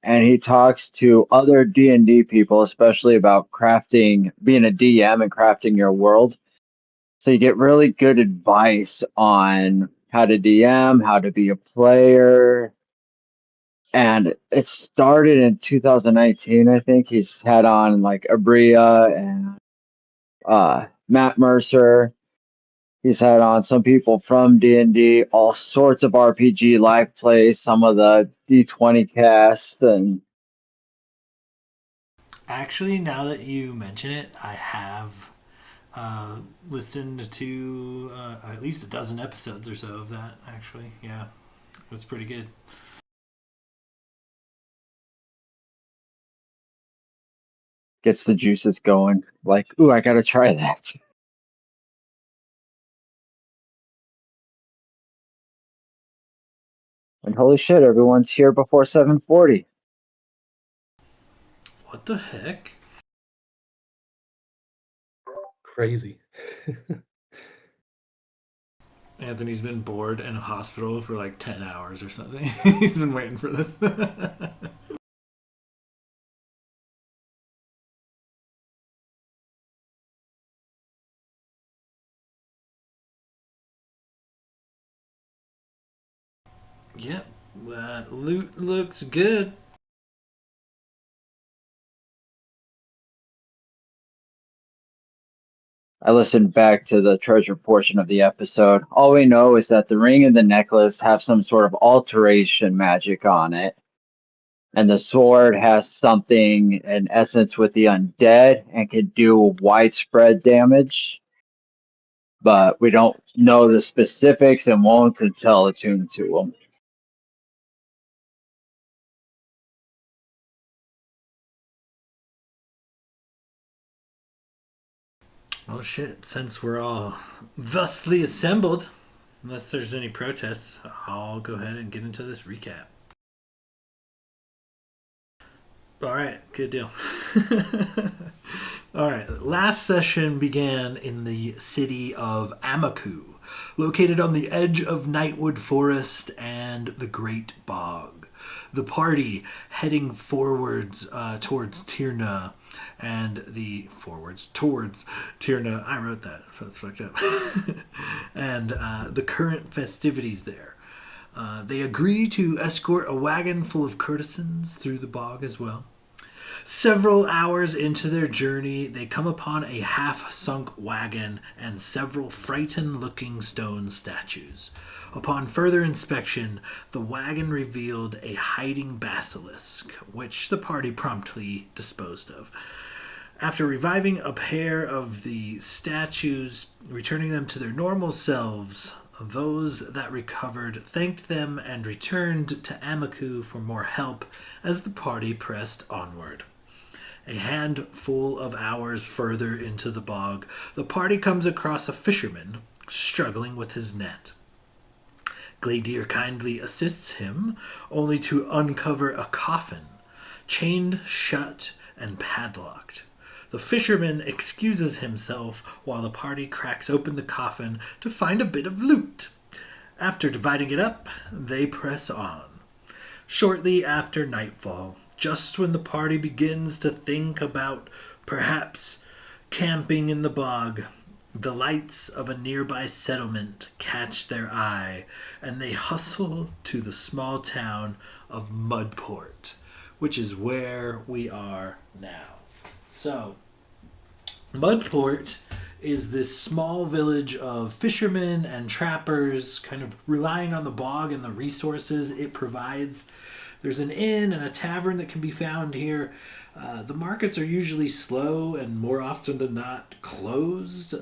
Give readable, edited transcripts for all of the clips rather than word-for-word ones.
And he talks to other D&D people, especially about crafting, being a DM and crafting your world. So you get really good advice on how to DM, how to be a player. And it started in 2019, I think. He's had on like Abria and Matt Mercer. He's had on some people from D&D, all sorts of RPG live plays, some of the D20 casts, and Actually, now that you mention it, I have listened to at least a dozen episodes or so of that. Actually, yeah, it's pretty good. gets the juices going. Like, ooh, I gotta try that. And holy shit, everyone's here before 7:40. What the heck? Crazy. Anthony's been bored in a hospital for like 10 hours or something. He's been waiting for this. Yep, loot looks good. I listened back to the treasure portion of the episode. All we know is that the ring and the necklace have some sort of alteration magic on it. And the sword has something in essence with the undead and can do widespread damage. But we don't know the specifics and won't until attuned to them. Well, shit, since we're all thusly assembled, unless there's any protests, I'll go ahead and get into this recap. All right, good deal. All right, last session began in the city of Amaku, located on the edge of Nightwood Forest and the Great Bog. The party heading forwards towards Tirna and the forwards towards Tirna. I wrote that. That's fucked up. And the current festivities there. They agree to escort a wagon full of courtesans through the bog as well. Several hours into their journey, they come upon a half sunk wagon and several frightened looking stone statues. Upon further inspection, the wagon revealed a hiding basilisk, which the party promptly disposed of. After reviving a pair of the statues, returning them to their normal selves, those that recovered thanked them and returned to Amaku for more help as the party pressed onward. A handful of hours further into the bog, the party comes across a fisherman struggling with his net. Gladir kindly assists him, only to uncover a coffin, chained shut and padlocked. The fisherman excuses himself while the party cracks open the coffin to find a bit of loot. After dividing it up, they press on. Shortly after nightfall, just when the party begins to think about perhaps camping in the bog, the lights of a nearby settlement catch their eye, and they hustle to the small town of Mudport, which is where we are now. So, Mudport is this small village of fishermen and trappers, kind of relying on the bog and the resources it provides. There's an inn and a tavern that can be found here. The markets are usually slow and more often than not closed.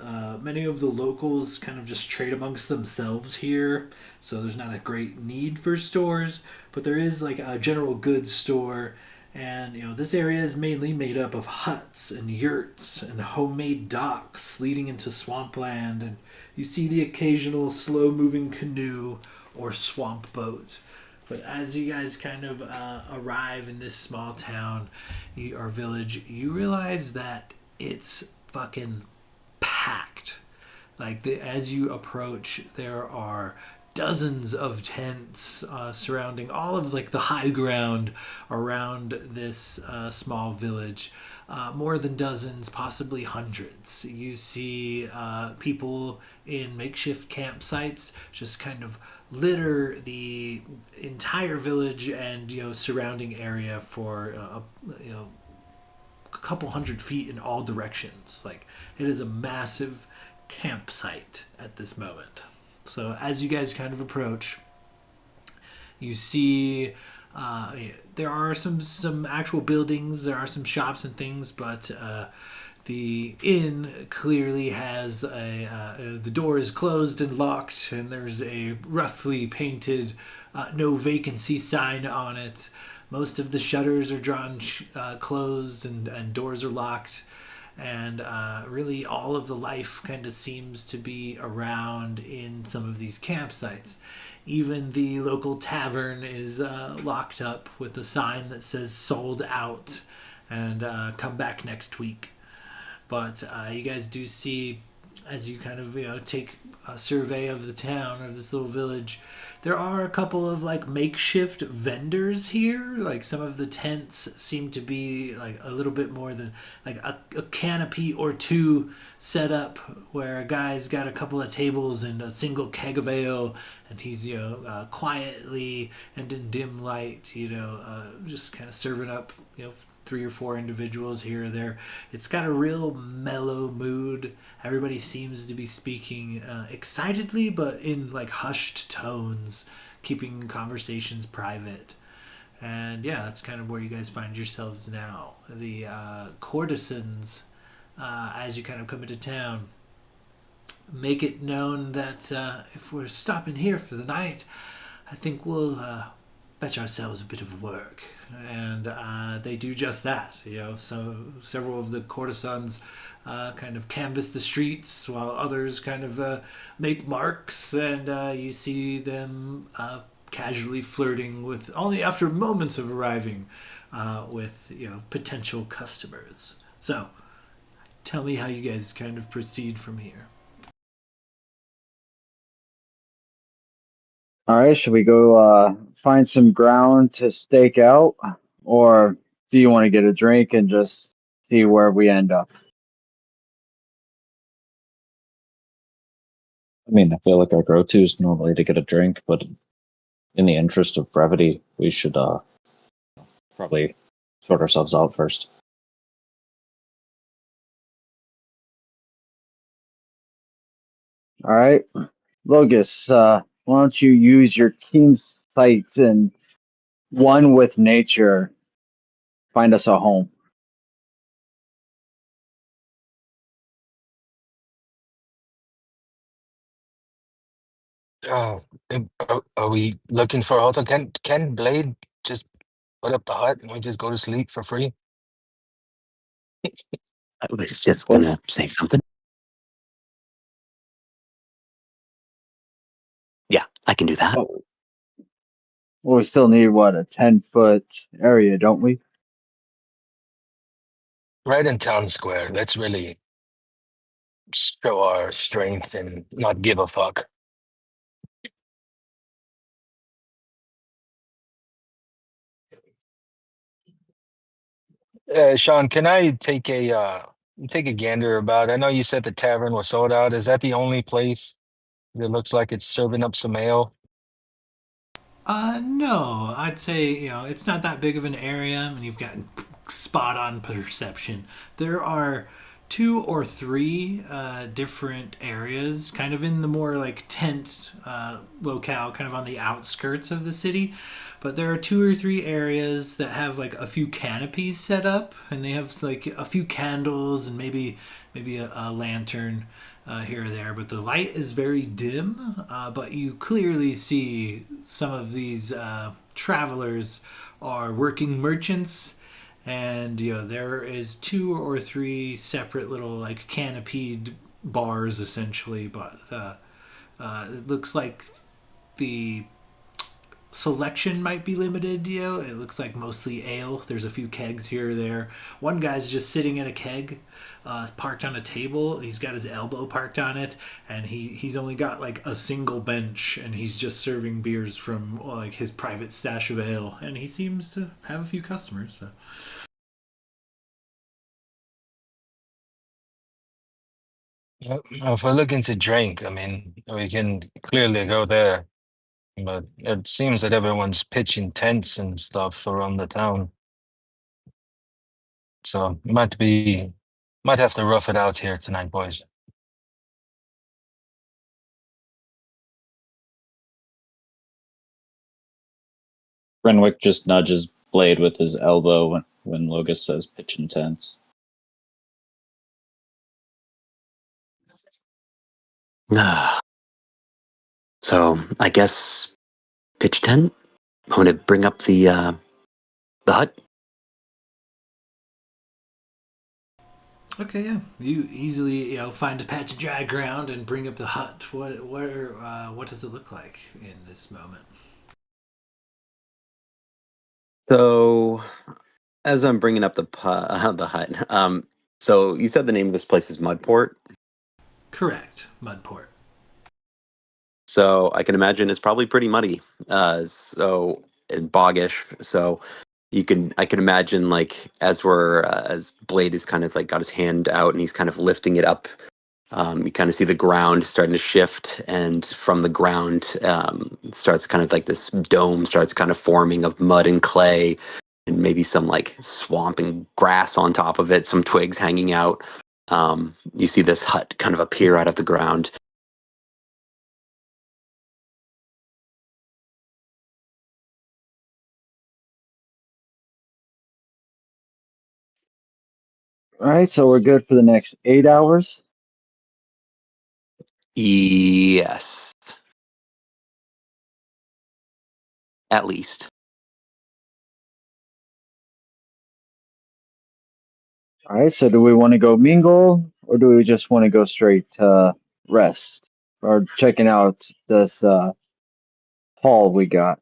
Many of the locals kind of just trade amongst themselves here, so there's not a great need for stores, but there is like a general goods store. And this area is mainly made up of huts and yurts and homemade docks leading into swampland, and you see the occasional slow-moving canoe or swamp boat. But as you guys kind of arrive in this small town or village, you realize that it's fucking packed. Like as you approach, there are dozens of tents surrounding all of like the high ground around this small village. More than dozens, possibly hundreds. You see people in makeshift campsites just kind of litter the entire village and surrounding area for a couple 100 feet in all directions. Like it is a massive campsite at this moment. So as you guys kind of approach, you see there are some actual buildings, there are some shops and things, but the inn clearly has the door is closed and locked, and there's a roughly painted no vacancy sign on it. Most of the shutters are drawn closed, and doors are locked, and really all of the life kind of seems to be around in some of these campsites. Even the local tavern is locked up with a sign that says sold out and come back next week. But you guys do see, as you kind of take a survey of the town or this little village, there are a couple of like makeshift vendors here. Like some of the tents seem to be like a little bit more than like a canopy or two set up, where a guy's got a couple of tables and a single keg of ale, and he's quietly and in dim light just kind of serving up 3 or 4 individuals here or there. It's got a real mellow mood. Everybody seems to be speaking excitedly, but in like hushed tones, keeping conversations private. And yeah, that's kind of where you guys find yourselves now. The courtesans, as you kind of come into town, make it known that if we're stopping here for the night, I think we'll fetch ourselves a bit of work. And they do just that. So several of the courtesans kind of canvass the streets, while others kind of make marks, and you see them casually flirting with, only after moments of arriving, with potential customers. So tell me how you guys kind of proceed from here. All right, should we go find some ground to stake out, or do you want to get a drink and just see where we end up? I mean, I feel like our go-to is normally to get a drink, but in the interest of brevity, we should probably sort ourselves out first. All right, Logus, why don't you use your keen sight and one with nature, find us a home? Oh, are we looking for a hotel? Can Blade just put up the hut and we just go to sleep for free? I was just Well, gonna say something. Yeah, I can do that. well, we still need what, a 10-foot area, don't we? Right in town square. Let's really show our strength and not give a fuck. Sean, can I take a gander about? I know you said the tavern was sold out. Is that the only place that looks like it's serving up some ale? No, I'd say it's not that big of an area, and you've got spot on perception. There are 2 or 3 different areas, kind of in the more like tent locale, kind of on the outskirts of the city. But there are 2 or 3 areas that have like a few canopies set up, and they have like a few candles and maybe a lantern here or there, but the light is very dim. But you clearly see some of these travelers are working merchants, and there is 2 or 3 separate little like canopied bars essentially. But it looks like the selection might be limited. It looks like mostly ale. There's a few kegs here or there. One guy's just sitting in a keg, parked on a table. He's got his elbow parked on it, and he's only got like a single bench, and he's just serving beers from like his private stash of ale. And he seems to have a few customers. So. Yep. If we're looking to drink, I mean, we can clearly go there. But it seems that everyone's pitching tents and stuff around the town. So might have to rough it out here tonight, boys. Renwick just nudges Blade with his elbow when Logus says pitch intense. So I guess pitch tent. I'm gonna bring up the hut. Okay, yeah. You easily, find a patch of dry ground and bring up the hut. What does it look like in this moment? So as I'm bringing up the hut, so you said the name of this place is Mudport. Correct, Mudport. So I can imagine it's probably pretty muddy. And boggish. So I can imagine like as Blade is kind of like got his hand out and he's kind of lifting it up. You kind of see the ground starting to shift, and from the ground it starts kind of like this dome starts kind of forming of mud and clay, and maybe some like swamp and grass on top of it, some twigs hanging out. You see this hut kind of appear out of the ground. All right, so we're good for the next 8 hours. Yes, at least. All right, so do we want to go mingle or do we just want to go straight to rest or checking out this hall we got?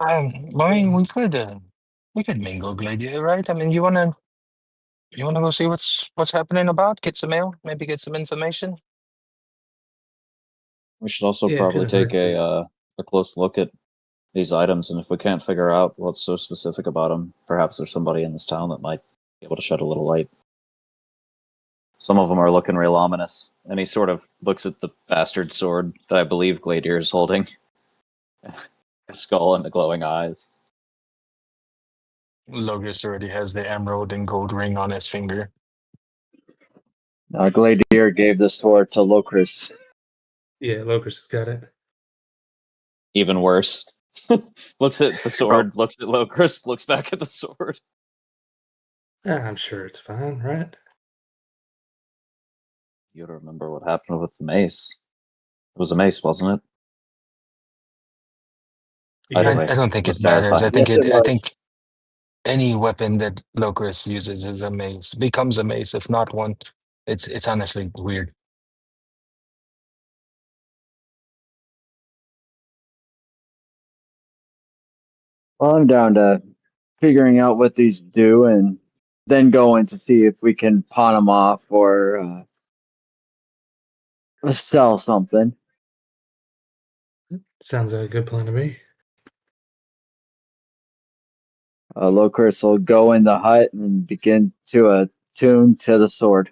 I mean, we could mingle, Gladiator, right? I mean, you wanna go see what's happening about? Get some mail, maybe get some information. We should also Yeah, it probably couldn't hurt take to. a close look at these items, and if we can't figure out what's so specific about them, perhaps there's somebody in this town that might be able to shed a little light. Some of them are looking real ominous, and he sort of looks at the bastard sword that I believe Gladiator is holding. A skull and the glowing eyes. Logus already has the emerald and gold ring on his finger. Gladiator gave the sword to Locris. Yeah, Locust has got it. Even worse. Looks at the Bro, sword, looks at Locris, looks back at the sword. I'm sure it's fine, right? You remember what happened with the mace. It was a mace, wasn't it? Either Yeah. way, I don't think it let's matters. verify. Yes, it I was. think any weapon that Locris uses is a mace, becomes a mace, if not one. It's honestly weird. Well, I'm down to figuring out what these do and then going to see if we can pawn them off or sell something. Sounds like a good plan to me. Locris will go in the hut and begin to attune to the sword.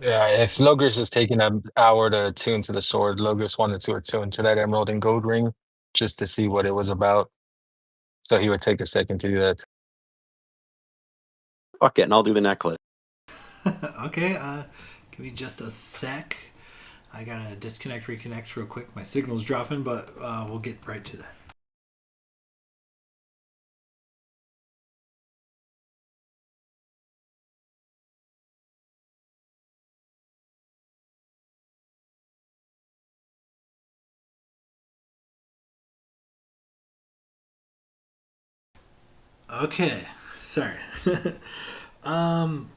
Yeah, if Logos is taking an hour to attune to the sword, Logos wanted to attune to that emerald and gold ring just to see what it was about. So he would take a second to do that. fuck it, and I'll do the necklace. Okay, give me just a sec. I gotta disconnect, reconnect real quick. My signal's dropping, but we'll get right to that. Okay, sorry. um,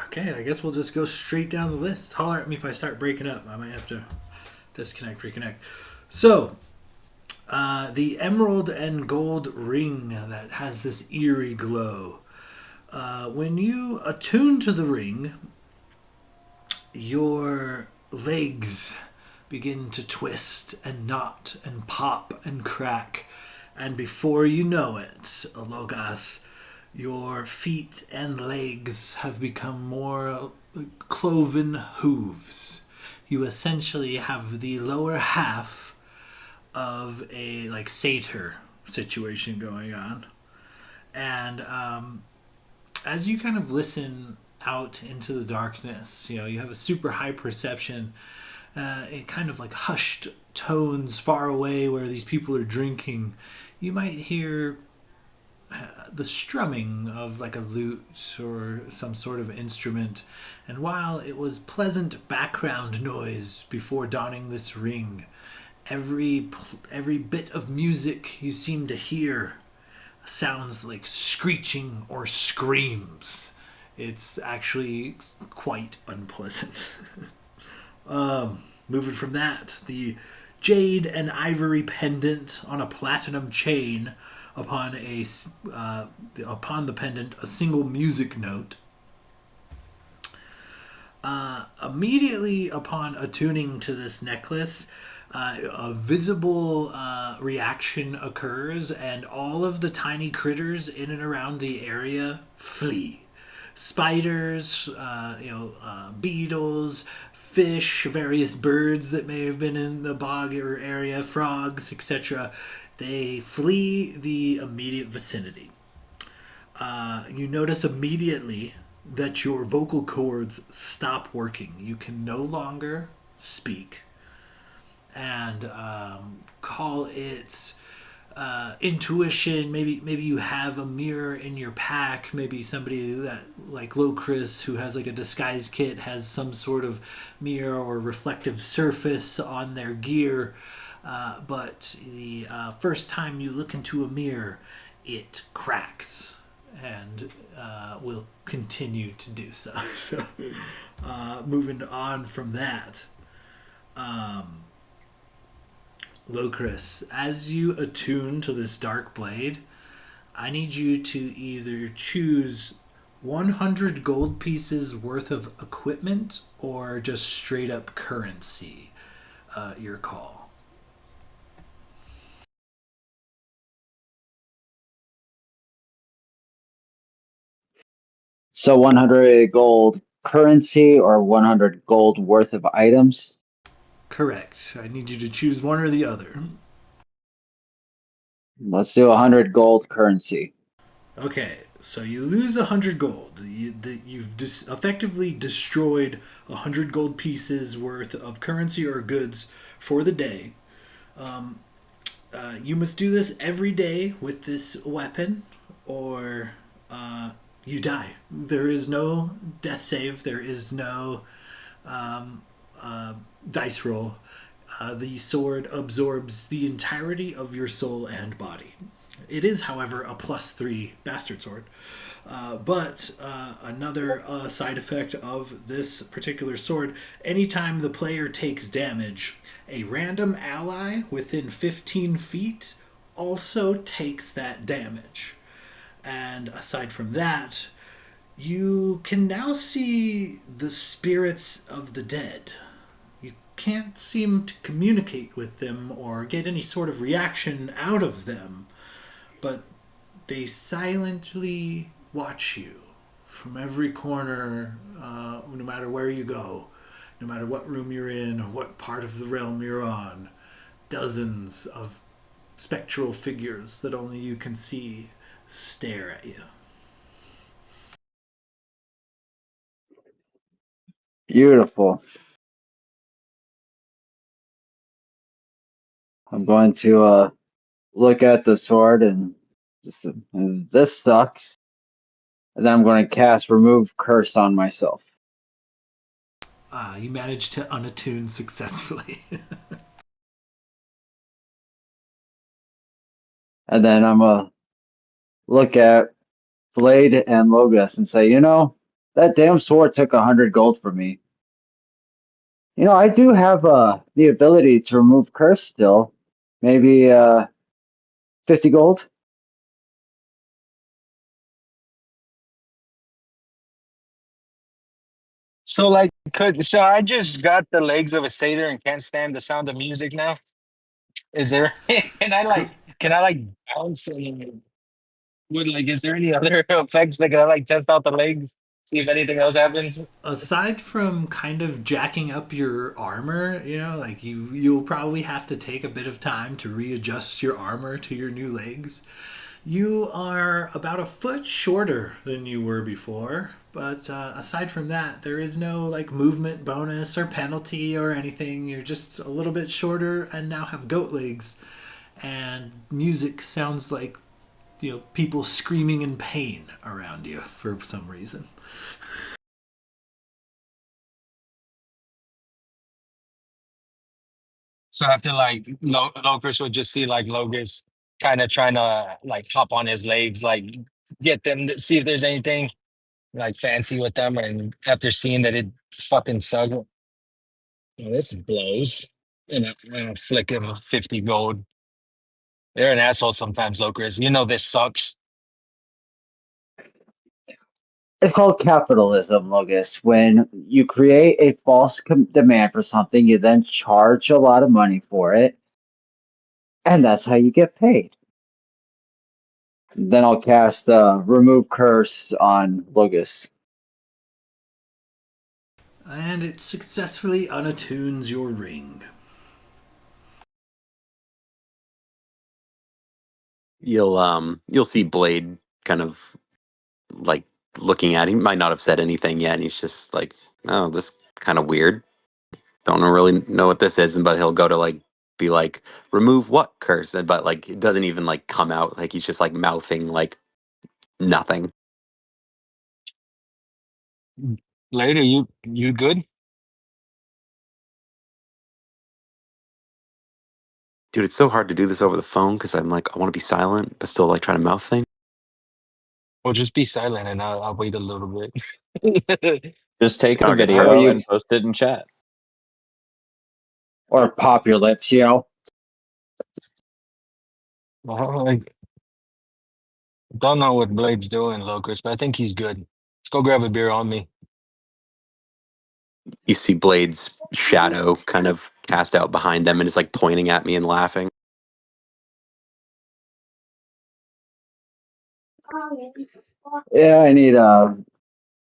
okay, I guess we'll just go straight down the list. Holler at me if I start breaking up. I might have to disconnect, reconnect. So, the emerald and gold ring that has this eerie glow. When you attune to the ring, your legs begin to twist and knot and pop and crack. And before you know it, Logos, your feet and legs have become more cloven hooves. You essentially have the lower half of a like satyr situation going on. And as you kind of listen out into the darkness, you have a super high perception. It kind of like hushed tones far away where these people are drinking. You might hear the strumming of like a lute or some sort of instrument. And while it was pleasant background noise before donning this ring, every bit of music you seem to hear sounds like screeching or screams. It's actually quite unpleasant. Moving from that, the jade and ivory pendant on a platinum chain upon the pendant a single music note. Immediately upon attuning to this necklace, a visible reaction occurs, and all of the tiny critters in and around the area flee. Spiders, beetles, fish, various birds that may have been in the bog or area, frogs, etc. They flee the immediate vicinity. You notice immediately that your vocal cords stop working. You can no longer speak. And call it intuition. Maybe you have a mirror in your pack. Maybe somebody that like Locris, who has like a disguise kit, has some sort of mirror or reflective surface on their gear. But the first time you look into a mirror, it cracks and will continue to do so. So, moving on from that. Locris, as you attune to this dark blade, I need you to either choose 100 gold pieces worth of equipment or just straight up currency. Your call. So 100 gold currency or 100 gold worth of items. Correct. I need you to choose one or the other. Let's do 100 gold currency. Okay, so you lose 100 gold. You've effectively destroyed 100 gold pieces worth of currency or goods for the day. You must do this every day with this weapon, or you die. There is no death save. There is no dice roll. The sword absorbs the entirety of your soul and body. It is, however, a +3 bastard sword. But another side effect of this particular sword, anytime the player takes damage, a random ally within 15 feet also takes that damage. And aside from that, you can now see the spirits of the dead. You can't seem to communicate with them or get any sort of reaction out of them, but they silently watch you from every corner, no matter where you go, no matter what room you're in or what part of the realm you're on. Dozens of spectral figures that only you can see stare at you. Beautiful. I'm going to look at the sword and just, this sucks. And then I'm going to cast remove curse on myself. You managed to unattune successfully. And then I'm going to look at Blade and Logos and say, that damn sword took 100 gold from me. I do have the ability to remove curse still. Maybe 50 gold. So like, so I just got the legs of a satyr and can't stand the sound of music now. Is there? Can I like bounce and would like? Is there any other effects that can I like test out the legs, see if anything else happens? Aside from kind of jacking up your armor, like you'll probably have to take a bit of time to readjust your armor to your new legs. You are about a foot shorter than you were before, but aside from that, there is no like movement bonus or penalty or anything. You're just a little bit shorter and now have goat legs, and music sounds like people screaming in pain around you for some reason. So after like Locris would just see like Logis kind of trying to like hop on his legs, like get them to see if there's anything like fancy with them, and after seeing that it fucking sucked, oh, this blows, and I flick him 50 gold. They're an asshole sometimes, Locris. This sucks. It's called capitalism, Logos. When you create a false demand for something, you then charge a lot of money for it, and that's how you get paid. Then I'll cast remove curse on Logos. And it successfully unattunes your ring. You'll see Blade kind of like looking at him. He might not have said anything yet, and he's just like, "Oh, this kind of weird. Don't really know what this is." But he'll go to like be like, "Remove what curse?" But like it doesn't even like come out. Like he's just like mouthing like nothing. Later, you good? Dude, it's so hard to do this over the phone because I'm like, I want to be silent, but still like trying to mouth things. Well, just be silent, and I'll wait a little bit. Just take a Target Or video you, and post it in chat. or pop your lips. I don't know what Blade's doing, Locris, but I think he's good. Let's go grab a beer on me. You see Blade's shadow kind of cast out behind them and is like pointing at me and laughing. Yeah, I need a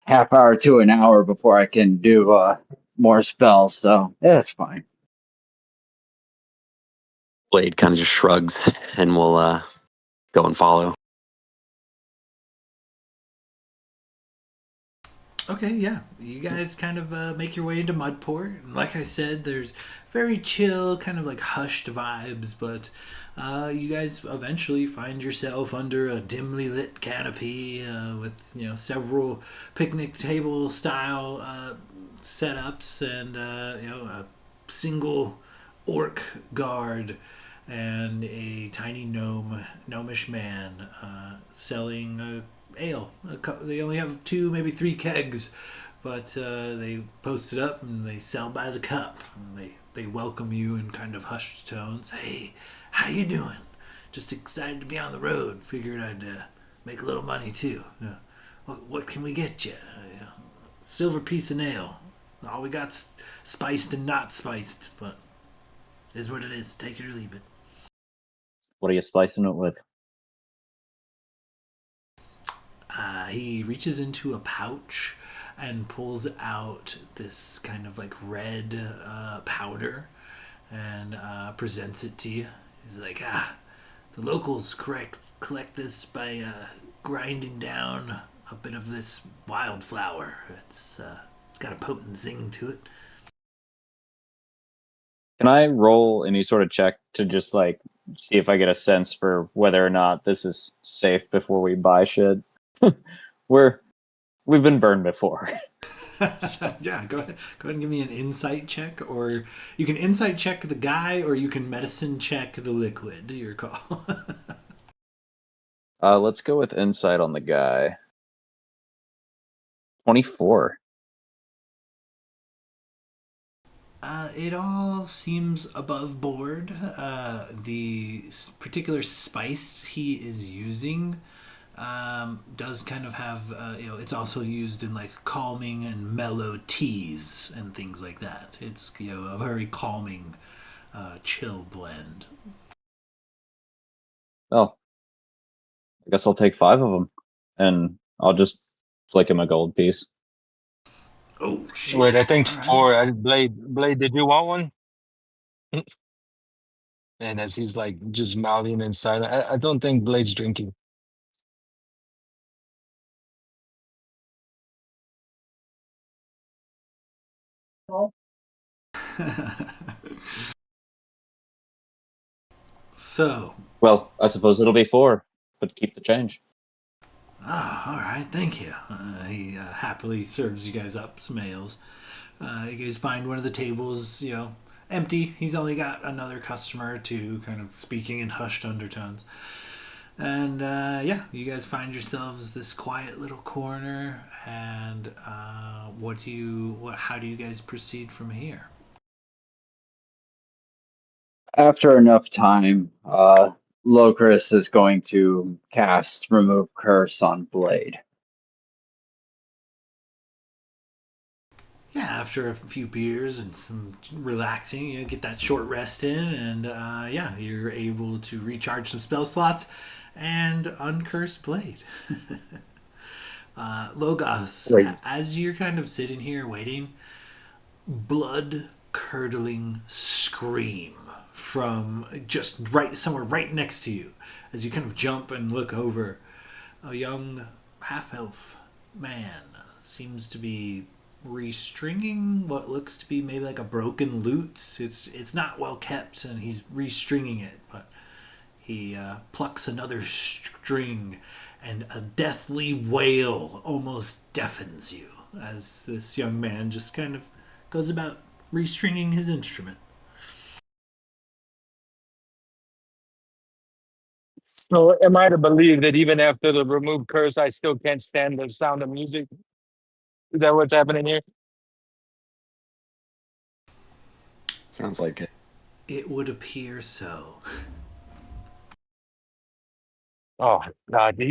half hour to an hour before I can do more spells. So yeah, it's fine. Blade kind of just shrugs and will go and follow. Okay, yeah. You guys kind of make your way into Mudport. And like I said, there's very chill, kind of like hushed vibes, but you guys eventually find yourself under a dimly lit canopy with, several picnic table style setups and, a single orc guard and a tiny gnomish man selling ale. They only have two, maybe three kegs, but they post it up and they sell by the cup. And they welcome you in kind of hushed tones. Hey, how you doing? Just excited to be on the road. Figured I'd make a little money too. What can we get you? Silver piece of nail. All we got's spiced and not spiced, but it is what it is. Take it or leave it. What are you splicing it with? He reaches into a pouch and pulls out this kind of like red powder and presents it to you. He's like, the locals collect this by grinding down a bit of this wildflower. It's got a potent zing to it. Can I roll any sort of check to just like see if I get a sense for whether or not this is safe before we buy shit? We've been burned before. Yeah, go ahead and give me an insight check, or you can insight check the guy, or you can medicine check the liquid. Your call. Let's go with insight on the guy. 24. It all seems above board. The particular spice he is using does kind of have, it's also used in like calming and mellow teas and things like that. It's, a very calming, chill blend. Well, I guess I'll take 5 of them, and I'll just flick him a gold piece. Oh, shit. Wait, I think All right. 4. Blade, did you want one? And as he's like just mouthing in silence, I don't think Blade's drinking. So, Well, I suppose it'll be 4, but keep the change. all right, thank you. He happily serves you guys up some ales. You guys find one of the tables, empty. He's only got another customer or two, kind of speaking in hushed undertones. And you guys find yourselves this quiet little corner. And how do you guys proceed from here? After enough time, Locris is going to cast Remove Curse on Blade. Yeah, after a few beers and some relaxing, get that short rest in, and you're able to recharge some spell slots and uncurse Blade. Logos, Wait. as you're kind of sitting here waiting, blood curdling scream from just right somewhere right next to you as you kind of jump and look over. A young half elf man seems to be restringing what looks to be maybe like a broken lute. It's not well kept, and he's restringing it, but he plucks another string, and a deathly wail almost deafens you as this young man just kind of goes about restringing his instrument. So am I to believe that even after the remove curse, I still can't stand the sound of music? Is that what's happening here? Sounds like it. It would appear so. Oh God,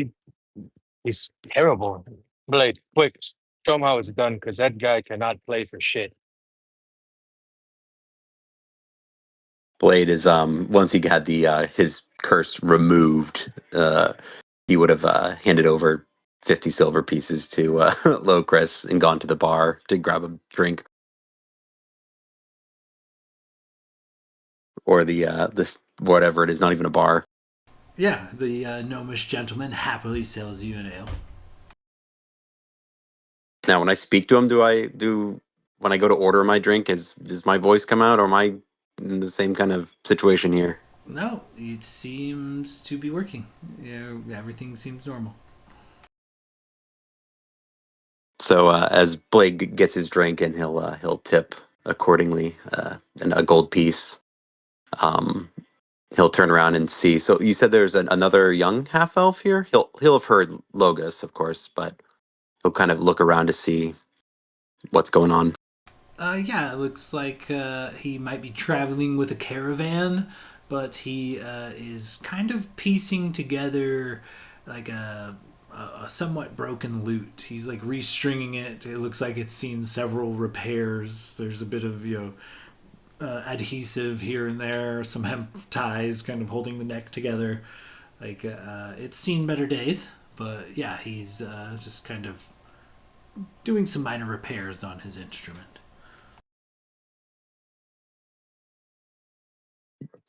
he's terrible. Blade, quick, show him how it's done, because that guy cannot play for shit. Blade is once he had the his curse removed, he would have handed over 50 silver pieces to Locris and gone to the bar to grab a drink. Or the this whatever it is, not even a bar. Yeah, the gnomish gentleman happily sells you an ale. Now, when I speak to him, when I go to order my drink, does my voice come out, or am I in the same kind of situation here? No, it seems to be working. Everything seems normal. So as Blake gets his drink, and he'll tip accordingly, and a gold piece. Um, he'll turn around and see. So you said there's another young half elf here. He'll have heard Logos, of course, but he'll kind of look around to see what's going on. It looks like he might be traveling with a caravan, but he is kind of piecing together like a somewhat broken lute. He's like restringing it. It looks like it's seen several repairs. There's a bit of adhesive here and there, some hemp ties kind of holding the neck together. Like it's seen better days, but yeah, he's just kind of doing some minor repairs on his instrument.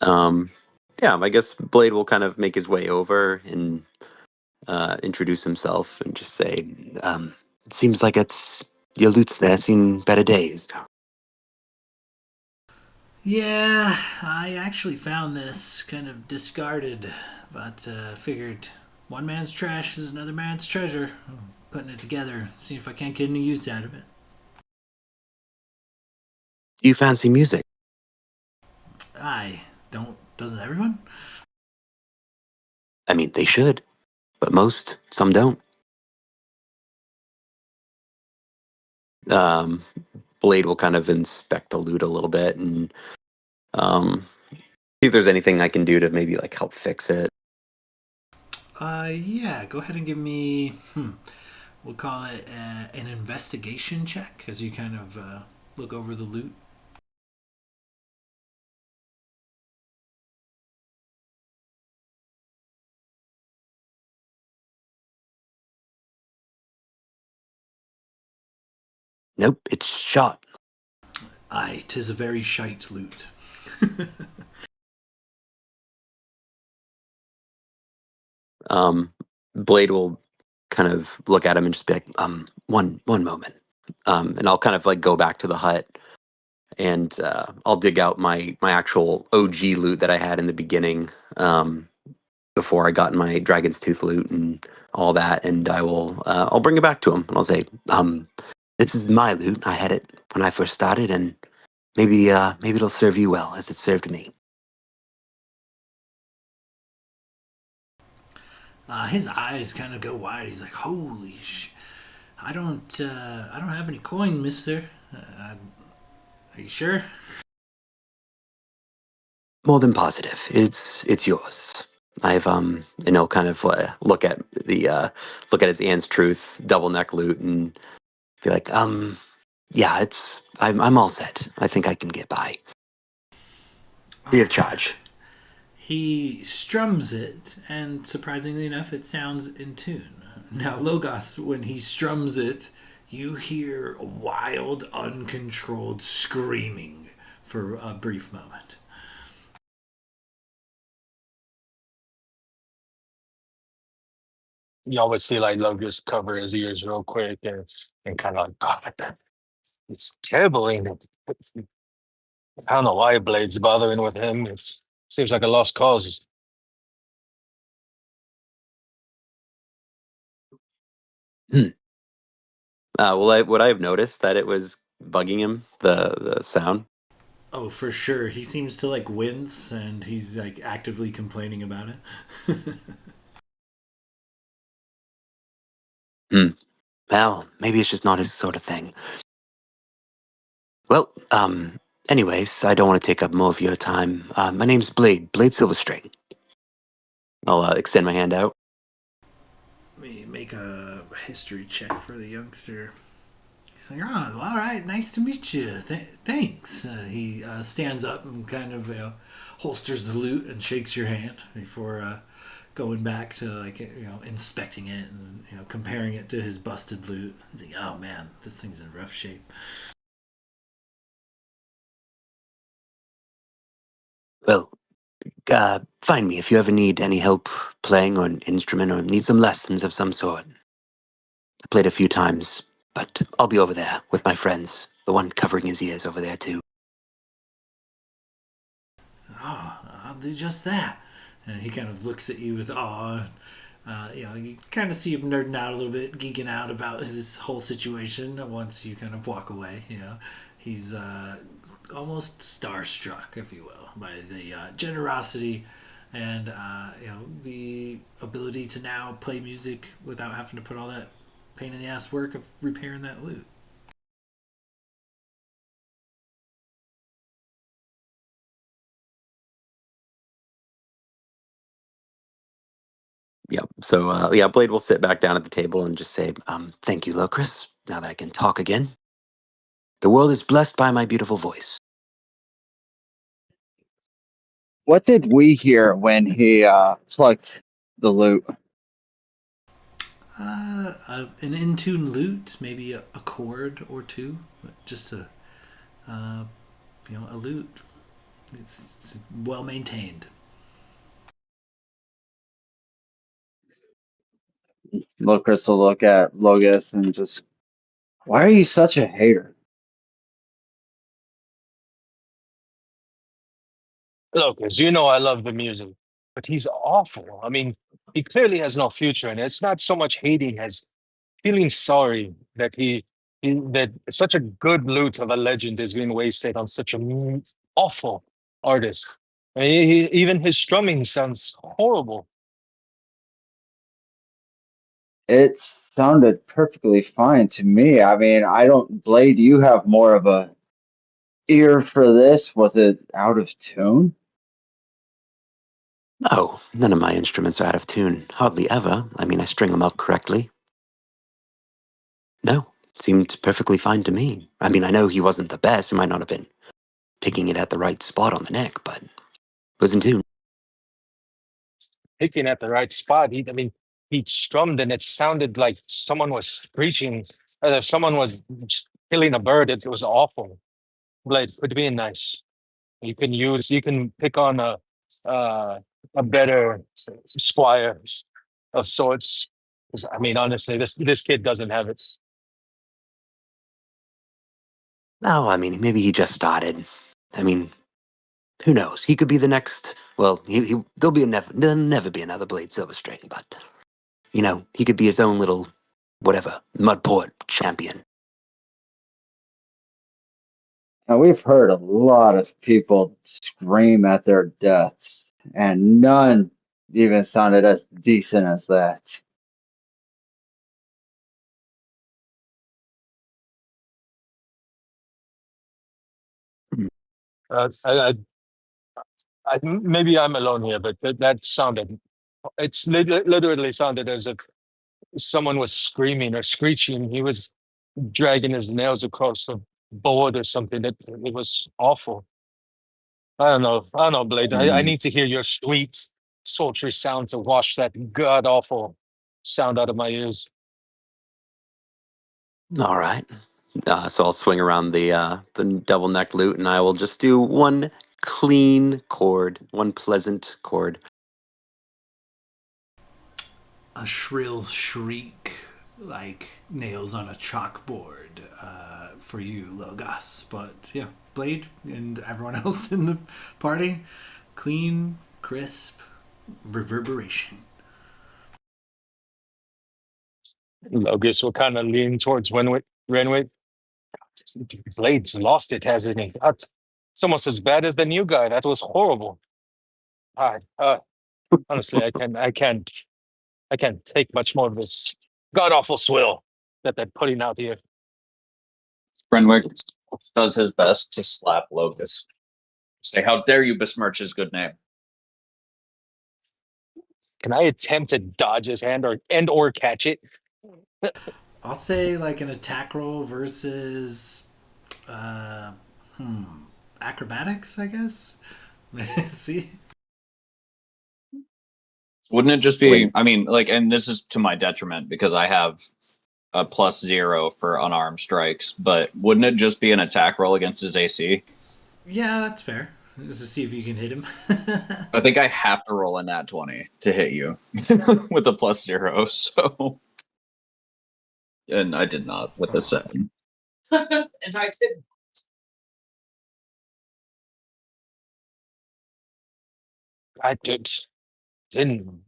Um, yeah, I guess Blade will kind of make his way over and introduce himself and just say, "It seems like it's your loot's there. Seen better days." Yeah, I actually found this kind of discarded, but figured one man's trash is another man's treasure. I'm putting it together, see if I can't get any use out of it. Do you fancy music? I don't. Doesn't everyone? I mean, they should. but some don't. Um, Blade will kind of inspect the loot a little bit and see if there's anything I can do to maybe like help fix it. Yeah, go ahead and give me, we'll call it an investigation check as you kind of look over the loot. Nope, it's shot. Aye, 'tis a very shite loot. Blade will kind of look at him and just be like, one moment. And I'll kind of like go back to the hut and I'll dig out my actual OG loot that I had in the beginning, before I got my Dragon's Tooth loot and all that, and I'll bring it back to him and I'll say, this is my loot. I had it when I first started, and maybe it'll serve you well as it served me. His eyes kind of go wide. He's like, "Holy sh! I don't have any coin, Mister. Are you sure?" More than positive. It's yours. I've and he'll kind of look at his Anne's Truth double neck loot and be like, yeah, I'm all set. I think I can get by. Free of charge. He strums it, and surprisingly enough, it sounds in tune. Now, Logos, when he strums it, you hear wild, uncontrolled screaming for a brief moment. You always see like Locus cover his ears real quick and kind of like, God, it's terrible, ain't it? I don't know why Blade's bothering with him. It seems like a lost cause. Hmm. Would I have noticed that it was bugging him, the sound? Oh, for sure. He seems to like wince, and he's like actively complaining about it. Hmm. Well, maybe it's just not his sort of thing. Well, anyways, I don't want to take up more of your time. My name's Blade Silverstring. I'll extend my hand out. Let me make a history check for the youngster. He's like, "Oh, all right, nice to meet you. Thanks." He stands up and kind of holsters the loot and shakes your hand before going back to like inspecting it and comparing it to his busted loot. He's like, "Oh man, this thing's in rough shape." Well, find me if you ever need any help playing or an instrument or need some lessons of some sort. I played a few times, but I'll be over there with my friends. The one covering his ears over there too. "Oh, I'll do just that." And he kind of looks at you with awe. You kind of see him nerding out a little bit, geeking out about this whole situation. Once you kind of walk away, he's almost starstruck, if you will, by the generosity and the ability to now play music without having to put all that pain in the ass work of repairing that loot. Yep. So yeah, Blade will sit back down at the table and just say, "Thank you, Locris. Now that I can talk again, the world is blessed by my beautiful voice." What did we hear when he plucked the loot? An in tune loot, maybe a chord or two, just uh, a loot. It's well maintained. Lucas will look at Logus and just, why are you such a hater? Locus, you know I love the music, but he's awful. I mean, he clearly has no future, and it's not so much hating as feeling sorry that that such a good loot of a legend is being wasted on such an awful artist. I mean, even his strumming sounds horrible. It sounded perfectly fine to me. I mean, I don't, Blade, you have more of a ear for this. Was it out of tune? No, none of my instruments are out of tune. Hardly ever. I mean, I string them up correctly. No, seemed perfectly fine to me. I mean, I know he wasn't the best. He might not have been picking it at the right spot on the neck, but it was in tune. Picking at the right spot. I mean, he strummed and it sounded like someone was screeching, as if someone was killing a bird. It was awful. Blade, quit being nice. You can pick on a better squire of sorts. 'Cause, I mean, honestly, this kid doesn't have it. No, I mean, maybe he just started. I mean, who knows? He could be the next. Well, there'll never be another Blade Silverstring, but he could be his own little whatever Mudport champion. And we've heard a lot of people scream at their deaths, and none even sounded as decent as that. I, maybe I'm alone here, but that sounded. Literally sounded as if someone was screaming or screeching. He was dragging his nails across the board or something. It was awful. I don't know. I don't know, Blade. I Mm, need to hear your sweet, sultry sound to wash that god awful sound out of my ears. All right. So I'll swing around the double neck lute, and I will just do one clean chord, one pleasant chord. A shrill shriek like nails on a chalkboard for you, Logos. But yeah, Blade and everyone else in the party, clean, crisp, reverberation. Logus will kind of lean towards Renwick. Blade's lost it, hasn't he? It's almost as bad as the new guy. That was horrible. Honestly, I can't take much more of this god awful swill that they're putting out here. Renwick does his best to slap Locust. Say, how dare you besmirch his good name? Can I attempt to dodge his hand or catch it? I'll say like an attack roll versus uh, acrobatics, I guess. See, Wouldn't it just Blade. be, I mean, like, and this is to my detriment because I have a +0 for unarmed strikes, but wouldn't it just be an attack roll against his AC? yeah, that's fair. Just to see if you can hit him. I think I have to roll a nat 20 to hit you with a +0, so. And I did not with the 7. And I did. I didn't,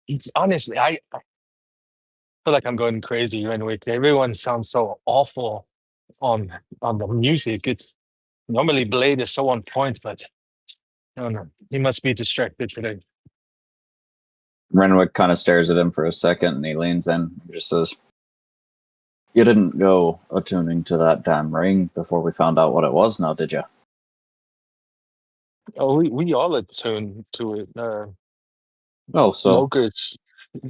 it's honestly, I feel like I'm going crazy anyway. Everyone sounds so awful on on the music. It's normally Blade is so on point, but I don't know. He must be distracted today. Renwick kind of stares at him for a second, and he leans in and just says, "You didn't go attuning to that damn ring before we found out what it was, now did you?" Oh, we all attune to it. Oh, so Locust.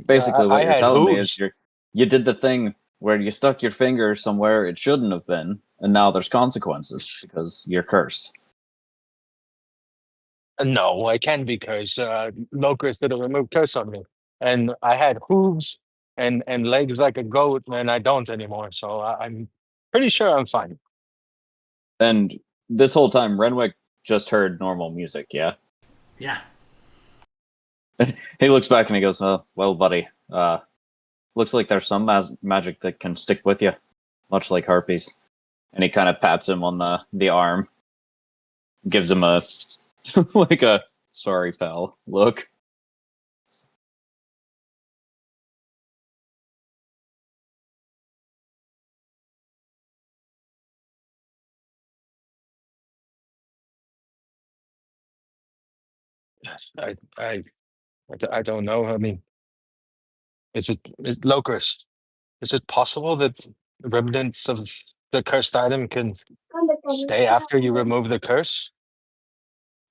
basically what I you're had telling me is hooves. you did the thing where you stuck your finger somewhere it shouldn't have been, and now there's consequences because you're cursed. No, I can't be cursed. Locust did a remove curse on me, and I had hooves and legs like a goat, and I don't anymore. So I'm pretty sure I'm fine. And this whole time, Renwick just heard normal music, yeah? Yeah. He looks back and he goes, well, buddy, looks like there's some magic that can stick with you, much like harpies." And he kind of pats him on the arm, gives him a like a sorry pal look. Yes, I don't know. I mean, is Locris? Is it possible that remnants of the cursed item can stay after you remove the curse?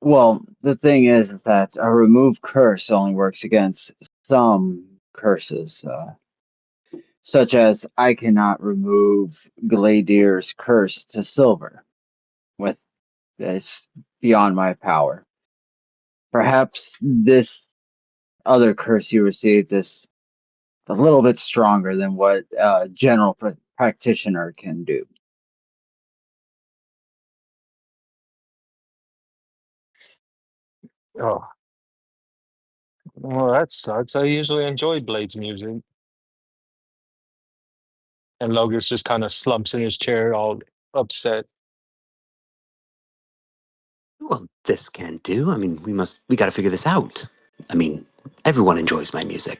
Well, the thing is that a remove curse only works against some curses, such as I cannot remove Gladir's curse to silver. With it's beyond my power. Perhaps this other curse you received is a little bit stronger than what a general practitioner can do. Oh, well, that sucks. I usually enjoy Blade's music. And Logos just kind of slumps in his chair, all upset. Well, this can't do. I mean, we got to figure this out. I mean, everyone enjoys my music.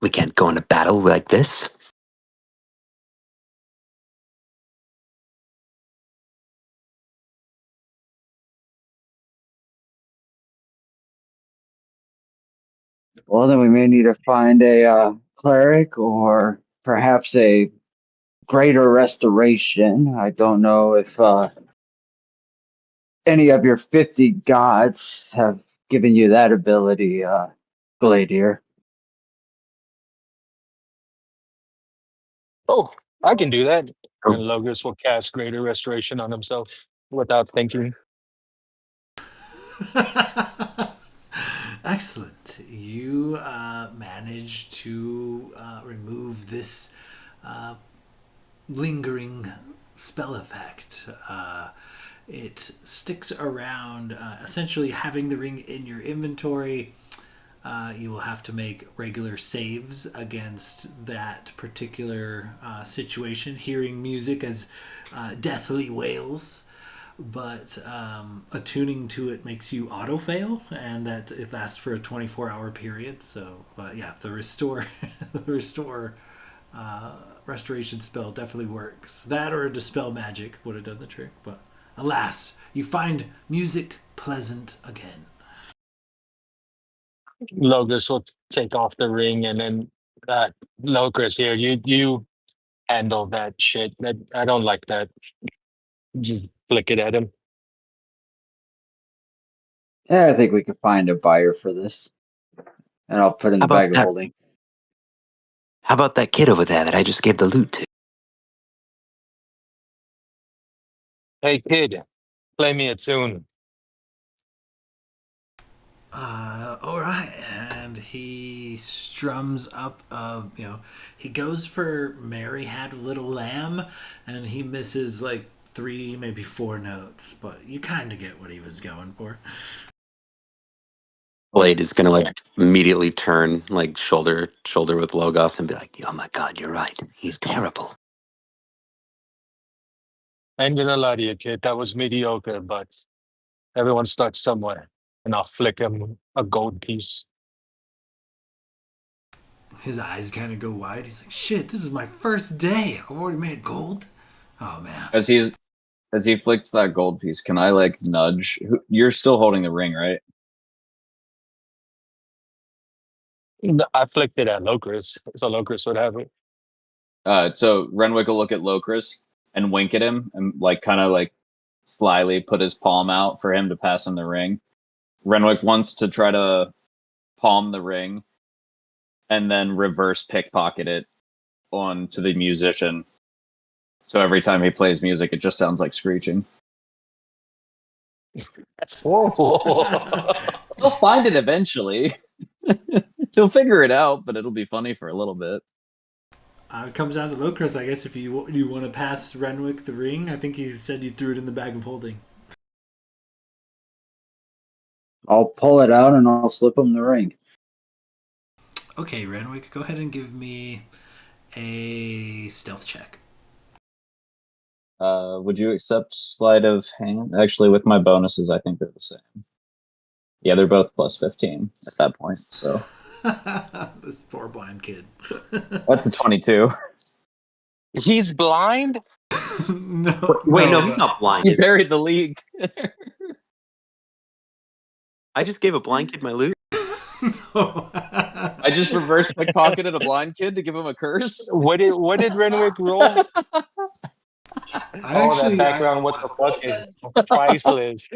We can't go into battle like this. Well, then we may need to find a cleric or perhaps a greater restoration. I don't know if any of your 50 gods have given you that ability, Gladier. Oh, I can do that. Oh. And Logos will cast Greater Restoration on himself without thinking. Excellent. You managed to remove this lingering spell effect. It sticks around, essentially having the ring in your inventory. You will have to make regular saves against that particular situation, hearing music as deathly wails. But attuning to it makes you auto fail, and that it lasts for a 24-hour period. So, yeah, the restore, the restore restoration spell definitely works. That or a dispel magic would have done the trick. But alas, you find music pleasant again. Logos will take off the ring and then Locris here, you handle that shit. I don't like that. Just flick it at him. Yeah, I think we could find a buyer for this. And I'll put in How the about bag of that? holding. How about that kid over there that I just gave the loot to? Hey kid, play me a tune. All right, and he strums up. He goes for "Mary Had a Little Lamb," and he misses like 3, maybe 4 notes, but you kind of get what he was going for. Blade is gonna like immediately turn like shoulder to shoulder with Logos and be like, "Oh my God, you're right. He's terrible." I ain't gonna lie to you, kid. That was mediocre, but everyone starts somewhere. And I'll flick him a gold piece. His eyes kind of go wide. He's like, "Shit, this is my first day. I've already made it gold." Oh man. As he flicks that gold piece, can I like nudge? You're still holding the ring, right? I flicked it at Locris, so Locris would have it. So Renwick will look at Locris and wink at him and like kind of like slyly put his palm out for him to pass him the ring. Renwick wants to try to palm the ring and then reverse pickpocket it onto the musician. So every time he plays music, it just sounds like screeching. He'll find it eventually. He'll figure it out, but it'll be funny for a little bit. It comes down to Locris, I guess. If you want to pass Renwick the ring, I think you said you threw it in the bag of holding. I'll pull it out and I'll slip him the ring. Okay, Renwick, go ahead and give me a stealth check. Would you accept sleight of hand? Actually, with my bonuses, I think they're the same. Yeah, they're both plus 15 at that point. So This poor blind kid. that's a 22. He's blind? No. Wait, no, he's not blind. He Is he? buried the league. I just gave a blind kid my loot. I just reverse pickpocketed a blind kid to give him a curse. What did Renwick roll? I All that actually, background, what the fuck is priceless.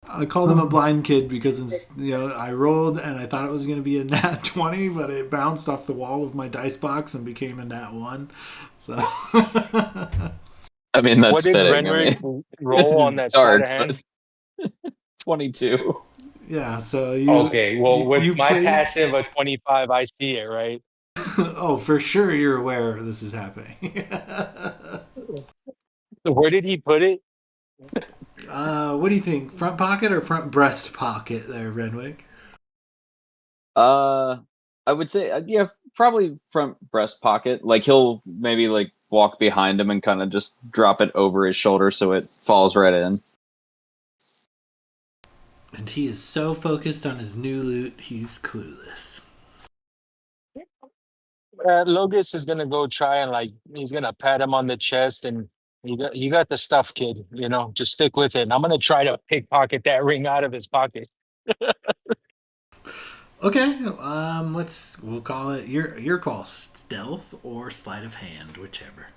I called him a blind kid because I rolled and I thought it was going to be a nat 20, but it bounced off the wall of my dice box and became a nat 1. So I mean, that's What did fitting. Renwick I mean, roll on that sleight dark, of hand? but 22. yeah, so you Okay, well, with you my placed. passive of 25, I see it, right? Oh, for sure you're aware this is happening. Where did he put it? What do you think? Front pocket or front breast pocket there, Renwick? I would say, yeah, probably front breast pocket. Like he'll maybe like walk behind him and kind of just drop it over his shoulder so it falls right in. And he is so focused on his new loot, he's clueless. Logis is gonna go try and he's gonna pat him on the chest and you got the stuff, kid. Just stick with it. And I'm gonna try to pickpocket that ring out of his pocket. Okay, we'll call it your call, stealth or sleight of hand, whichever.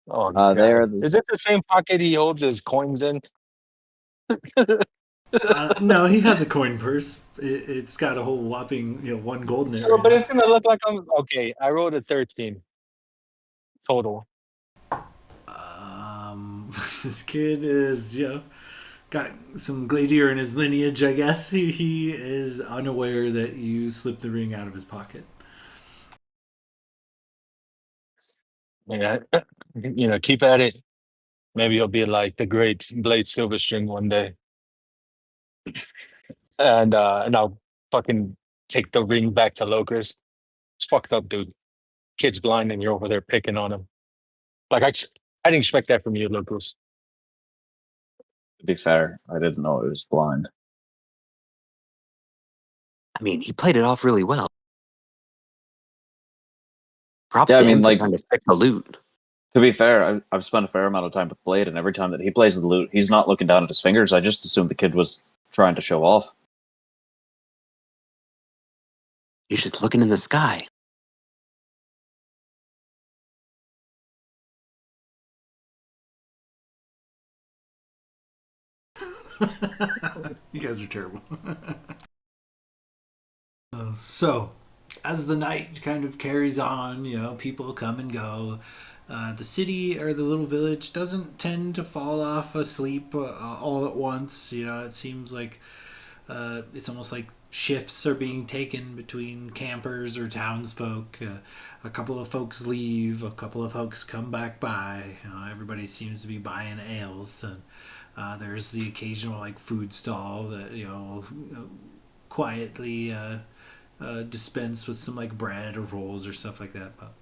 Oh There. god. Is it the same pocket he holds his coins in? No, he has a coin purse. It's got a whole whopping one gold in it. So, right but now. it's gonna look like I'm okay. I rolled a 13 total. This kid is got some gladiator in his lineage, I guess. He is unaware that you slipped the ring out of his pocket. Yeah, keep at it. Maybe you'll be like the great Blade Silverstring one day. And I'll fucking take the ring back to Locris. It's fucked up, dude. Kid's blind and you're over there picking on him. Like I didn't expect that from you, Locris. To be fair, I didn't know it was blind. I mean, he played it off really well. Props Yeah, I to him mean, for like, trying to pick the loot. to be fair, I've spent a fair amount of time with Blade, and every time that he plays the loot, he's not looking down at his fingers. I just assumed the kid was trying to show off. He's just looking in the sky. You guys are terrible. So, as the night kind of carries on, people come and go. The city or the little village doesn't tend to fall off asleep all at once. It seems like it's almost like shifts are being taken between campers or townsfolk. A couple of folks leave, a couple of folks come back by. Everybody seems to be buying ales, and there's the occasional food stall that quietly dispense with some bread or rolls or stuff like that. But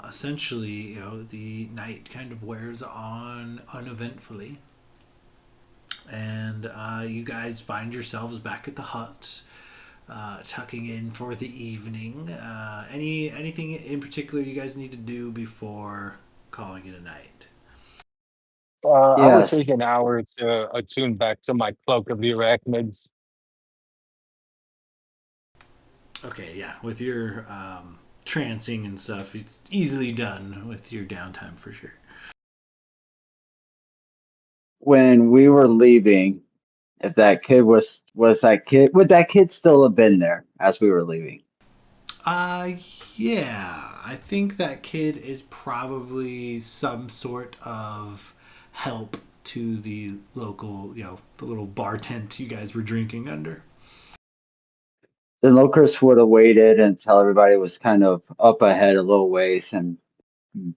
essentially, the night kind of wears on uneventfully, and you guys find yourselves back at the hut, tucking in for the evening. Anything in particular you guys need to do before calling it a night? I would Yes. take an hour to attune back to my cloak of the arachnids. Okay, yeah, with your trancing and stuff, it's easily done with your downtime for sure. When we were leaving, if that kid was that kid, would that kid still have been there as we were leaving? Yeah, I think that kid is probably some sort of help to the local, the little bar tent you guys were drinking under. Then Locris would have waited until everybody was kind of up ahead a little ways and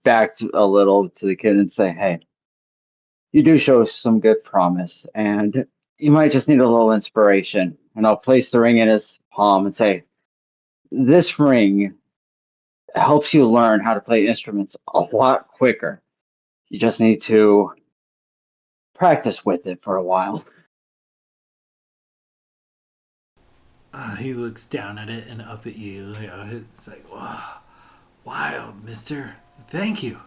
backed a little to the kid and say, "Hey, you do show some good promise, and you might just need a little inspiration." And I'll place the ring in his palm and say, "This ring helps you learn how to play instruments a lot quicker. You just need to practice with it for a while." He looks down at it and up at you. It's like, wow, Wild, mister. Thank you.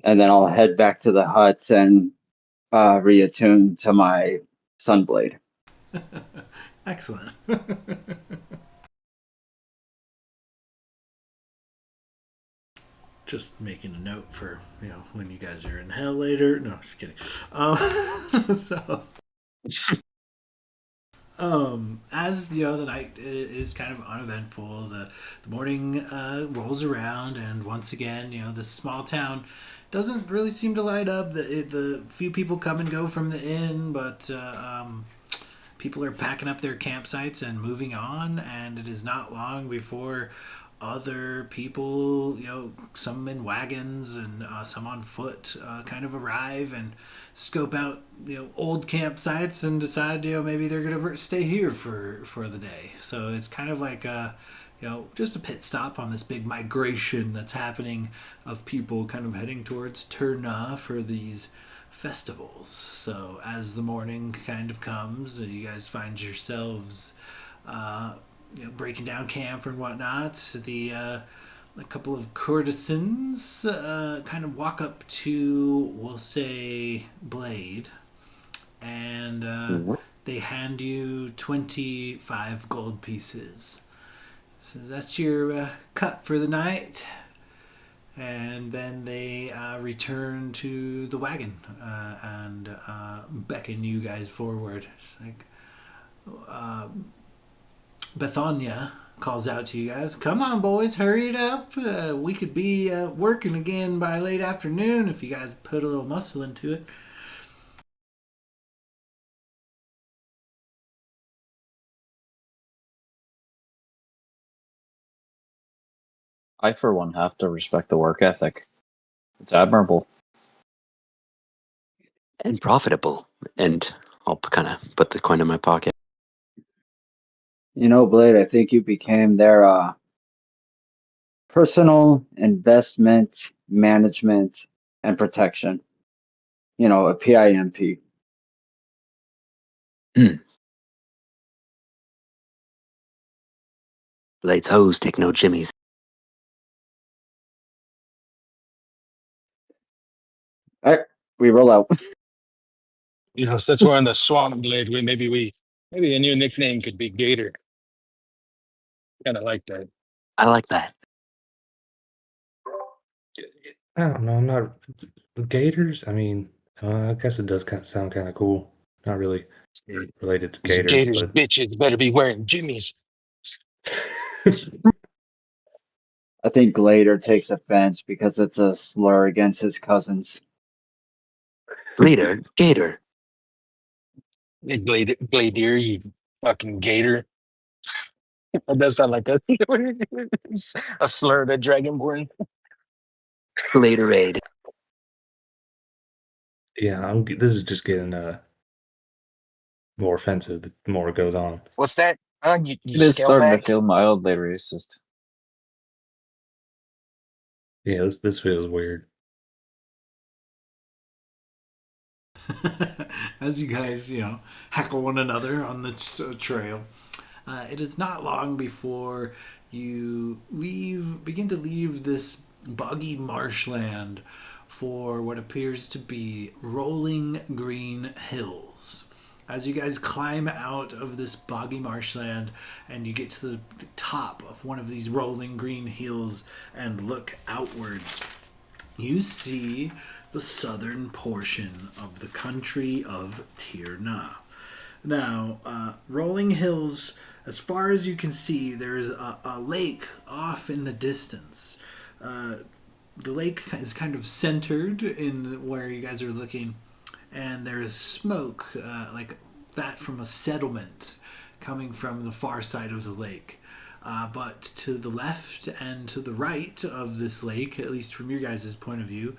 And then I'll head back to the hut and reattune to my sunblade. Excellent. Just making a note for, when you guys are in hell later. No, just kidding. So, as the night is kind of uneventful, the morning rolls around, and once again, this small town doesn't really seem to light up. The few people come and go from the inn, but people are packing up their campsites and moving on, and it is not long before other people, some in wagons and some on foot, kind of arrive and scope out, old campsites and decide, maybe they're gonna stay here for the day. So it's kind of like just a pit stop on this big migration that's happening of people kind of heading towards Turna for these festivals. So as the morning kind of comes, you guys find yourselves breaking down camp and whatnot. A couple of courtesans kind of walk up to, we'll say, Blade, and they hand you 25 gold pieces. So that's your cut for the night. And then they return to the wagon and beckon you guys forward. It's like Bethania calls out to you guys, "Come on, boys, hurry it up. We could be working again by late afternoon if you guys put a little muscle into it." I, for one, have to respect the work ethic. It's admirable. And profitable. And I'll kind of put the coin in my pocket. Blade, I think you became their personal investment management and protection. A PIMP. Blade's hose take no jimmies. All right, we roll out. Since we're on the swamp blade, maybe a new nickname could be Gator. Kind of like that. I like that. I don't know. Not the Gators. I mean, I guess it does sound kind of cool. Not really related to These Gators, Gators but bitches better be wearing jimmies. I think Glader takes offense because it's a slur against his cousins. Leader, Gator. Hey, Gladier, you fucking Gator. That does sound like a slur to Dragonborn. Gladerade. yeah, this is just getting more offensive the more it goes on. What's that? You It is starting to scaleback? feel mildly racist. Yeah, this feels weird. As you guys, heckle one another on the trail, it is not long before you begin to leave this boggy marshland for what appears to be rolling green hills. As you guys climb out of this boggy marshland and you get to the top of one of these rolling green hills and look outwards, you see the southern portion of the country of Tirna. Now, rolling hills, as far as you can see, there's a lake off in the distance. The lake is kind of centered in where you guys are looking, and there is smoke like that from a settlement coming from the far side of the lake. But to the left and to the right of this lake, at least from your guys' point of view,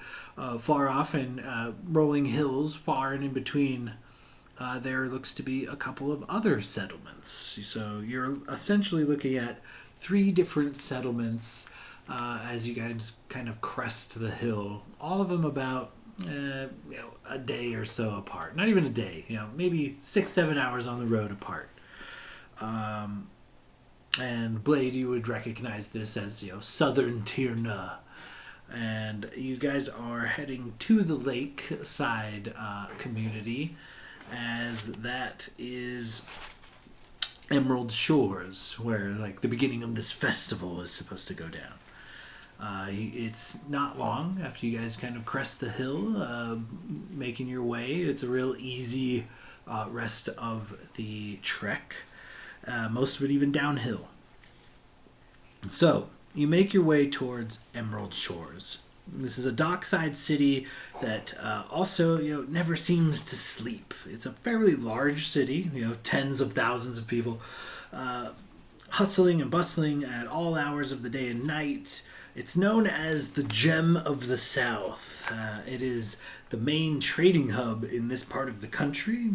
far off in rolling hills, far and in between, there looks to be a couple of other settlements. So you're essentially looking at three different settlements as you guys kind of crest the hill. All of them about a day or so apart. Not even a day. Maybe 6-7 hours on the road apart. And Blade, you would recognize this as Southern Tirna. And you guys are heading to the lakeside community, as that is Emerald Shores, where like the beginning of this festival is supposed to go down. It's not long after you guys kind of crest the hill, making your way. It's a real easy rest of the trek, most of it even downhill. So, you make your way towards Emerald Shores. This is a dockside city that also, never seems to sleep. It's a fairly large city, tens of thousands of people, hustling and bustling at all hours of the day and night. It's known as the Gem of the South. It is the main trading hub in this part of the country.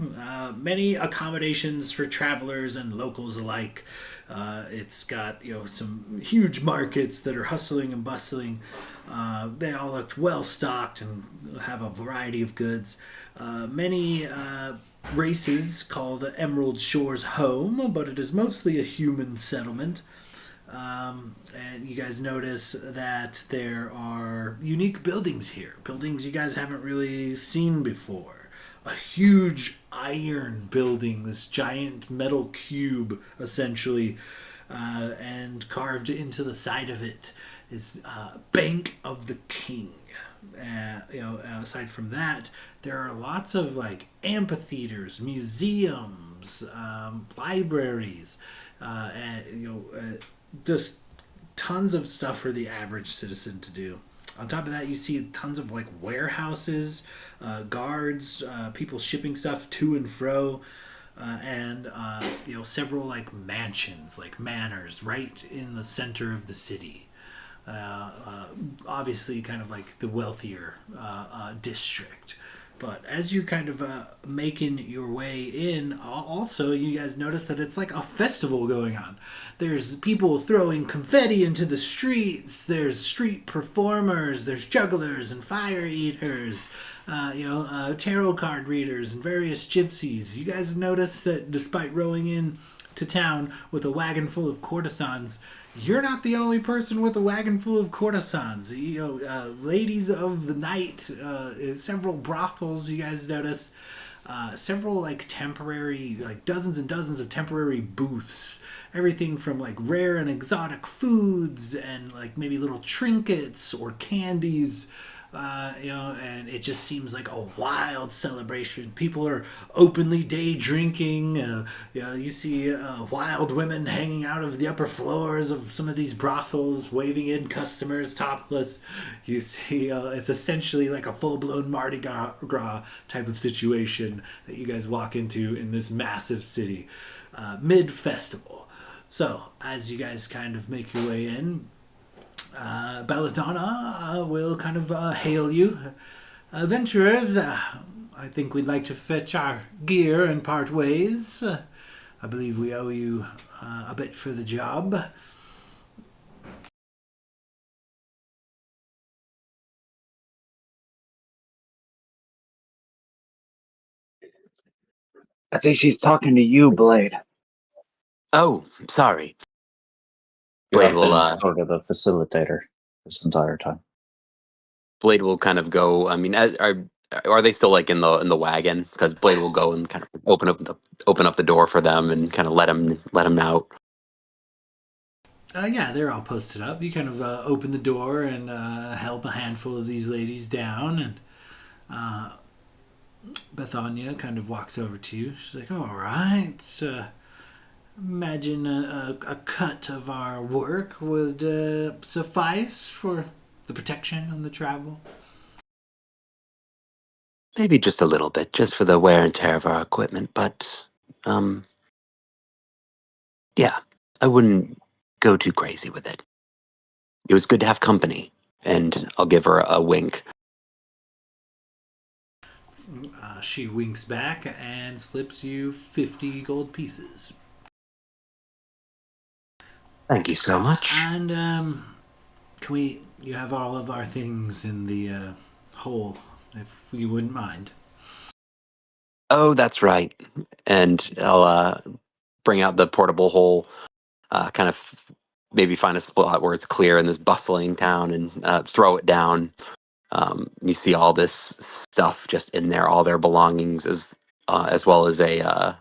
Many accommodations for travelers and locals alike. It's got some huge markets that are hustling and bustling. They all look well stocked and have a variety of goods. Many races call the Emerald Shores home, but it is mostly a human settlement. And you guys notice that there are unique buildings here. Buildings you guys haven't really seen before. A huge iron building, this giant metal cube, essentially, and carved into the side of it is Bank of the King. Aside from that, there are lots of like amphitheaters, museums, libraries, just tons of stuff for the average citizen to do. On top of that, you see tons of like warehouses, guards, people shipping stuff to and fro, and several like mansions, like manors, right in the center of the city. Obviously, kind of like the wealthier district. But as you're kind of making your way in, also you guys notice that it's like a festival going on. There's people throwing confetti into the streets. There's street performers. There's jugglers and fire eaters. Tarot card readers and various gypsies. You guys notice that despite rowing in to town with a wagon full of courtesans, you're not the only person with a wagon full of courtesans. Ladies of the night, several brothels. You guys notice several like temporary, like dozens and dozens of temporary booths. Everything from like rare and exotic foods and like maybe little trinkets or candies. And it just seems like a wild celebration. People are openly day drinking. You see wild women hanging out of the upper floors of some of these brothels, waving in customers topless. You see, it's essentially like a full-blown Mardi Gras type of situation that you guys walk into in this massive city, mid-festival. So, as you guys kind of make your way in, Belladonna will kind of hail you. Adventurers, I think we'd like to fetch our gear and part ways. I believe we owe you a bit for the job. I think she's talking to you, Blade. Oh, sorry. You Blade have will been sort of the facilitator this entire time. Blade will kind of go. I mean, are they still like in the wagon? Because Blade will go and kind of open up the door for them and kind of let them out. Yeah, they're all posted up. You kind of open the door and help a handful of these ladies down, and Bethania kind of walks over to you. She's like, "All right, imagine a cut of our work would suffice for the protection and the travel." Maybe just a little bit, just for the wear and tear of our equipment. But yeah, I wouldn't go too crazy with it. It was good to have company, and I'll give her a wink. She winks back and slips you 50 gold pieces. Thank you so much. And you have all of our things in the hole, if you wouldn't mind. Oh, that's right. And I'll bring out the portable hole kind of maybe find a spot where it's clear in this bustling town and throw it down. You see all this stuff just in there, all their belongings, as well as a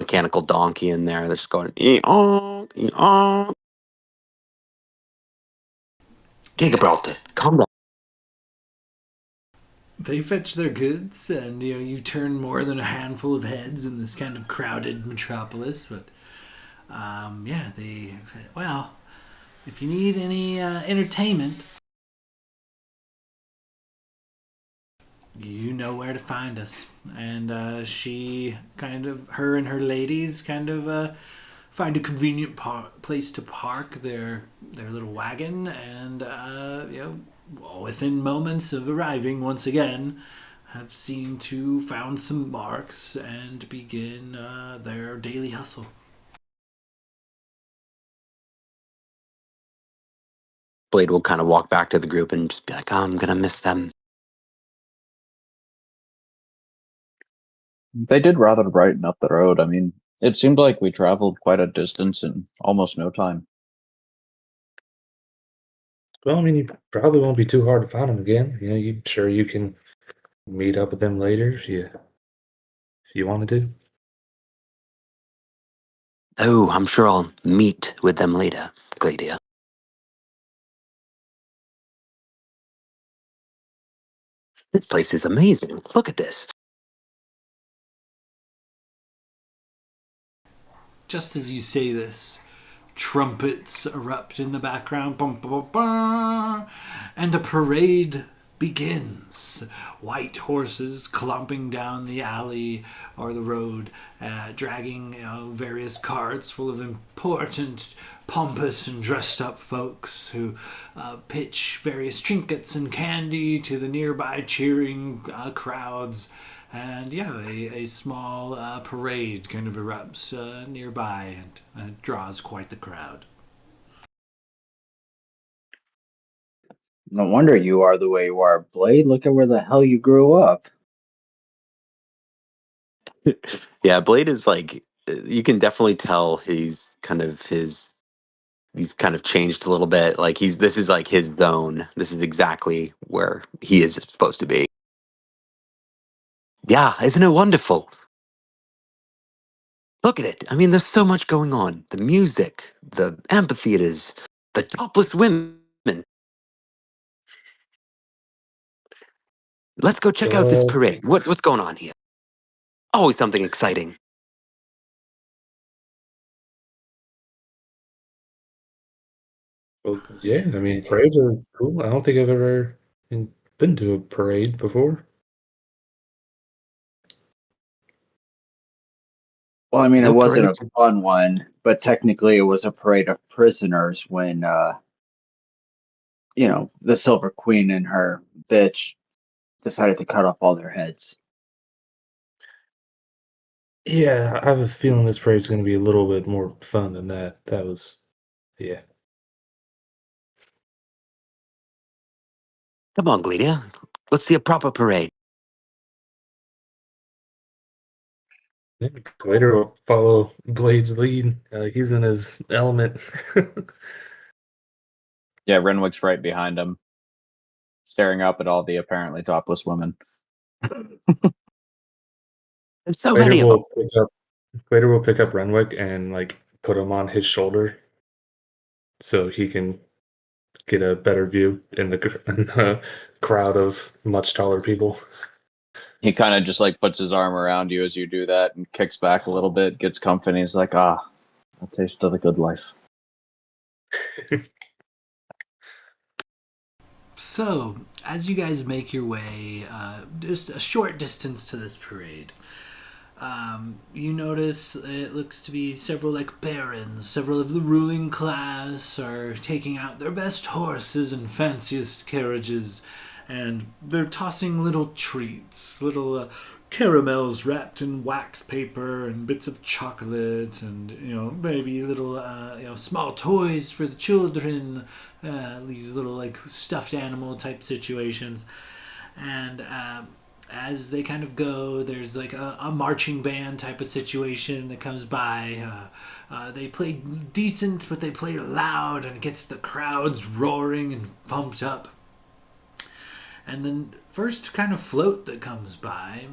mechanical donkey in there. They're just going, ee-oh, ee-oh. Gigabraltar, calm down. They fetch their goods, and you turn more than a handful of heads in this kind of crowded metropolis. But yeah, they say, well, if you need any entertainment, you know where to find us. And her and her ladies kind of find a convenient place to park their little wagon, and within moments of arriving once again, have seemed to found some marks and begin their daily hustle. Blade will kind of walk back to the group and just be like, oh, I'm gonna miss them. They did rather brighten up the road. I mean, it seemed like we traveled quite a distance in almost no time. Well, I mean, you probably won't be too hard to find them again. You sure you can meet up with them later if you wanted to. Oh, I'm sure I'll meet with them later, Gladia. This place is amazing. Look at this. Just as you say this, trumpets erupt in the background, bum, bum, bum, bum, and a parade begins. White horses clomping down the alley or the road, dragging various carts full of important, pompous, and dressed up folks who pitch various trinkets and candy to the nearby cheering crowds. And yeah, a small parade kind of erupts nearby and draws quite the crowd. No wonder you are the way you are, Blade. Look at where the hell you grew up. Yeah, Blade is like, you can definitely tell he's kind of changed a little bit. Like this is like his zone. This is exactly where he is supposed to be. Yeah, isn't it wonderful? Look at it. I mean, there's so much going on. The music, the amphitheaters, the topless women. Let's go check out this Well, parade. What's going on here? Always something exciting. well, yeah. I mean, parades are cool. I don't think I've ever been to a parade before. Well, I mean, it No wasn't parade. a fun one, but technically it was a parade of prisoners when, the Silver Queen and her bitch decided to cut off all their heads. Yeah, I have a feeling this parade's going to be a little bit more fun than that. Yeah. Come on, Gladia. Let's see a proper parade. Yeah, Glader will follow Blade's lead. He's in his element. Yeah, Renwick's right behind him, staring up at all the apparently topless women. There's so Glader many of them. will pick up Glader will pick up Renwick and put him on his shoulder so he can get a better view in the crowd of much taller people. He kind of just like puts his arm around you as you do that and kicks back a little bit, gets comfy, and he's like, a taste of the good life. So, as you guys make your way just a short distance to this parade, you notice it looks to be several barons, several of the ruling class are taking out their best horses and fanciest carriages, and they're tossing little treats, little caramels wrapped in wax paper and bits of chocolate, and maybe little small toys for the children, these little stuffed animal type situations. And as they kind of go, there's like a marching band type of situation that comes by. They play decent, but they play loud and it gets the crowds roaring and pumped up. And then first kind of float that comes by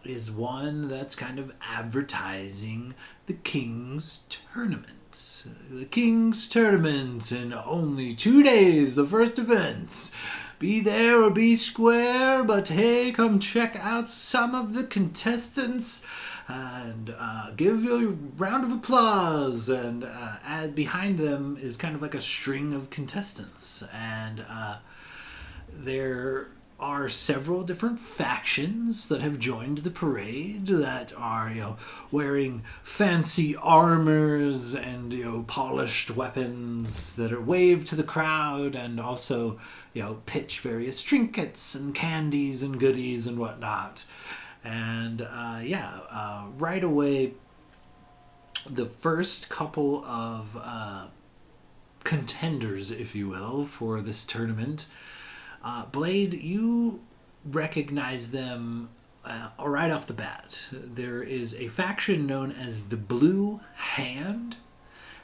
is one that's kind of advertising the King's Tournament. The King's Tournament in only 2 days, the first event. Be there or be square, but hey, come check out some of the contestants and give a round of applause. And behind them is kind of like a string of contestants. And there are several different factions that have joined the parade that are, wearing fancy armors and, polished weapons that are waved to the crowd and also, pitch various trinkets and candies and goodies and whatnot. And, right away, the first couple of contenders, if you will, for this tournament, Blade, you recognize them right off the bat. There is a faction known as the Blue Hand,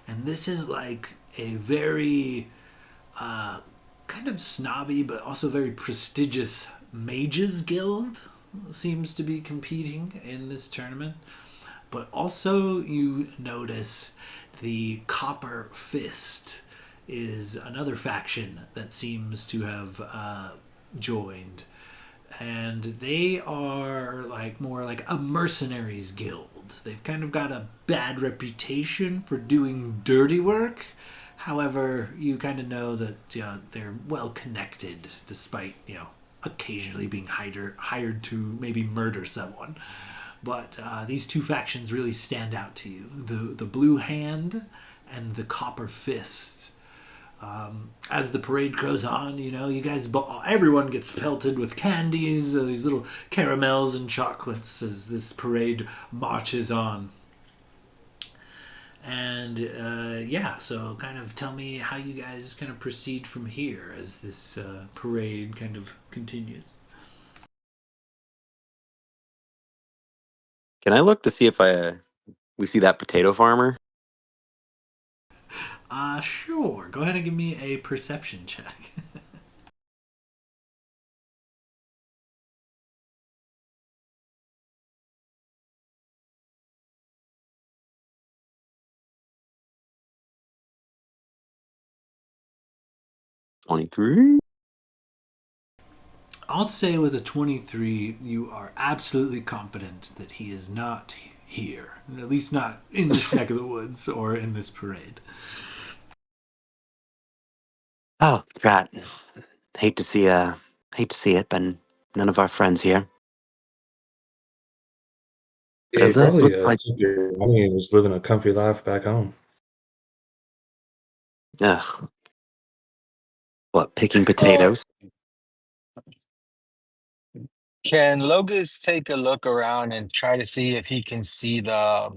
and this is like a very kind of snobby but also very prestigious mages guild seems to be competing in this tournament. But also you notice the Copper Fist is another faction that seems to have joined. And they are like more like a mercenaries guild. They've kind of got a bad reputation for doing dirty work. However, you kind of know that they're well connected despite, occasionally being hired to maybe murder someone. But these two factions really stand out to you. The Blue Hand and the Copper Fist. As the parade goes on, you guys, everyone gets pelted with candies, these little caramels and chocolates as this parade marches on. And so kind of tell me how you guys kind of proceed from here as this parade kind of continues. Can I look to see if we see that potato farmer? Sure. Go ahead and give me a perception check. $23. I'll say with a 23, you are absolutely confident that he is not here. At least not in this neck of the woods or in this parade. Oh, drat. Hate to see it, but none of our friends here. Yeah, he But it does probably look like, took your money and was living a comfy life back home. ugh, what, picking potatoes? Can Logus take a look around and try to see if he can see the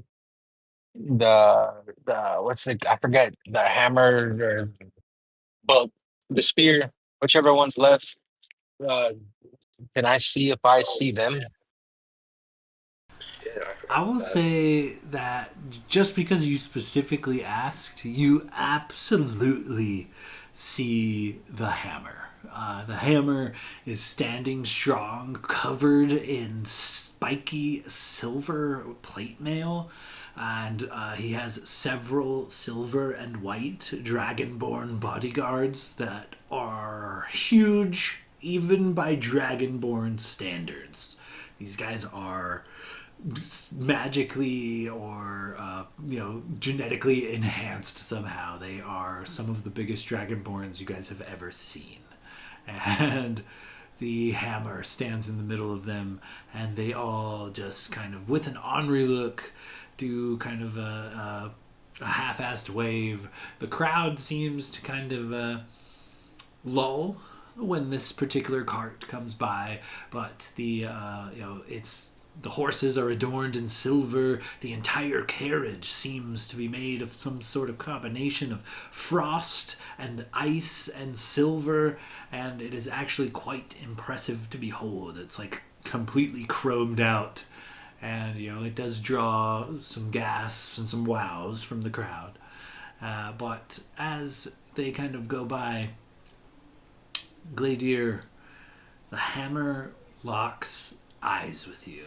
what's the I forget the hammer or well the spear, whichever one's left. Uh, can I see if I see them? Yeah, I I forgot about will that. say that just because you specifically asked, you absolutely see the hammer. The hammer is standing strong, covered in spiky silver plate mail, and he has several silver and white dragonborn bodyguards that are huge, even by dragonborn standards. These guys are magically or genetically enhanced somehow. They are some of the biggest dragonborns you guys have ever seen, and the hammer stands in the middle of them, and they all just kind of with an ornery look do kind of a half-assed wave. The crowd seems to kind of lull when this particular cart comes by, but it's the horses are adorned in silver. The entire carriage seems to be made of some sort of combination of frost and ice and silver, and it is actually quite impressive to behold. It's like completely chromed out, and it does draw some gasps and some wows from the crowd. But as they kind of go by, Gladier, the hammer locks eyes with you.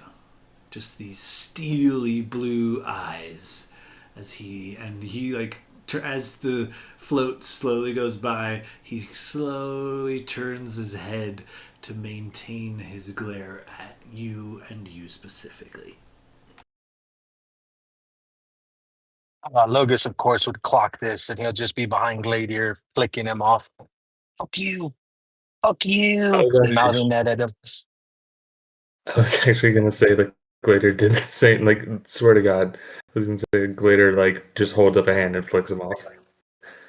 Just these steely blue eyes he like as the float slowly goes by, he slowly turns his head to maintain his glare at you and you specifically. Logus, of course, would clock this, and he'll just be behind Gladier, flicking him off. Fuck you, fuck I you, was mouthing actually, that at him. I was actually gonna say that Glader did the same. Like, swear to God, I was gonna say Glader like just holds up a hand and flicks him off.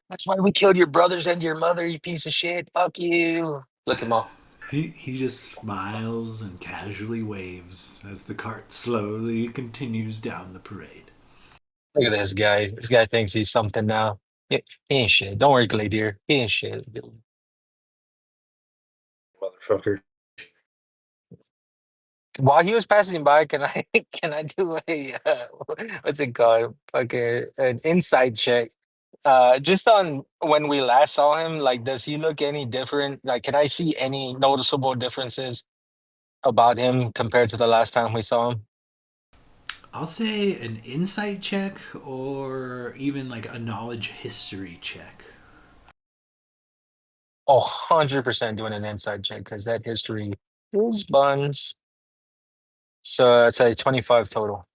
That's why we killed your brothers and your mother, you piece of shit. Fuck you. Flick him off. He just smiles and casually waves as the cart slowly continues down the parade. Look at this guy. This guy thinks he's something now. He ain't shit. Don't worry, Gladier. He ain't shit. Motherfucker. While he was passing by, can I can I do a what's it called? Like an inside check. Just on when we last saw him, like, does he look any different? Like, can I see any noticeable differences about him compared to the last time we saw him? I'll say an insight check or even like a knowledge history check. Oh, 100% doing an inside check because that history is buns. So it's a 25 total.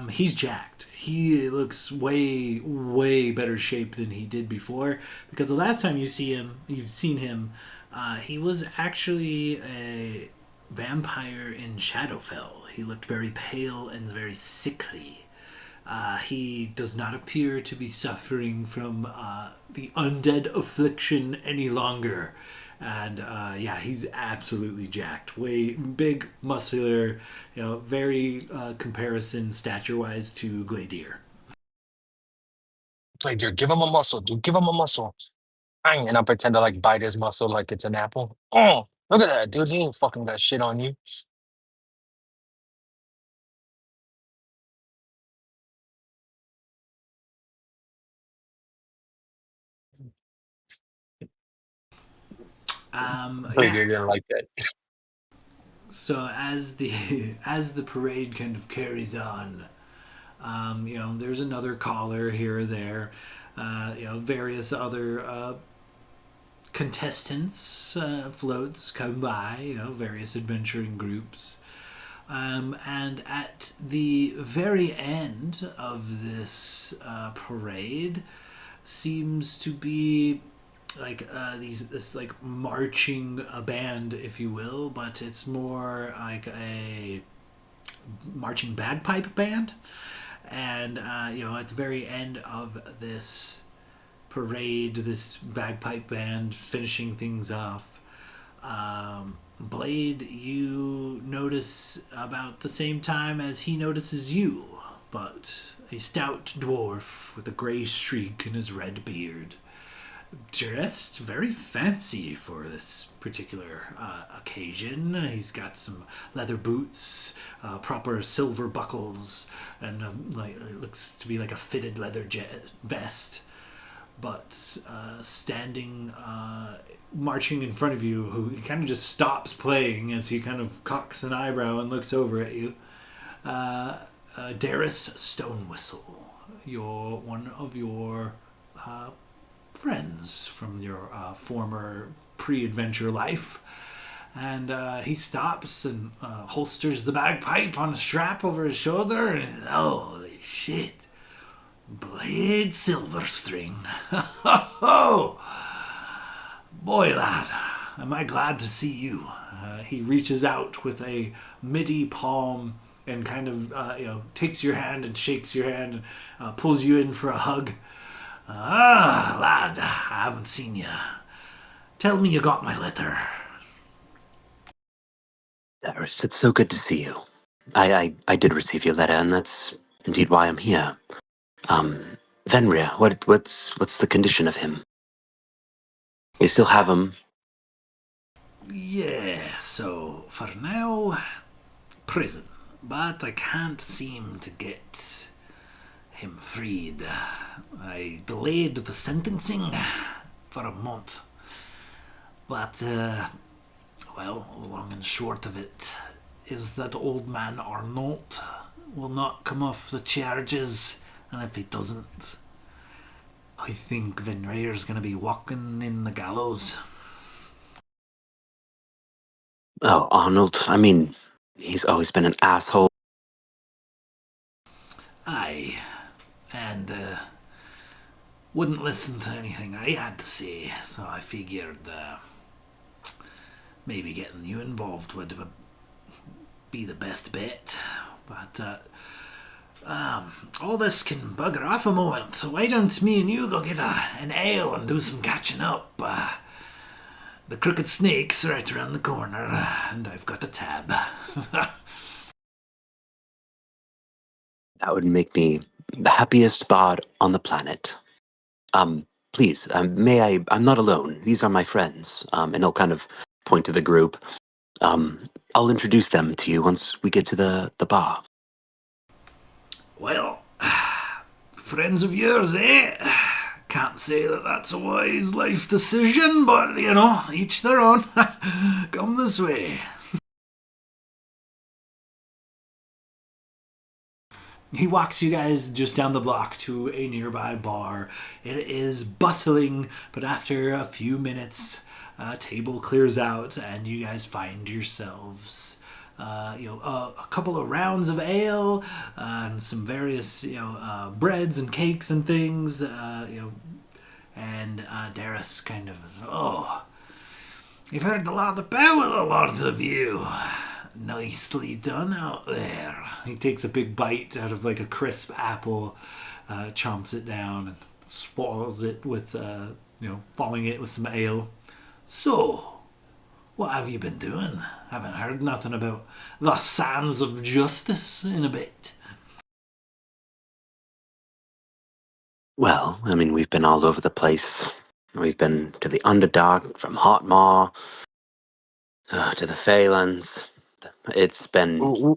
He's jacked. He looks way better shape than he did before. Because the last time you've seen him, he was actually a vampire in Shadowfell. He looked very pale and very sickly. He does not appear to be suffering from the undead affliction any longer. And yeah, he's absolutely jacked. Way big, muscular, very comparison stature wise to Gladier. Gladier, give him a muscle, dude. Give him a muscle. Bang, and I pretend to like bite his muscle like it's an apple. Oh, look at that, dude. He ain't fucking got shit on you. Yeah. Gladier didn't like that. So as the as the parade kind of carries on, there's another caller here or there. Various other contestants, floats come by. Various adventuring groups. And at the very end of this parade seems to be like this like marching band, if you will, but it's more like a marching bagpipe band. And at the very end of this parade, this bagpipe band finishing things off, Blade, you notice about the same time as he notices you, but a stout dwarf with a grey streak in his red beard, dressed very fancy for this particular occasion. He's got some leather boots, proper silver buckles, and like it looks to be like a fitted leather vest. But standing, marching in front of you, who he kind of just stops playing as he kind of cocks an eyebrow and looks over at you. Darius Stonewhistle, one of your friends from your former pre-adventure life. And he stops and holsters the bagpipe on a strap over his shoulder, and holy shit, Blade Silverstring. Oh, boy, lad, am I glad to see you. He reaches out with a midi palm and kind of takes your hand and shakes your hand and pulls you in for a hug. Lad, I haven't seen you. Tell me you got my letter. Darius, it's so good to see you. I did receive your letter, and that's indeed why I'm here. Venria, what's the condition of him? You still have him? Yes, So, for now, prison. But I can't seem to get him freed. I delayed the sentencing for a month. But, well, the long and short of it is that old man Arnold will not come off the charges, and if he doesn't, I think Van Rayer's going to be walking in the gallows. Oh, Arnold. I mean, he's always been an asshole. Aye, and wouldn't listen to anything I had to say, so I figured maybe getting you involved would be the best bet. But all this can bugger off a moment, so why don't me and you go get an ale and do some catching up? The Crooked Snake's right around the corner, and I've got a tab. That would make me the happiest bard on the planet. Please, may I? I'm not alone. These are my friends. And he'll kind of point to the group. I'll introduce them to you once we get to the bar. Well, friends of yours, eh? Can't say that that's a wise life decision, but you know, each their own. Come this way. He walks you guys just down the block to a nearby bar. It is bustling, but after a few minutes, a table clears out and you guys find yourselves a couple of rounds of ale and some various breads and cakes and things. And Darius kind of you've heard a lot about a lot of you. Nicely done out there. He takes a big bite out of like a crisp apple, chomps it down, and swallows it with, following it with some ale. So, what have you been doing? Haven't heard nothing about the sands of justice in a bit. Well, I mean, we've been all over the place. We've been to the Underdark, from Hotmar to the Phalanx. It's been.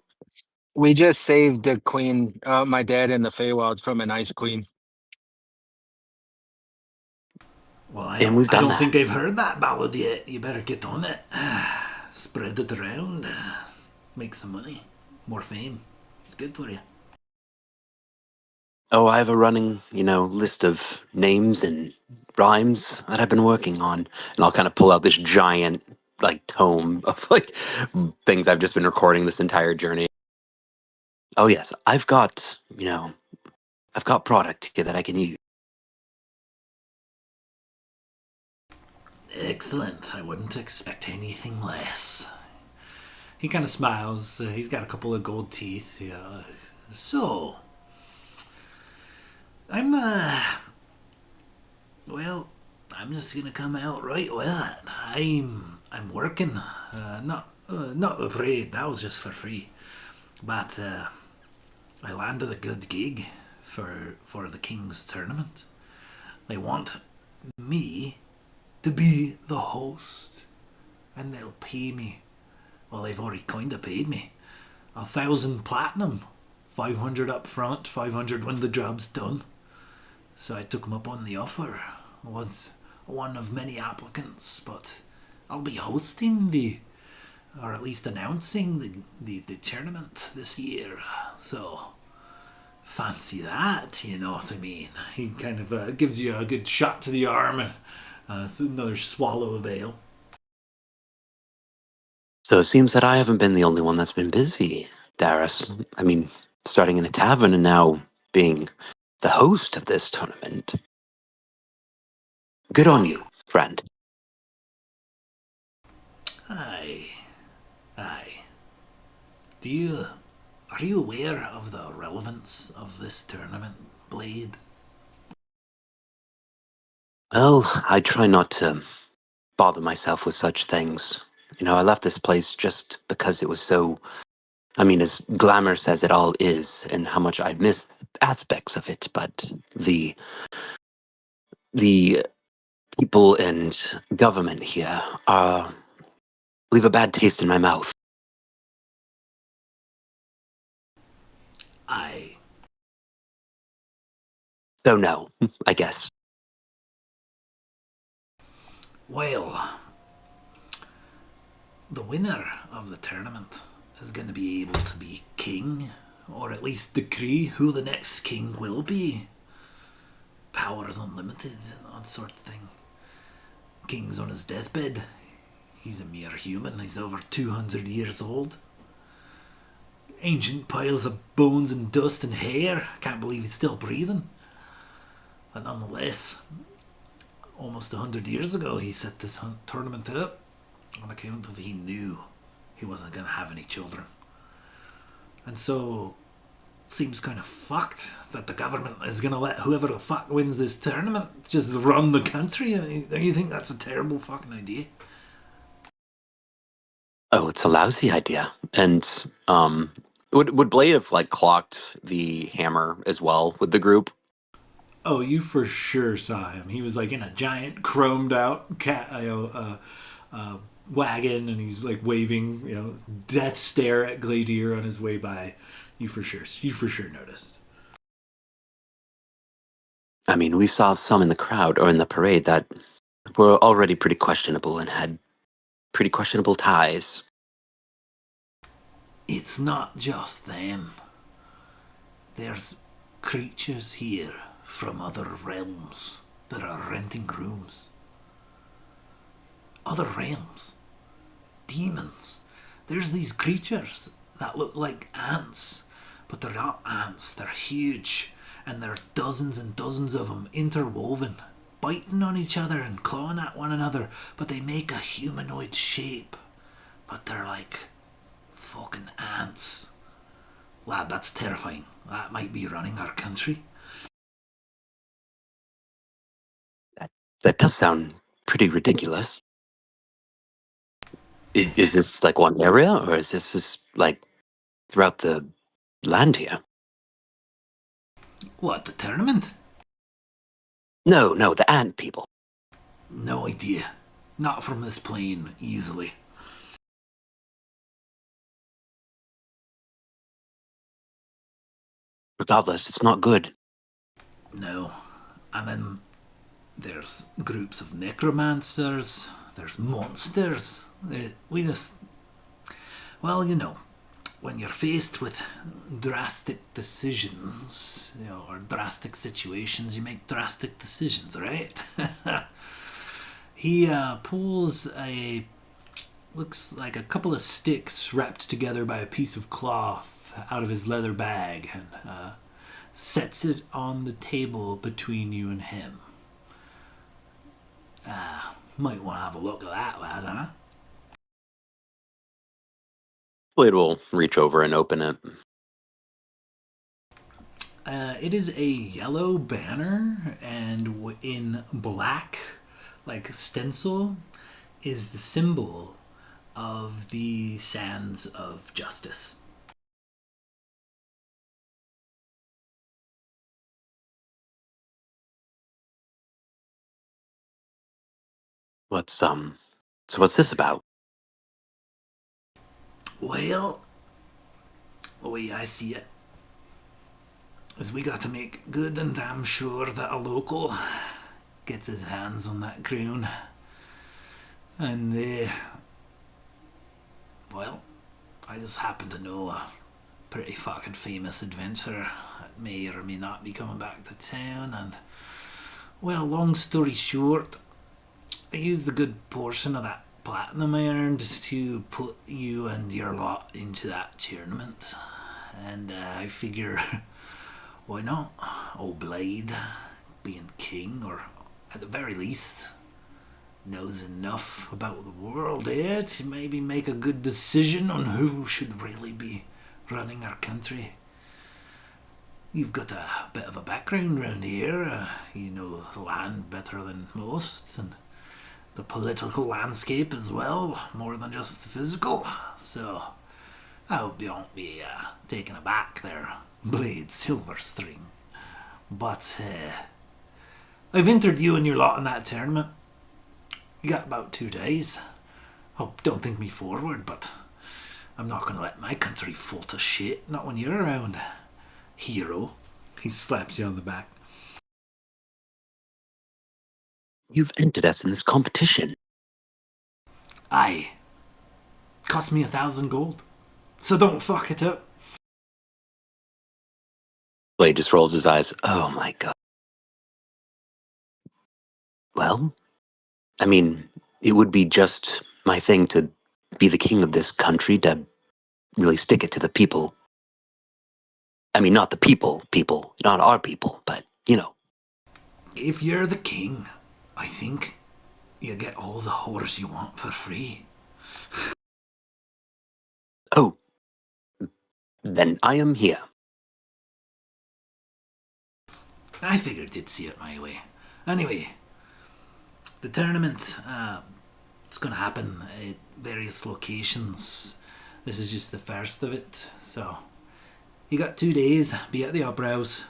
We just saved the queen, my dad and the Feywilds from an ice queen. Well, I And we've done don't that. think I've heard that ballad yet. You better get on it. Spread it around. Make some money. More fame. It's good for you. Oh, I have a running, list of names and rhymes that I've been working on, and I'll kind of pull out this giant, tome of things I've just been recording this entire journey. Oh yes, I've got product here that I can use. Excellent. I wouldn't expect anything less. He kind of smiles. He's got a couple of gold teeth. Yeah. So, I'm just gonna come out right with it. I'm working. Not the parade. That was just for free. But I landed a good gig for the King's tournament. They want me to be the host, and they'll pay me. Well, they've already kind of paid me 1,000 platinum, 500 up front, 500 when the job's done. So I took them up on the offer. I was one of many applicants, but I'll be hosting or at least announcing the tournament this year. So fancy that, you know what I mean? He kind of gives you a good shot to the arm and another swallow of ale. So it seems that I haven't been the only one that's been busy, Darius. I mean, starting in a tavern and now being the host of this tournament. Good on you, friend. Aye. Are you aware of the relevance of this tournament, Blade? Well, I try not to bother myself with such things. I left this place just because it was so, as glamorous as it all is, and how much I miss aspects of it, but the people and government here are leave a bad taste in my mouth. Aye. So no, I guess. Well, the winner of the tournament is going to be able to be king, or at least decree who the next king will be. Power is unlimited, that sort of thing. King's on his deathbed. He's a mere human. He's over 200 years old. Ancient piles of bones and dust and hair. Can't believe he's still breathing. But nonetheless, almost 100 years ago, he set this tournament up on account of he knew he wasn't going to have any children. And so, seems kind of fucked that the government is going to let whoever the fuck wins this tournament just run the country. You think that's a terrible fucking idea? Oh, it's a lousy idea. And would Blade have like clocked the hammer as well with the group? Oh, you for sure saw him. He was like in a giant chromed out wagon, and he's like waving, death stare at Gladier on his way by. You for sure noticed. I mean, we saw some in the crowd or in the parade that were already pretty questionable and had pretty questionable ties. It's not just them. There's creatures here from other realms that are renting rooms. Other realms. Demons. There's these creatures that look like ants, but they're not ants, they're huge, and there are dozens and dozens of them interwoven, biting on each other and clawing at one another, but they make a humanoid shape. But they're like fucking ants. Lad, that's terrifying. That might be running our country. That does sound pretty ridiculous. Is this like one area, or is this just like throughout the land here? What, the tournament? No, the ant people. No idea. Not from this plane, easily. Regardless, it's not good. No. And then there's groups of necromancers, there's monsters. We just. Well, when you're faced with drastic decisions, or drastic situations, you make drastic decisions, right? He pulls looks like a couple of sticks wrapped together by a piece of cloth out of his leather bag and sets it on the table between you and him. Might want to have a look at that, lad, huh? Blade will reach over and open it. It is a yellow banner, and in black, like stencil, is the symbol of the Sands of Justice. So what's this about? Well, the way I see it is we got to make good and damn sure that a local gets his hands on that crown. And, well, I just happen to know a pretty fucking famous adventurer that may or may not be coming back to town, and, well, long story short, I used a good portion of that platinum I earned to put you and your lot into that tournament. And I figure, why not? Old Blade, being king, or at the very least, knows enough about the world here to maybe make a good decision on who should really be running our country. You've got a bit of a background around here. You know the land better than most, and the political landscape as well, more than just the physical. So, I hope you won't be taken aback there, Blade Silverstring. But, I've entered you and your lot in that tournament. You got about 2 days. Oh, don't think me forward, but I'm not gonna let my country fall to shit. Not when you're around, hero. He slaps you on the back. You've entered us in this competition. Aye. Cost me 1,000 gold. So don't fuck it up. Blade just rolls his eyes. Oh my god. Well, I mean, it would be just my thing to be the king of this country, to really stick it to the people. I mean, not the people, not our people, but, you know. If you're the king, I think you get all the whores you want for free. Oh, then I am here. I figured you'd see it my way. Anyway, the tournament, it's going to happen at various locations. This is just the first of it, so you got 2 days, be at the Opera House,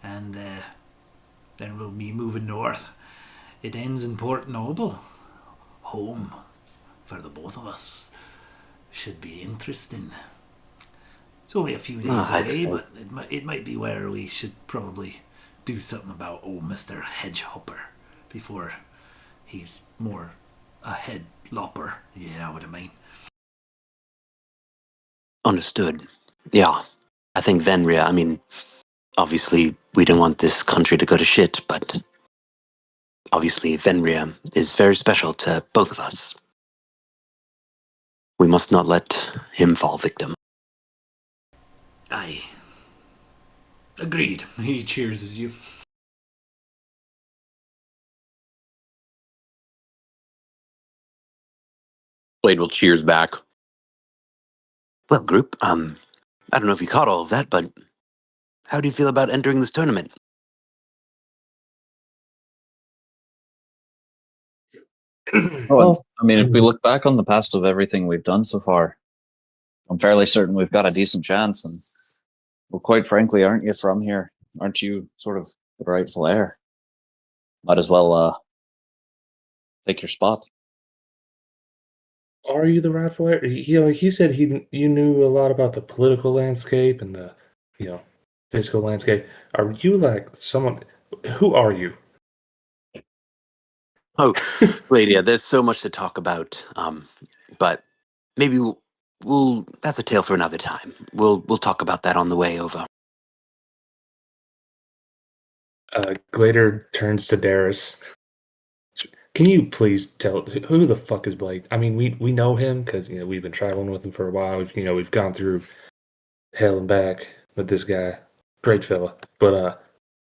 and then we'll be moving north. It ends in Port Noble. Home for the both of us. Should be interesting. It's only a few days away, but it might be where we should probably do something about old Mr. Hedgehopper before he's more a head lopper, you know what I mean? Understood. Yeah. I think Venria, I mean, obviously we don't want this country to go to shit, but obviously Venria is very special to both of us. We must not let him fall victim. Aye. Agreed. He cheers as you. Blade will cheers back. Well, group, I don't know if you caught all of that, but how do you feel about entering this tournament? Oh, I mean, if we look back on the past of everything we've done so far, I'm fairly certain we've got a decent chance. And, well, quite frankly, aren't you from here? Aren't you sort of the rightful heir? Might as well take your spot. Are you the rightful heir? He said you knew a lot about the political landscape and the physical landscape. Are you like someone? Who are you? Oh, Lydia, there's so much to talk about, but maybe we'll that's a tale for another time. We'll talk about that on the way over. Glader turns to Darius. Can you please tell who the fuck is Blake? I mean, we know him because we've been traveling with him for a while. We've gone through hell and back with this guy, great fella. But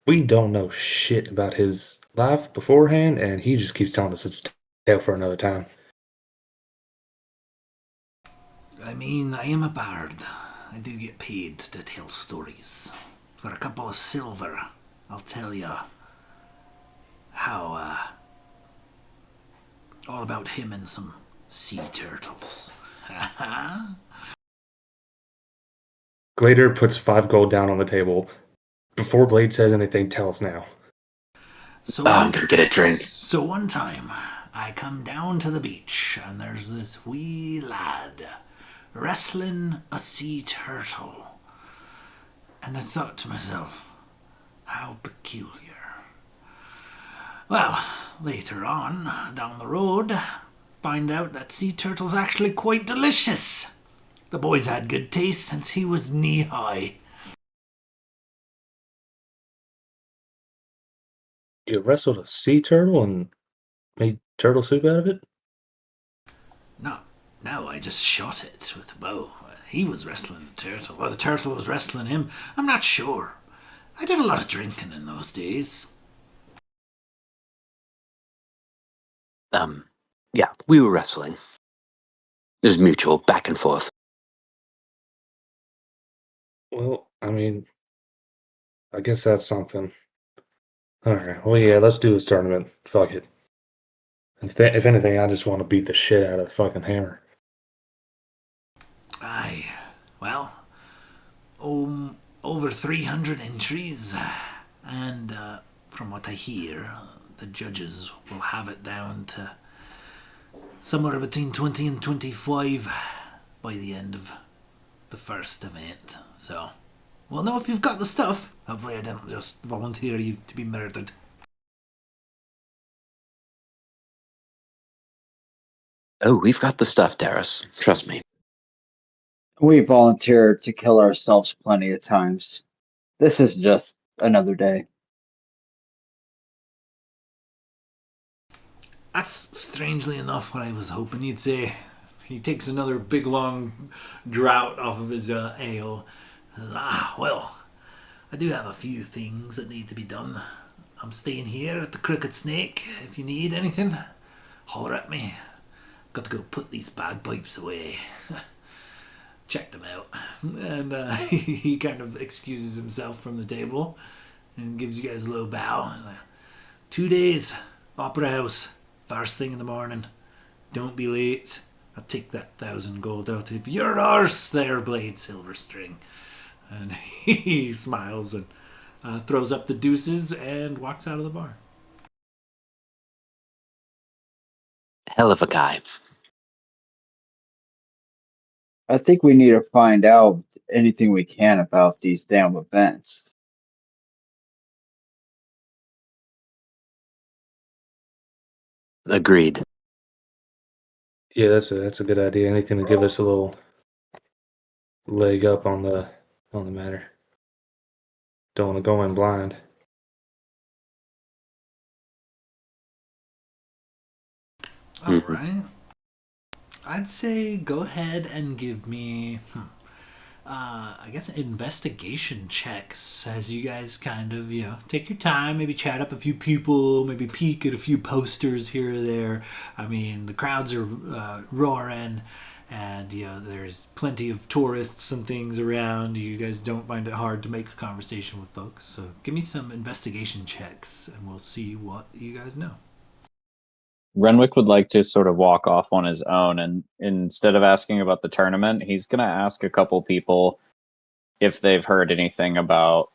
we don't know shit about his life beforehand, and he just keeps telling us it's a tale for another time. I mean, I am a bard. I do get paid to tell stories. For a couple of silver, I'll tell you how, all about him and some sea turtles. Glader puts 5 gold down on the table. Before Blade says anything, tell us now. I'm gonna get a drink. So one time, I come down to the beach, and there's this wee lad wrestling a sea turtle. And I thought to myself, how peculiar. Well, later on, down the road, find out that sea turtle's actually quite delicious. The boy's had good taste since he was knee-high. You wrestled a sea turtle and made turtle soup out of it? No, I just shot it with a bow. He was wrestling the turtle, or the turtle was wrestling him. I'm not sure. I did a lot of drinking in those days. Yeah, we were wrestling. It was mutual, back and forth. Well, I mean, I guess that's something. Alright, well, yeah, let's do this tournament. Fuck it. If anything, I just want to beat the shit out of the fucking hammer. Aye, well, over 300 entries, and from what I hear, the judges will have it down to somewhere between 20 and 25 by the end of the first event. So, we'll know if you've got the stuff. Hopefully, I didn't just volunteer you to be murdered. Oh, we've got the stuff, Darius. Trust me. We volunteered to kill ourselves plenty of times. This is just another day. That's strangely enough what I was hoping you'd say. He takes another big long draught off of his ale. Well, I do have a few things that need to be done. I'm staying here at the Crooked Snake. If you need anything, holler at me. Got to go put these bagpipes away. Check them out. And he kind of excuses himself from the table and gives you guys a little bow. 2 days, Opera House, first thing in the morning. Don't be late. I'll take that 1,000 gold out of your arse there, Blade Silverstring. And he smiles and throws up the deuces and walks out of the bar. Hell of a guy. I think we need to find out anything we can about these damn events. Agreed. Yeah, that's a good idea. Anything to give us a little leg up on the matter. Don't want to go in blind. All right. I'd say go ahead and give me, I guess, investigation checks as you guys kind of, take your time, maybe chat up a few people, maybe peek at a few posters here or there. I mean, the crowds are roaring, and, there's plenty of tourists and things around. You guys don't find it hard to make a conversation with folks. So give me some investigation checks, and we'll see what you guys know. Renwick would like to sort of walk off on his own, and instead of asking about the tournament, he's going to ask a couple people if they've heard anything about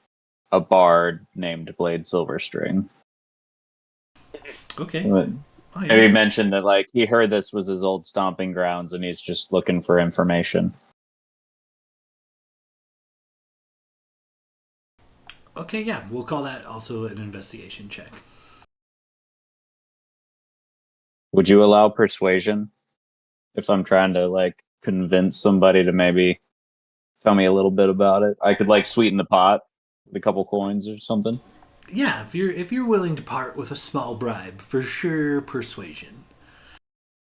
a bard named Blade Silverstring. Okay. Maybe mention that like he heard this was his old stomping grounds, and he's just looking for information. Okay, yeah, we'll call that also an investigation check. Would you allow persuasion if I'm trying to like convince somebody to maybe tell me a little bit about it? I could like sweeten the pot with a couple coins or something. Yeah, if you're willing to part with a small bribe, for sure, persuasion.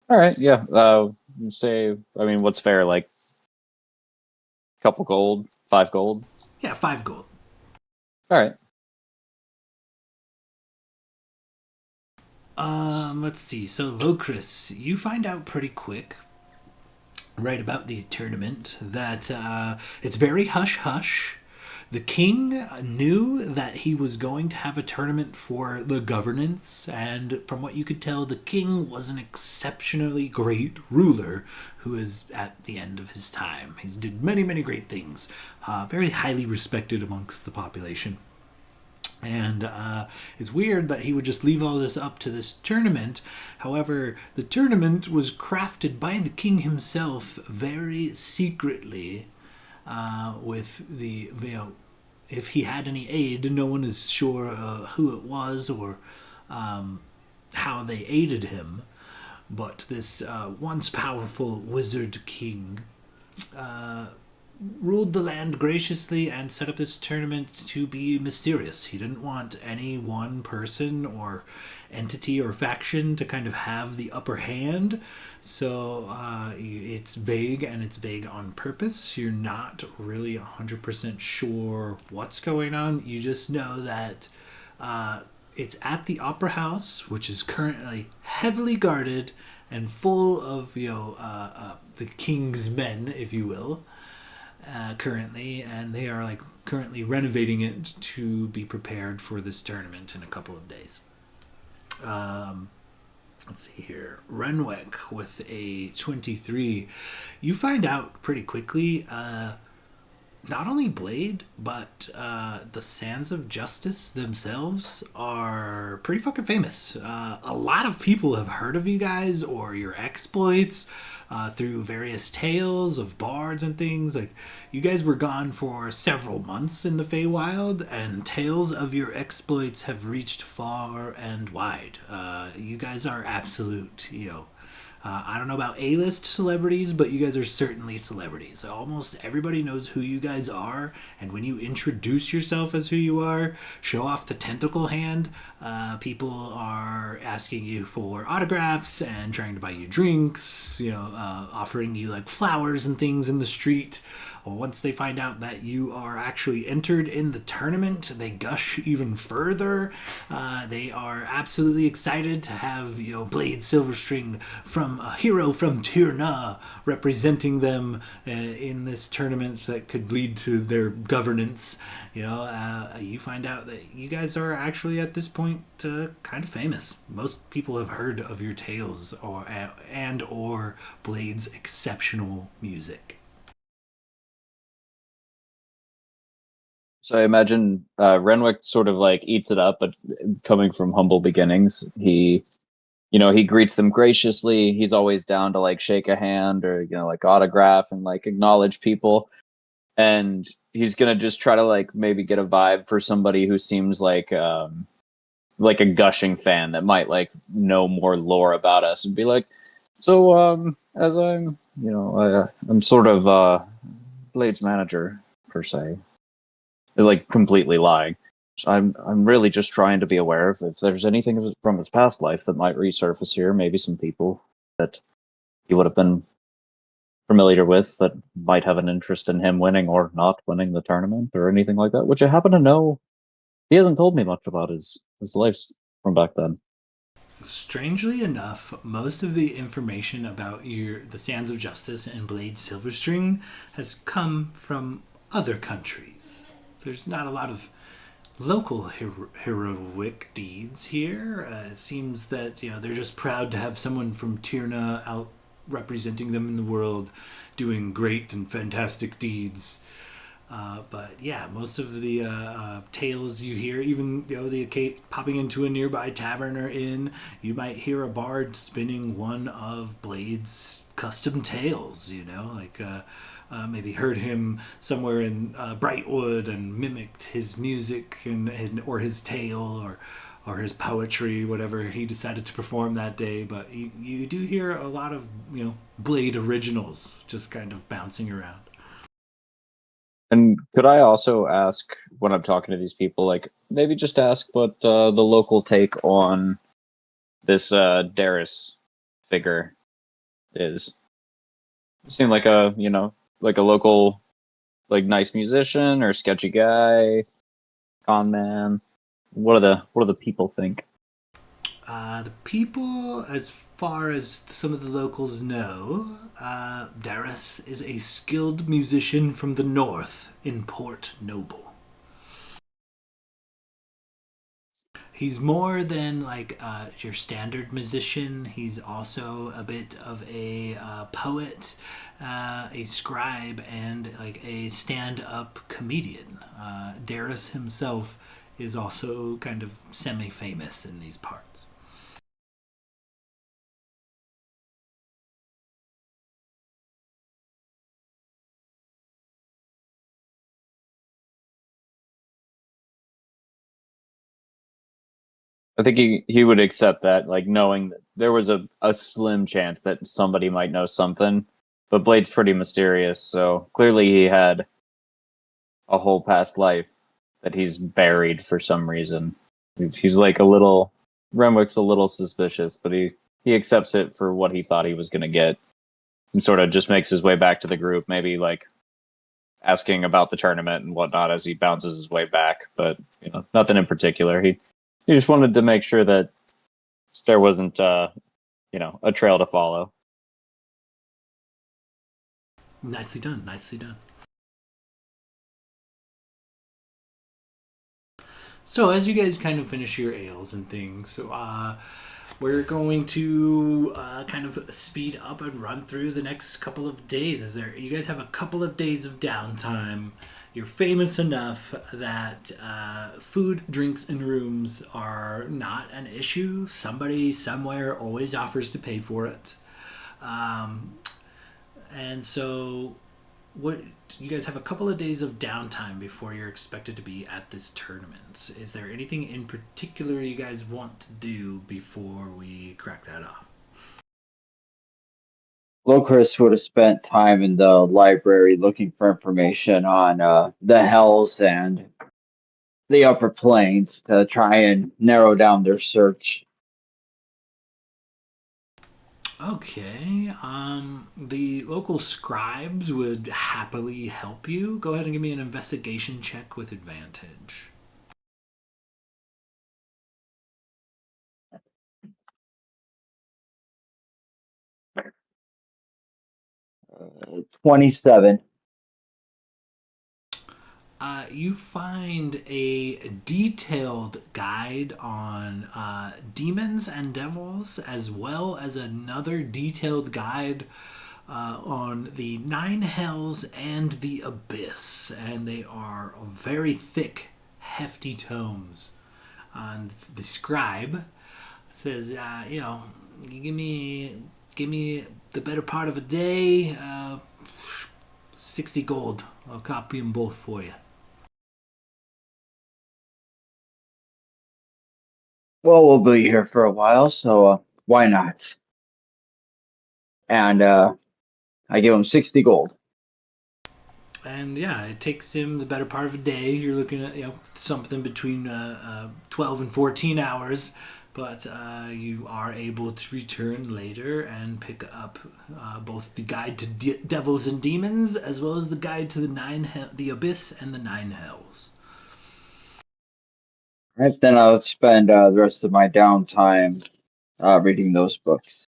All right, yeah. Say, I mean, what's fair? Like, couple gold, 5 gold. Yeah, 5 gold. All right. Let's see. So, Locris, you find out pretty quick, right about the tournament, that it's very hush hush. The king knew that he was going to have a tournament for the governance, and from what you could tell, the king was an exceptionally great ruler who is at the end of his time. He's did many, many great things, very highly respected amongst the population. And it's weird that he would just leave all this up to this tournament. However, the tournament was crafted by the king himself very secretly, with the, if he had any aid, no one is sure who it was or how they aided him. But this once powerful wizard king ruled the land graciously and set up this tournament to be mysterious. He didn't want any one person or entity or faction to kind of have the upper hand. So it's vague, and it's vague on purpose. You're not really 100% sure what's going on. You just know that it's at the Opera House, which is currently heavily guarded and full of the king's men, if you will. Currently, and they are currently renovating it to be prepared for this tournament in a couple of days. Let's see here. Renwick with a 23. You find out pretty quickly not only Blade, but the Sands of Justice themselves are pretty fucking famous. A lot of people have heard of you guys or your exploits through various tales of bards and things. Like, you guys were gone for several months in the Feywild, and tales of your exploits have reached far and wide. You guys are absolute, I don't know about A-list celebrities, but you guys are certainly celebrities. Almost everybody knows who you guys are, and when you introduce yourself as who you are, show off the tentacle hand, people are asking you for autographs and trying to buy you drinks, offering you like flowers and things in the street. Once they find out that you are actually entered in the tournament, they gush even further. They are absolutely excited to have Blade Silverstring from a hero from Tirna representing them in this tournament that could lead to their governance. You find out that you guys are actually at this point kind of famous. Most people have heard of your tales or Blade's exceptional music. So I imagine Renwick sort of like eats it up, but coming from humble beginnings, he greets them graciously. He's always down to like shake a hand or like autograph and like acknowledge people. And he's gonna just try to like maybe get a vibe for somebody who seems like a gushing fan that might like know more lore about us and be like, so as I'm sort of Blade's manager per se. They're like completely lying. I'm really just trying to be aware of if there's anything from his past life that might resurface here. Maybe some people that he would have been familiar with that might have an interest in him winning or not winning the tournament or anything like that. Which I happen to know he hasn't told me much about his life from back then. Strangely enough, most of the information about the Sands of Justice and Blade Silverstring has come from other countries. There's not a lot of local heroic deeds here. It seems that they're just proud to have someone from Tirna out representing them in the world, doing great and fantastic deeds. But yeah, most of the tales you hear, even popping into a nearby tavern or inn, you might hear a bard spinning one of Blade's custom tales. Maybe heard him somewhere in Brightwood and mimicked his music or his tale or his poetry, whatever he decided to perform that day. But you do hear a lot of Blade originals just kind of bouncing around. And could I also ask when I'm talking to these people, like maybe just ask what the local take on this Darius figure is? Seem like a like a local like nice musician or sketchy guy, con man. What do the people think? The people, as far as some of the locals know, Darius is a skilled musician from the north in Port Noble. He's more than like your standard musician. He's also a bit of a poet, a scribe, and like a stand-up comedian. Darius himself is also kind of semi-famous in these parts. I think he would accept that, like knowing that there was a slim chance that somebody might know something. But Blade's pretty mysterious, so clearly he had a whole past life that he's buried for some reason. He's like a little Renwick's a little suspicious, but he accepts it for what he thought he was gonna get. And sort of just makes his way back to the group, maybe like asking about the tournament and whatnot as he bounces his way back. But nothing in particular. He just wanted to make sure that there wasn't a trail to follow. Nicely done, nicely done. So as you guys kind of finish your ales and things, we're going to kind of speed up and run through the next couple of days. You guys have a couple of days of downtime. You're famous enough that food, drinks, and rooms are not an issue. Somebody somewhere always offers to pay for it. And so what you guys have a couple of days of downtime before you're expected to be at this tournament. Is there anything in particular you guys want to do before we crack that off? Locris would have spent time in the library looking for information on the Hells and the Upper Plains to try and narrow down their search. Okay. The local scribes would happily help you. Go ahead and give me an investigation check with advantage. 27. You find a detailed guide on demons and devils, as well as another detailed guide on the Nine Hells and the Abyss. And they are very thick, hefty tomes. And the scribe says, you give me the better part of a day, 60 gold. I'll copy them both for you. Well, we'll be here for a while, so why not? And I give him 60 gold. And yeah, it takes him the better part of a day. You're looking at something between 12 and 14 hours, but you are able to return later and pick up both the guide to devils and demons, as well as the guide to the abyss and the Nine Hells. Right, then I'll spend the rest of my downtime reading those books.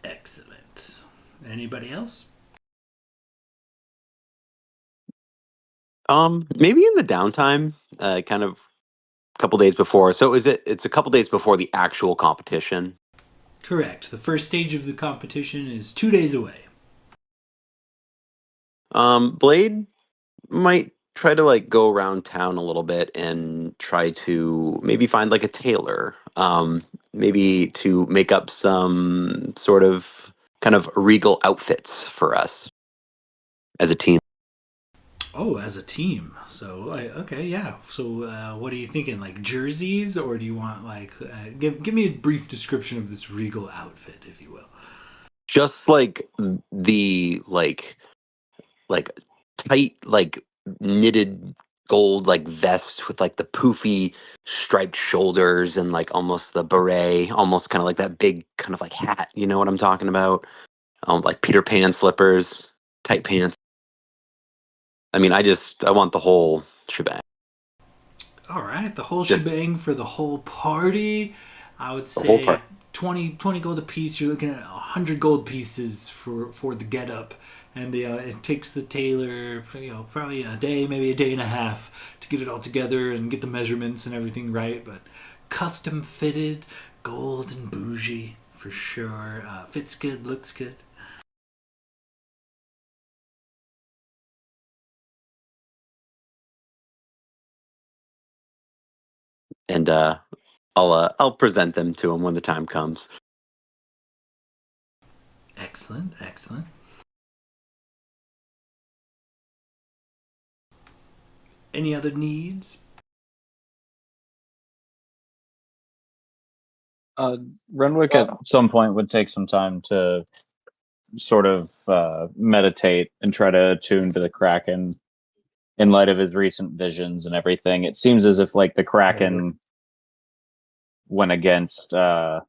Excellent. Anybody else? Maybe in the downtime, kind of a couple days before. So it's a couple days before the actual competition. Correct. The first stage of the competition is 2 days away. Blade might try to like go around town a little bit and try to maybe find like a tailor, maybe to make up some sort of kind of regal outfits for us as a team. Oh, as a team. So, okay, yeah. So, what are you thinking? Like jerseys, or do you want like give me a brief description of this regal outfit, if you will? Just like the like tight like knitted gold like vest with like the poofy striped shoulders and like almost the beret, almost kind of like that big kind of like hat. You know what I'm talking about? Like Peter Pan slippers, tight pants. I mean, I want the whole shebang. All right, the whole Just shebang for the whole party. I would the whole say part. 20 gold a piece. You're looking at 100 gold pieces for the get up, and it takes the tailor probably a day, maybe a day and a half to get it all together and get the measurements and everything right. But custom fitted, gold and bougie for sure. Fits good, looks good. And I'll present them to him when the time comes. Excellent, excellent. Any other needs? Renwick at some point would take some time to sort of meditate and try to attune to the Kraken in light of his recent visions and everything. It seems as if like the Kraken went against oh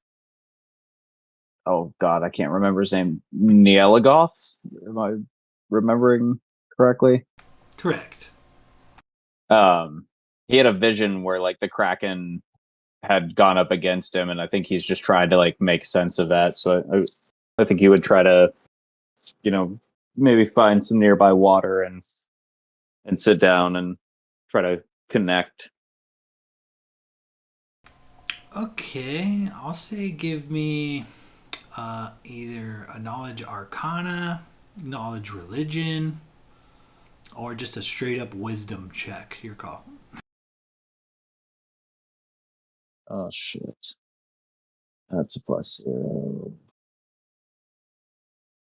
god, I can't remember his name. Nielagoth? Am I remembering correctly? Correct. He had a vision where like the Kraken had gone up against him, and I think he's just trying to like make sense of that. So I think he would try to, maybe find some nearby water and sit down and try to connect. Okay, I'll say give me either a knowledge arcana, knowledge religion, or just a straight up wisdom check. Your call. Oh shit. That's a +0.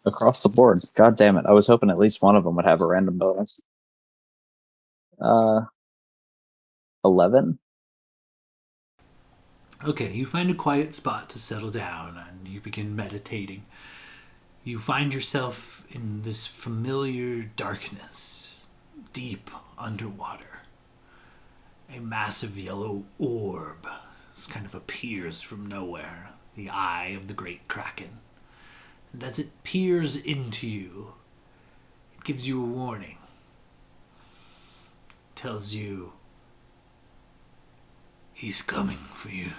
Across the board. God damn it. I was hoping at least one of them would have a random bonus. 11. Okay, you find a quiet spot to settle down and you begin meditating. You find yourself in this familiar darkness, deep underwater. A massive yellow orb kind of appears from nowhere, the eye of the great kraken. And as it peers into you, it gives you a warning. It tells you, he's coming for you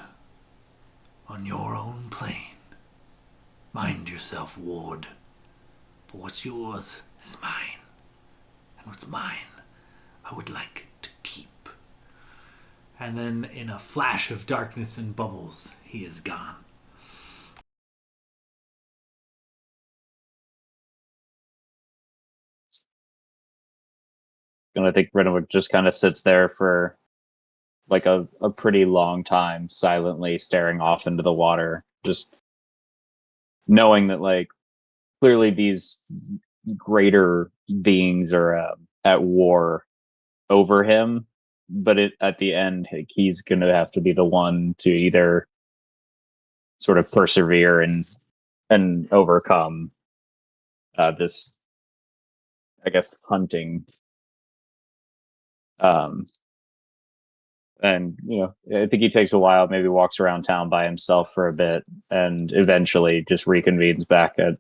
on your own plane. Mind yourself, ward. For what's yours is mine. And what's mine, I would like to keep. And then, in a flash of darkness and bubbles, he is gone. And I think Renwick just kind of sits there for like a pretty long time, silently staring off into the water, just knowing that like clearly these greater beings are at war over him, but at the end he's going to have to be the one to either sort of persevere and overcome this, I guess, hunting. Um, and I think he takes a while, maybe walks around town by himself for a bit, and eventually just reconvenes back at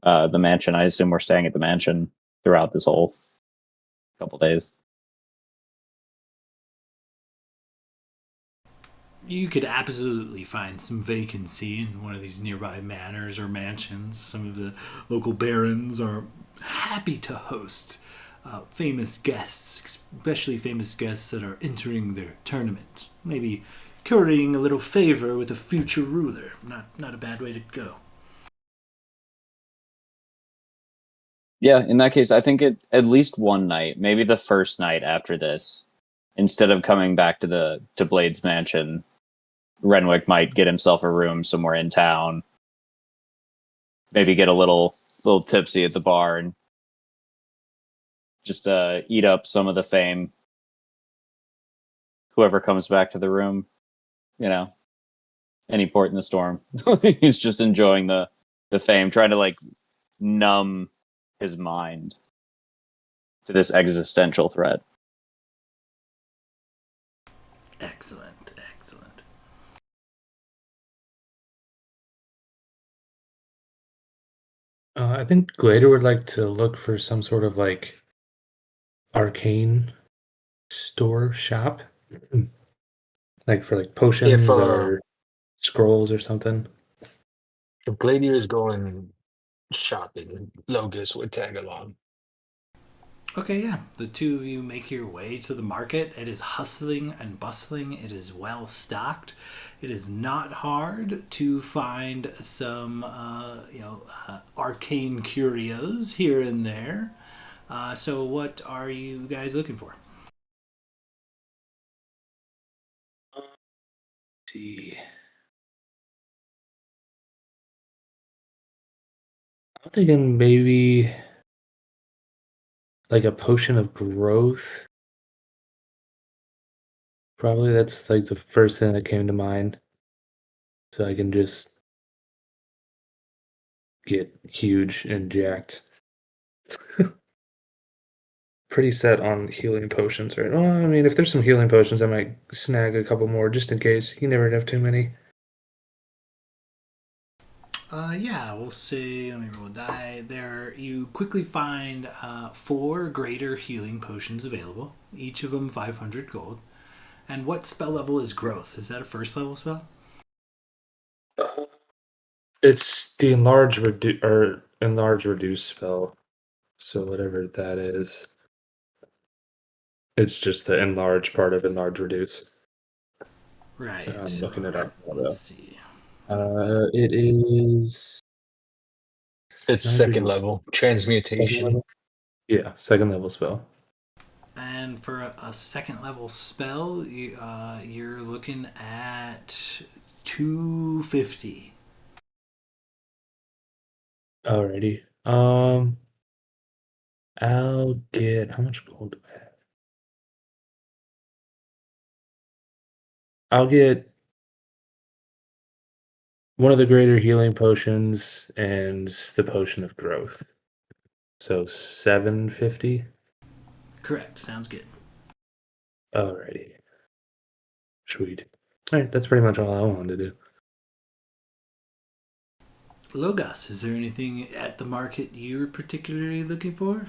the mansion. I assume we're staying at the mansion throughout this whole couple days. You could absolutely find some vacancy in one of these nearby manors or mansions. Some of the local barons are happy to host famous guests, especially famous guests that are entering their tournament. Maybe currying a little favor with a future ruler. Not a bad way to go. Yeah, in that case, I think at least one night, maybe the first night after this, instead of coming back to Blade's mansion, Renwick might get himself a room somewhere in town. Maybe get a little tipsy at the bar and just eat up some of the fame. Whoever comes back to the room, any port in the storm. He's just enjoying the fame, trying to like numb his mind to this existential threat. Excellent, excellent. I think Glader would like to look for some sort of like arcane store shop, like for like If potions or scrolls or something. Gladiator is going shopping, Logos would tag along. Okay, yeah. The two of you make your way to the market. It is hustling and bustling. It is well stocked. It is not hard to find some, arcane curios here and there. So, what are you guys looking for? Let's see. I'm thinking maybe like a potion of growth. Probably that's like the first thing that came to mind. So I can just get huge and jacked. Pretty set on healing potions, right? Well, I mean, if there's some healing potions, I might snag a couple more just in case. You never have too many. Yeah, we'll see. Let me roll a die. There, you quickly find 4 greater healing potions available, each of them 500 gold. And what spell level is growth? Is that a first level spell? It's the enlarge reduce spell. So whatever that is, it's just the enlarge part of enlarge reduce. Right. I'm looking it up. Let's see. It is It's 9 second degree. level Second transmutation. level? Yeah, second level spell. And for a second level spell, you're looking at 250. Alrighty. I'll get how much gold do I have? I'll get one of the greater healing potions and the potion of growth. So 750. Correct. Sounds good. Alrighty. Sweet. Alright, that's pretty much all I wanted to do. Logos, is there anything at the market you're particularly looking for?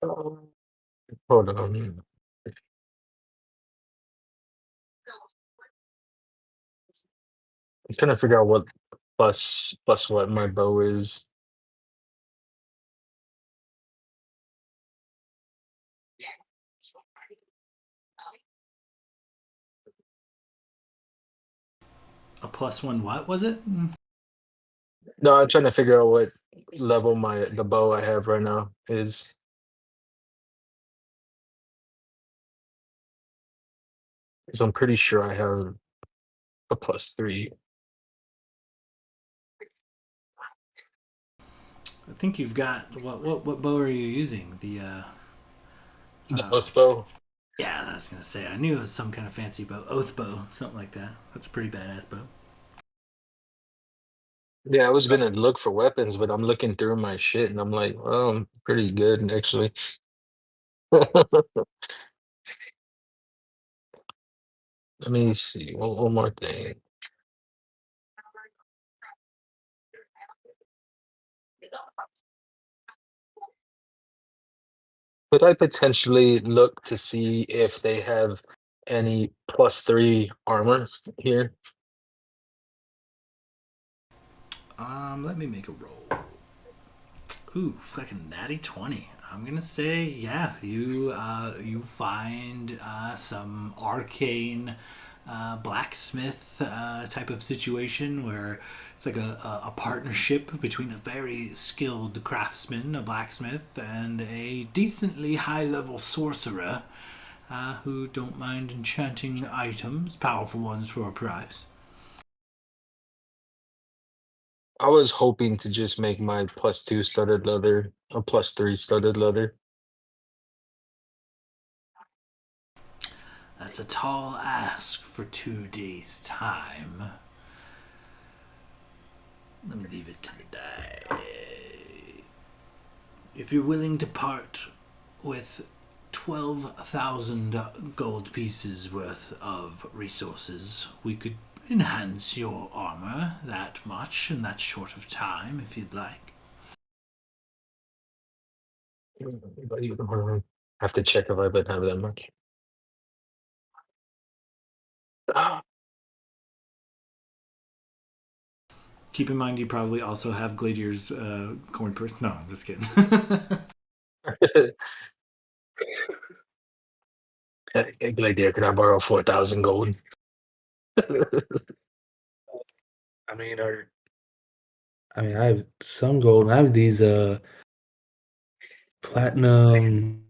Hold on. I'm trying to figure out what plus what my bow is. A +1 what was it? No, I'm trying to figure out what level the bow I have right now is. Because I'm pretty sure I have a +3. I think you've got what bow are you using? The oath bow. Yeah, I was gonna say I knew it was some kind of fancy bow, oath bow, something like that. That's a pretty badass bow. Yeah, I was gonna look for weapons, but I'm looking through my shit and I'm like, well, I'm pretty good actually. Let me see. One more thing. Could I potentially look to see if they have any +3 armor here? Let me make a roll. Ooh, fucking natty 20. I'm gonna say, yeah, you find some arcane blacksmith type of situation where it's like a partnership between a very skilled craftsman, a blacksmith, and a decently high level sorcerer who don't mind enchanting items, powerful ones for a price. I was hoping to just make my +2 studded leather a +3 studded leather. That's a tall ask for 2 days' time. Let me leave it to the die. If you're willing to part with 12,000 gold pieces worth of resources, we could enhance your armor that much in that short of time if you'd like. But you have to check if I would have that much. Ah, Keep in mind you probably also have Gladier's corn purse. No, I'm just kidding. Hey, Gladiator, can I borrow 4,000 gold? I mean, I have some gold. I have these platinum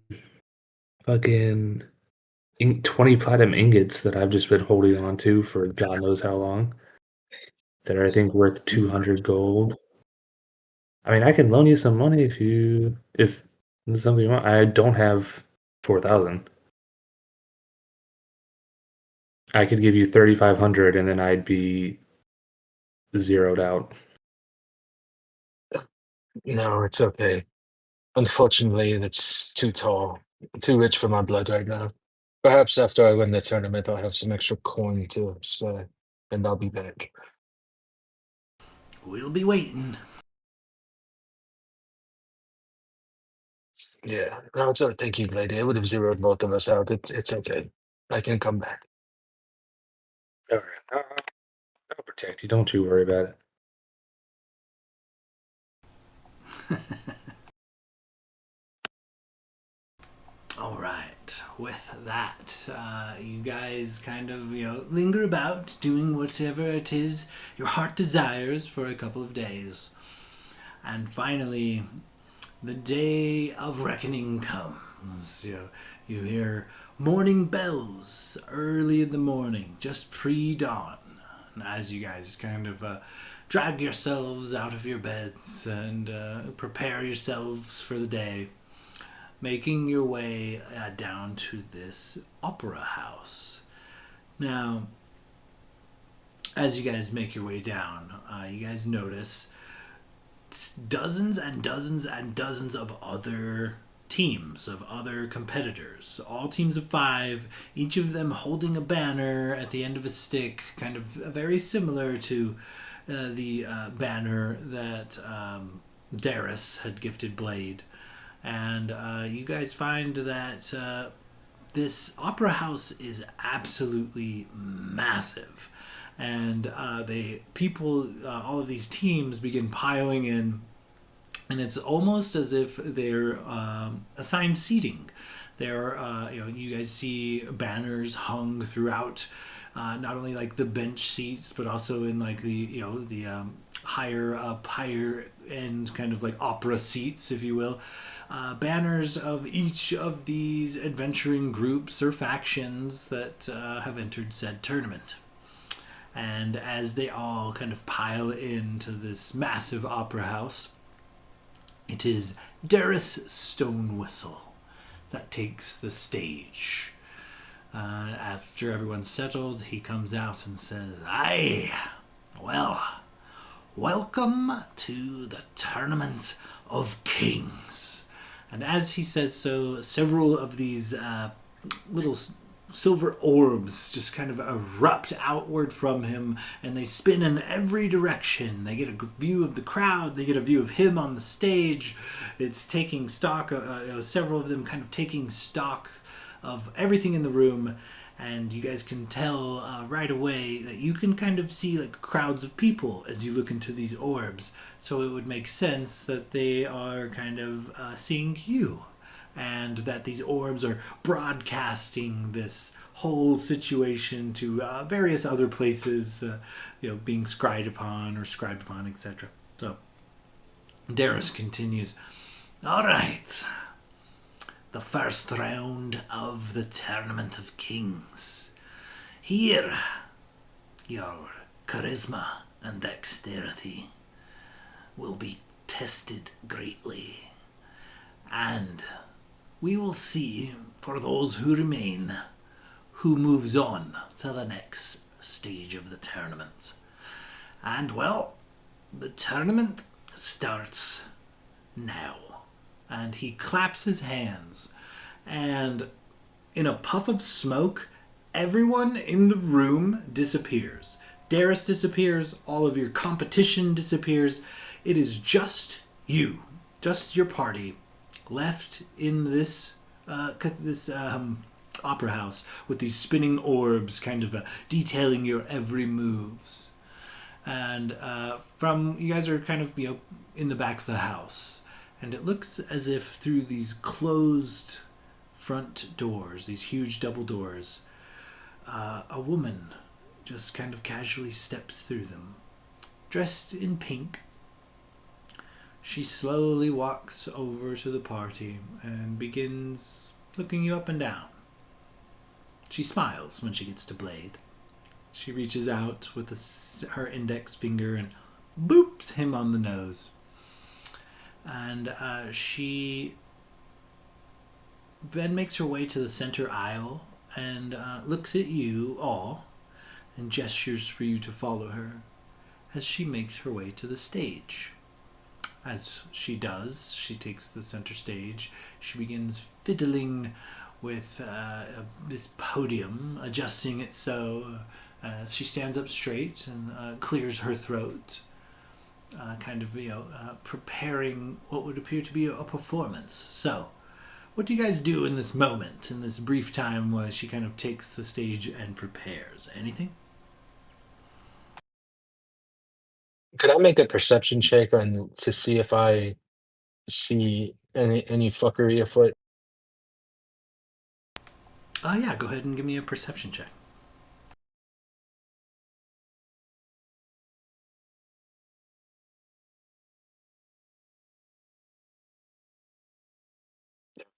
fucking 20 platinum ingots that I've just been holding on to for God knows how long. That are, I think, worth 200 gold. I mean, I can loan you some money if this is something you want. I don't have 4,000. I could give you 3,500 and then I'd be zeroed out. No, it's okay. Unfortunately, that's too tall, too rich for my blood right now. Perhaps after I win the tournament, I'll have some extra coin to spare, and I'll be back. We'll be waiting. Yeah, no, it's all right. Thank you, lady. It would have zeroed both of us out. It's okay. I can come back. All right. I'll protect you. Don't you worry about it. All right. With that, you guys kind of, linger about doing whatever it is your heart desires for a couple of days. And finally, the day of reckoning comes. You hear morning bells early in the morning, just pre-dawn. And as you guys kind of drag yourselves out of your beds and prepare yourselves for the day, making your way down to this opera house. Now, as you guys make your way down, you guys notice dozens and dozens and dozens of other teams, of other competitors, all teams of 5, each of them holding a banner at the end of a stick, kind of very similar to the banner that Darius had gifted Blade. And you guys find that this opera house is absolutely massive, and all of these teams begin piling in, and it's almost as if they're assigned seating. You guys see banners hung throughout, not only like the bench seats, but also in like the higher end kind of like opera seats, if you will. Banners of each of these adventuring groups or factions that have entered said tournament. And as they all kind of pile into this massive opera house, it is Darius Stonewhistle that takes the stage. After everyone's settled, he comes out and says, "Aye, well, welcome to the Tournament of Kings." And as he says so, several of these little silver orbs just kind of erupt outward from him, and they spin in every direction. They get a view of the crowd, they get a view of him on the stage. It's taking stock, several of them kind of taking stock of everything in the room, and you guys can tell right away that you can kind of see like crowds of people as you look into these orbs. So it would make sense that they are kind of seeing you, and that these orbs are broadcasting this whole situation to various other places, being scried upon, etc. So Darius continues, "All right. The first round of the Tournament of Kings. Here, your charisma and dexterity will be tested greatly, and we will see, for those who remain, who moves on to the next stage of the tournament. And well, the tournament starts now." And he claps his hands, and in a puff of smoke, everyone in the room disappears. Darius disappears, all of your competition disappears. It is just you, just your party, left in this opera house with these spinning orbs kind of detailing your every moves. And you guys are kind of in the back of the house. And it looks as if through these closed front doors, these huge double doors, a woman just kind of casually steps through them. Dressed in pink, she slowly walks over to the party and begins looking you up and down. She smiles when she gets to Blade. She reaches out with her index finger and boops him on the nose. And she then makes her way to the center aisle and looks at you all and gestures for you to follow her as she makes her way to the stage. As she does, she takes the center stage. She begins fiddling with this podium, adjusting it so she stands up straight and clears her throat. Preparing what would appear to be a performance. So, what do you guys do in this moment, in this brief time while she kind of takes the stage and prepares? Anything? Could I make a perception check to see if I see any fuckery afoot? Yeah, go ahead and give me a perception check.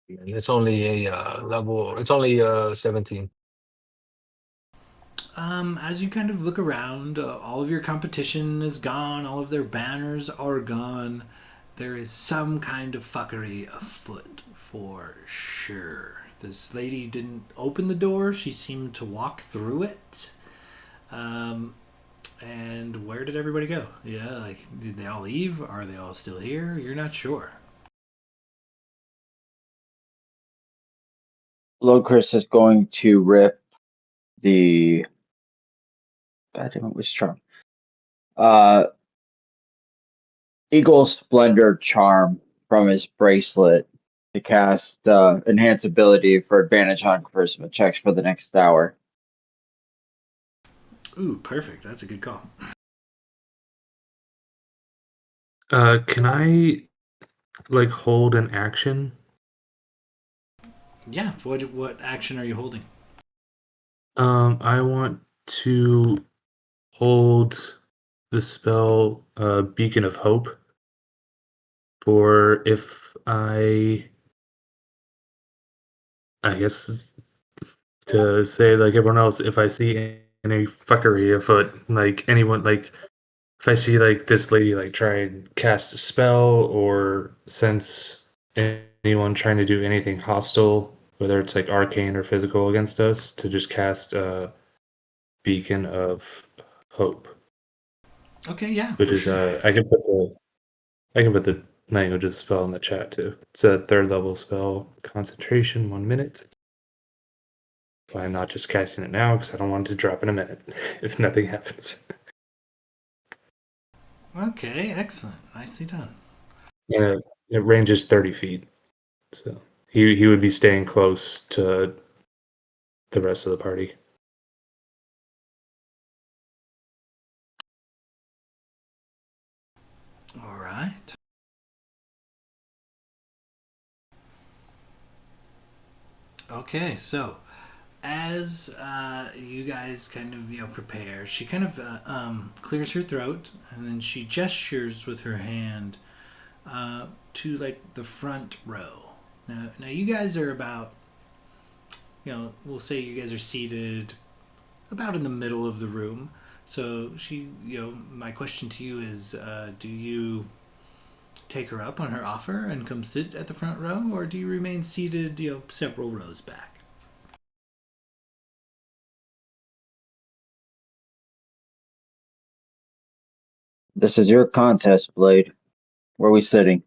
It's only a level. It's only 17. As you kind of look around, all of your competition is gone, all of their banners are gone. There is some kind of fuckery afoot for sure. This lady didn't open the door, she seemed to walk through it. Um, and where did everybody go? Yeah, like, did they all leave? Are they all still here? You're not sure. Locris is going to rip the. God damn it, was charm. Uh, Eagle Splendor charm from his bracelet to cast enhance ability for advantage on charisma checks for the next hour. Ooh, perfect. That's a good call. Can I like hold an action? Yeah, what action are you holding? I want to hold the spell Beacon of Hope for if I guess to say like everyone else, if I see any fuckery afoot, like anyone like if I see like this lady like try and cast a spell or sense anyone trying to do anything hostile, whether it's like arcane or physical against us, to just cast a Beacon of Hope, Okay, yeah, which for is sure. I can put the language of the spell in the chat too. It's a third level spell, concentration, 1 minute. Why I'm not just casting it now because I don't want it to drop in a minute if nothing happens. Okay, excellent. Nicely done. Yeah, it ranges 30 feet, so he would be staying close to the rest of the party. All right. Okay, so as you guys kind of prepare, she kind of clears her throat and then she gestures with her hand to like the front row. Now you guys are about we'll say you guys are seated about in the middle of the room. So my question to you is, do you take her up on her offer and come sit at the front row, or do you remain seated, several rows back? This is your contest, Blade. Where are we sitting?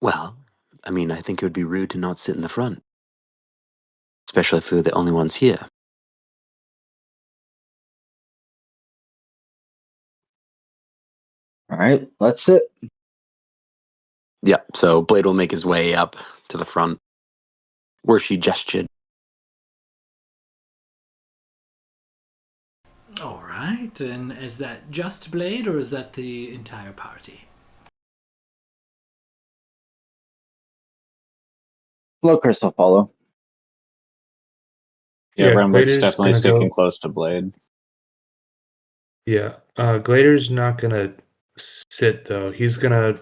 Well, I mean, I think it would be rude to not sit in the front, especially if we're the only ones here. All right, let's sit. Yeah, so Blade will make his way up to the front where she gestured. All right, and is that just Blade, or is that the entire party? Locris will follow. Yeah, Yeah, Renwick's Glader's definitely gonna sticking go. close to Blade. Yeah, Glader's not gonna sit though. He's gonna.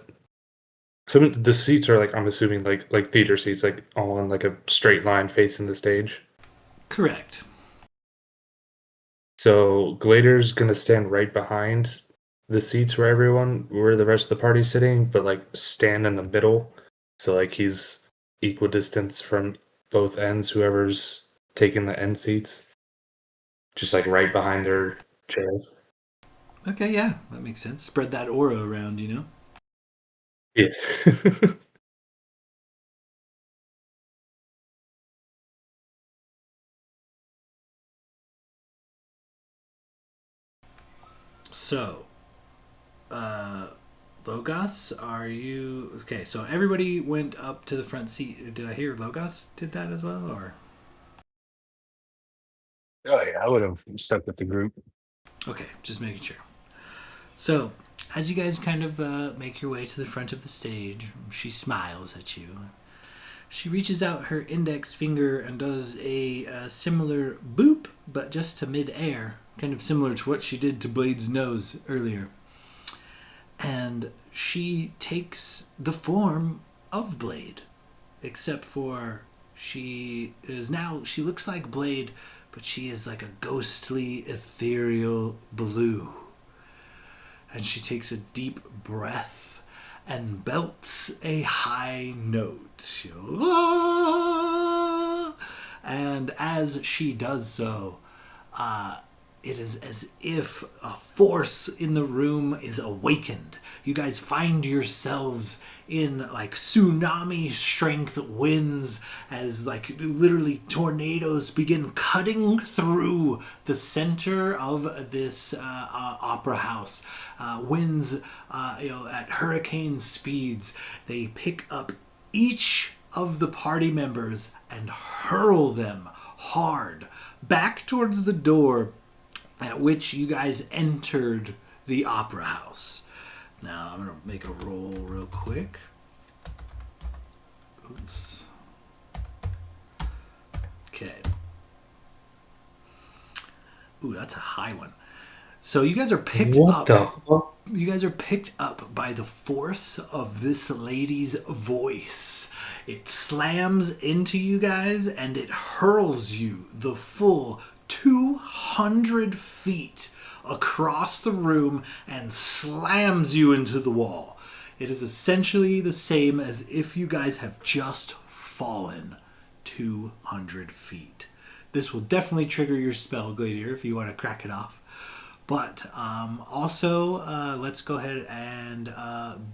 Some of the seats are like I'm assuming like theater seats, like all in like a straight line facing the stage. Correct. So Glader's gonna stand right behind the seats where the rest of the party's sitting, but like stand in the middle. So like he's equal distance from both ends, whoever's taking the end seats. Just like right behind their chairs. Okay, yeah, that makes sense. Spread that aura around, Yeah. So, uh, Logos, are you okay? So everybody went up to the front seat. Did I hear Logos did that as well, or Oh yeah, I would have stuck with the group. okay? Just making sure. So, as you guys kind of make your way to the front of the stage, she smiles at you. She reaches out her index finger and does a similar boop, but just to mid-air, kind of similar to what she did to Blade's nose earlier. And she takes the form of Blade, except for she looks like Blade, but she is like a ghostly, ethereal blue. And she takes a deep breath and belts a high note. And as she does so, it is as if a force in the room is awakened. You guys find yourselves in like tsunami strength winds as like literally tornadoes begin cutting through the center of this opera house. Winds at hurricane speeds. They pick up each of the party members and hurl them hard back towards the door at which you guys entered the opera house. Now, I'm going to make a roll real quick. Oops. Okay. Ooh, that's a high one. So you guys are picked What up. the fuck? You guys are picked up by the force of this lady's voice. It slams into you guys and it hurls you the full 200 feet across the room and slams you into the wall. It is essentially the same as if you guys have just fallen 200 feet. This will definitely trigger your spell, Gladiator, if you want to crack it off. But also, let's go ahead and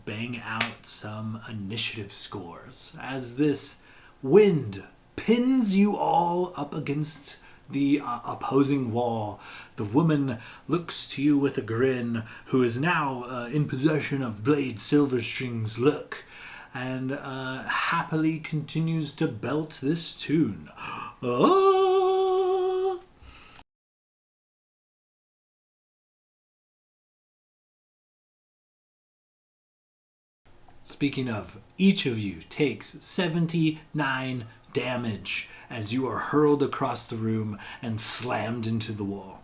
bang out some initiative scores. As this wind pins you all up against the opposing wall, the woman looks to you with a grin, who is now in possession of Blade Silverstring's look, and happily continues to belt this tune. Ah! Speaking of, each of you takes 79 damage as you are hurled across the room and slammed into the wall.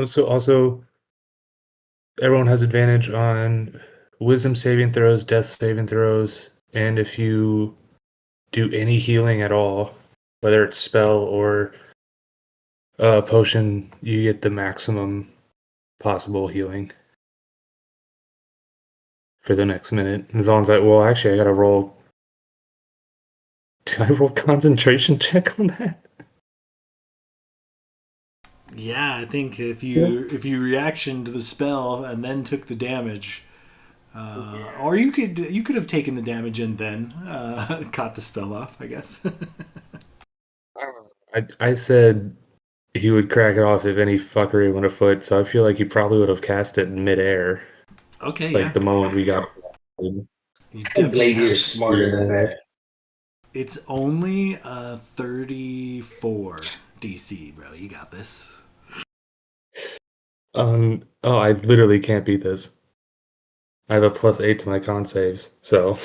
So also, everyone has advantage on wisdom saving throws, death saving throws, and if you do any healing at all, whether it's spell or potion, you get the maximum possible healing for the next minute. As long as actually, I gotta roll. Do I roll concentration check on that? Yeah, I think if you reaction to the spell and then took the damage, or you could have taken the damage and then caught the spell off, I guess. I said he would crack it off if any fuckery went afoot, so I feel like he probably would have cast it midair, Okay, like yeah. the moment we got. You definitely Gladiator's have. smarter than that. It's only a 34 DC, bro. You got this. Oh, I literally can't beat this. I have a +8 to my con saves, so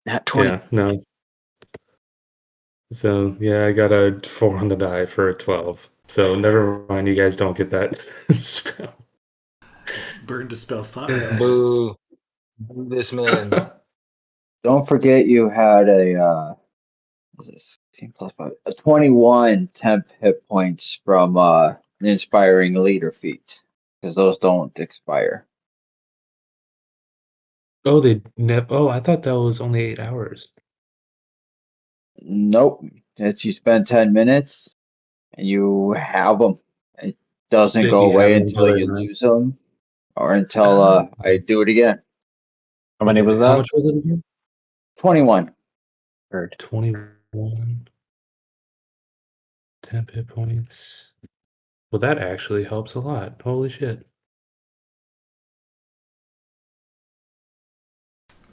Nat 20. yeah, no. So yeah, I got a 4 on the die for a 12. So never mind, you guys don't get that spell. Burn to spell slot. Boo. This man. Don't forget you had what is this 10 plus 5, a 21 temp hit points from the inspiring leader feat, because those don't expire. Oh, I thought that was only 8 hours. Nope, it's you spend 10 minutes and you have them. It doesn't Then go you have away it until until you then. lose them or until I do it again. How many was that? How much was it again? 21. Heard. 21 temp hit points. Well, that actually helps a lot. Holy shit.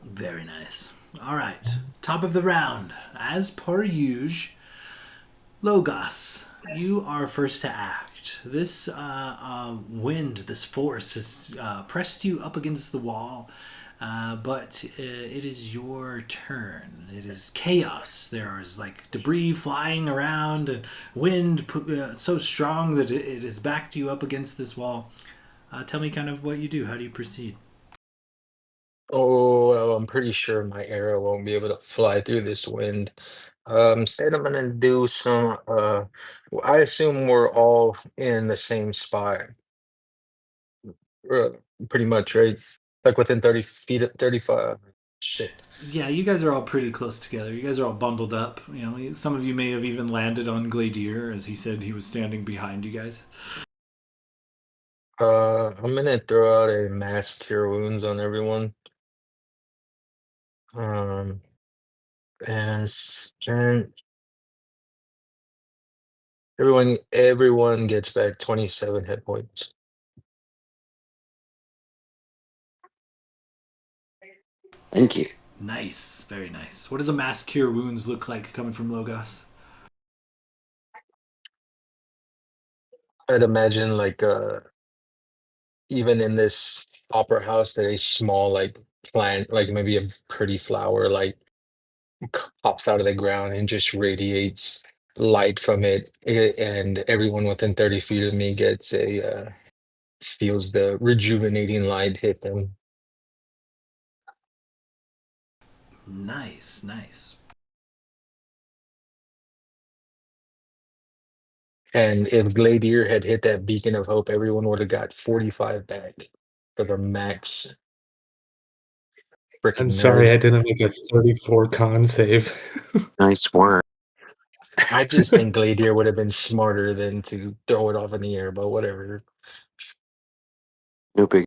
Very nice. All right. Top of the round. As per usual, Logos, you are first to act. This wind, this force has pressed you up against the wall, but it is your turn. It is chaos. There is like debris flying around and wind so strong that it has backed you up against this wall. Tell me kind of what you do. How do you proceed? Oh, well, I'm pretty sure my arrow won't be able to fly through this wind. Instead, I'm gonna do some. I assume we're all in the same spot, uh, pretty much, right? Like within 30 feet, 35. Shit. Yeah, you guys are all pretty close together. You guys are all bundled up. You know, some of you may have even landed on Gladier, as he said he was standing behind you guys. I'm gonna throw out a mass cure wounds on everyone. Um, and strength. Everyone gets back 27 hit points. Thank you. Nice, very nice. What does a mass cure wounds look like coming from Logos? I'd imagine like even in this opera house, there is small like plant, like maybe a pretty flower, like pops out of the ground and just radiates light from it, and everyone within 30 feet of me gets a feels the rejuvenating light hit them. Nice, nice. And if Gladier had hit that beacon of hope, everyone would have got 45 back for the max. I'm Freaking sorry nerd. I didn't make a 34 con save. Nice work. I just think Gladier would have been smarter than to throw it off in the air, but whatever. No big.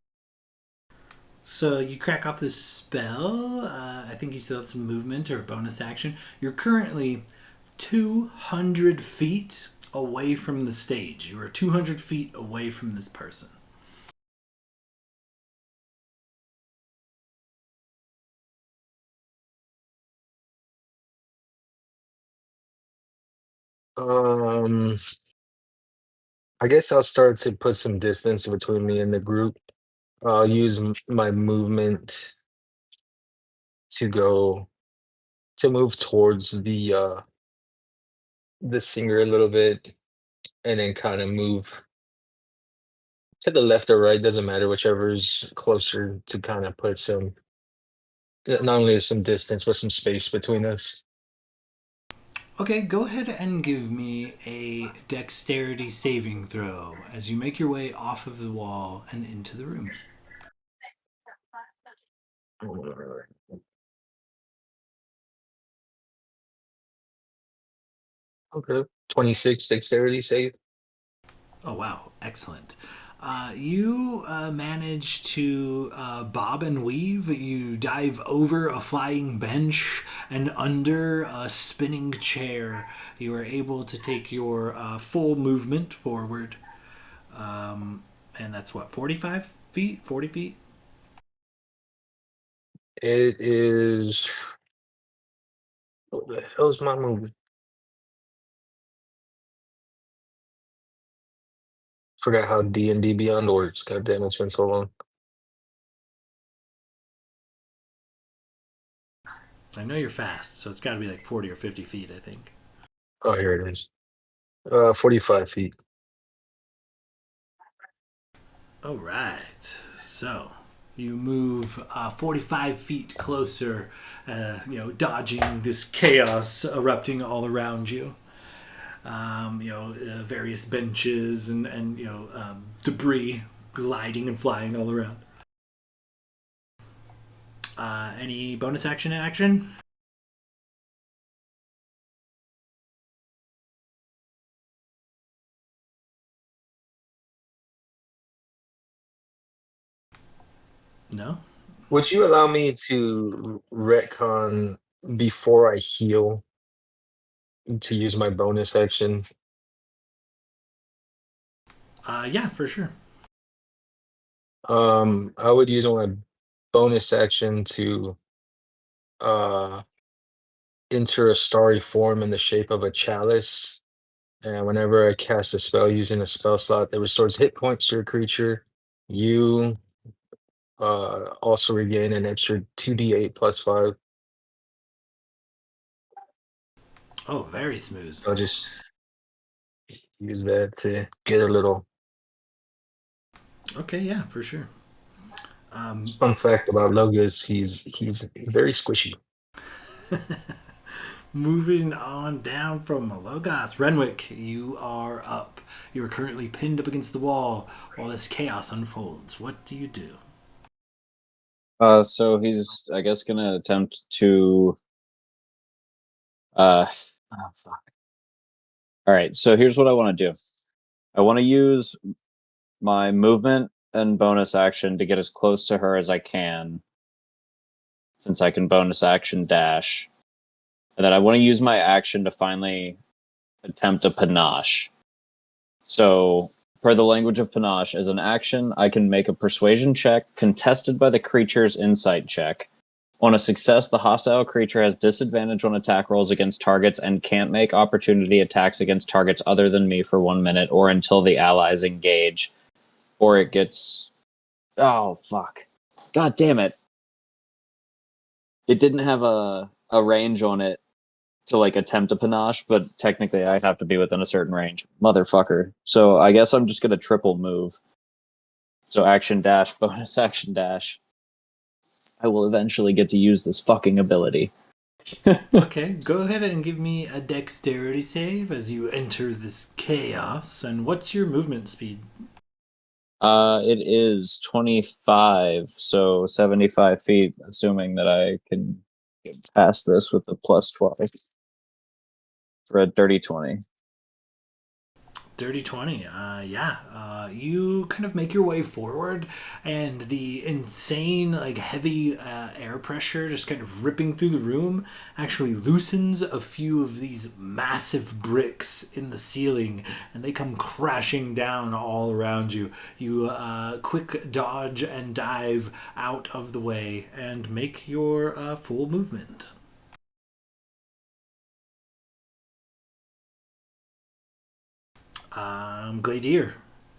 So you crack off this spell. I think you still have some movement or bonus action. You're currently 200 feet away from the stage. You are 200 feet away from this person. Um, I guess I'll start to put some distance between me and the group. I'll use my movement to go to move towards the singer a little bit, and then kind of move to the left or right, doesn't matter, whichever's closer, to kind of put some not only some distance but some space between us. Okay, go ahead and give me a dexterity saving throw as you make your way off of the wall and into the room. Okay. 26 dexterity save. Oh, wow. Excellent. You manage to bob and weave. You dive over a flying bench and under a spinning chair. You are able to take your full movement forward. And that's what, 45 feet? 40 feet? It is. What the hell's my movement? Forgot how D&D Beyond works. God damn, it's been so long. I know you're fast, so it's got to be like 40 or 50 feet, I think. Oh, here it is. 45 feet. All right. So you move 45 feet closer, dodging this chaos erupting all around you. Various benches and debris gliding and flying all around. Any bonus action? No? Would you allow me to retcon before I heal to use my bonus action? Yeah, for sure. I would use my bonus action to enter a starry form in the shape of a chalice. And whenever I cast a spell using a spell slot that restores hit points to a creature, you also regain an extra 2d8 plus 5. Oh, very smooth. So I'll just use that to get a little Okay, yeah, for sure. fun fact about Logus. He's very squishy. Moving on down from Logos. Renwick, you are up. You are currently pinned up against the wall while this chaos unfolds. What do you do? So he's, I guess, gonna attempt to. Oh, fuck. All right. So here's what I want to do. I want to use my movement and bonus action to get as close to her as I can, since I can bonus action dash, and then I want to use my action to finally attempt a panache. So, per the language of panache, as an action, I can make a persuasion check contested by the creature's insight check. On a success, the hostile creature has disadvantage on attack rolls against targets and can't make opportunity attacks against targets other than me for 1 minute or until the allies engage. Or it gets. Oh, fuck. God damn it. It didn't have a range on it to like attempt a panache, but technically I'd have to be within a certain range. Motherfucker. So I guess I'm just gonna triple move. So action dash, bonus action dash. I will eventually get to use this fucking ability. Okay, go ahead and give me a dexterity save as you enter this chaos. And what's your movement speed? It is 25, so 75 feet, assuming that I can get past this with a plus 12 for a dirty 20. Dirty 20. Yeah. You kind of make your way forward, and the insane, like, heavy air pressure just kind of ripping through the room actually loosens a few of these massive bricks in the ceiling, and they come crashing down all around you. You quick dodge and dive out of the way and make your full movement. Gladier,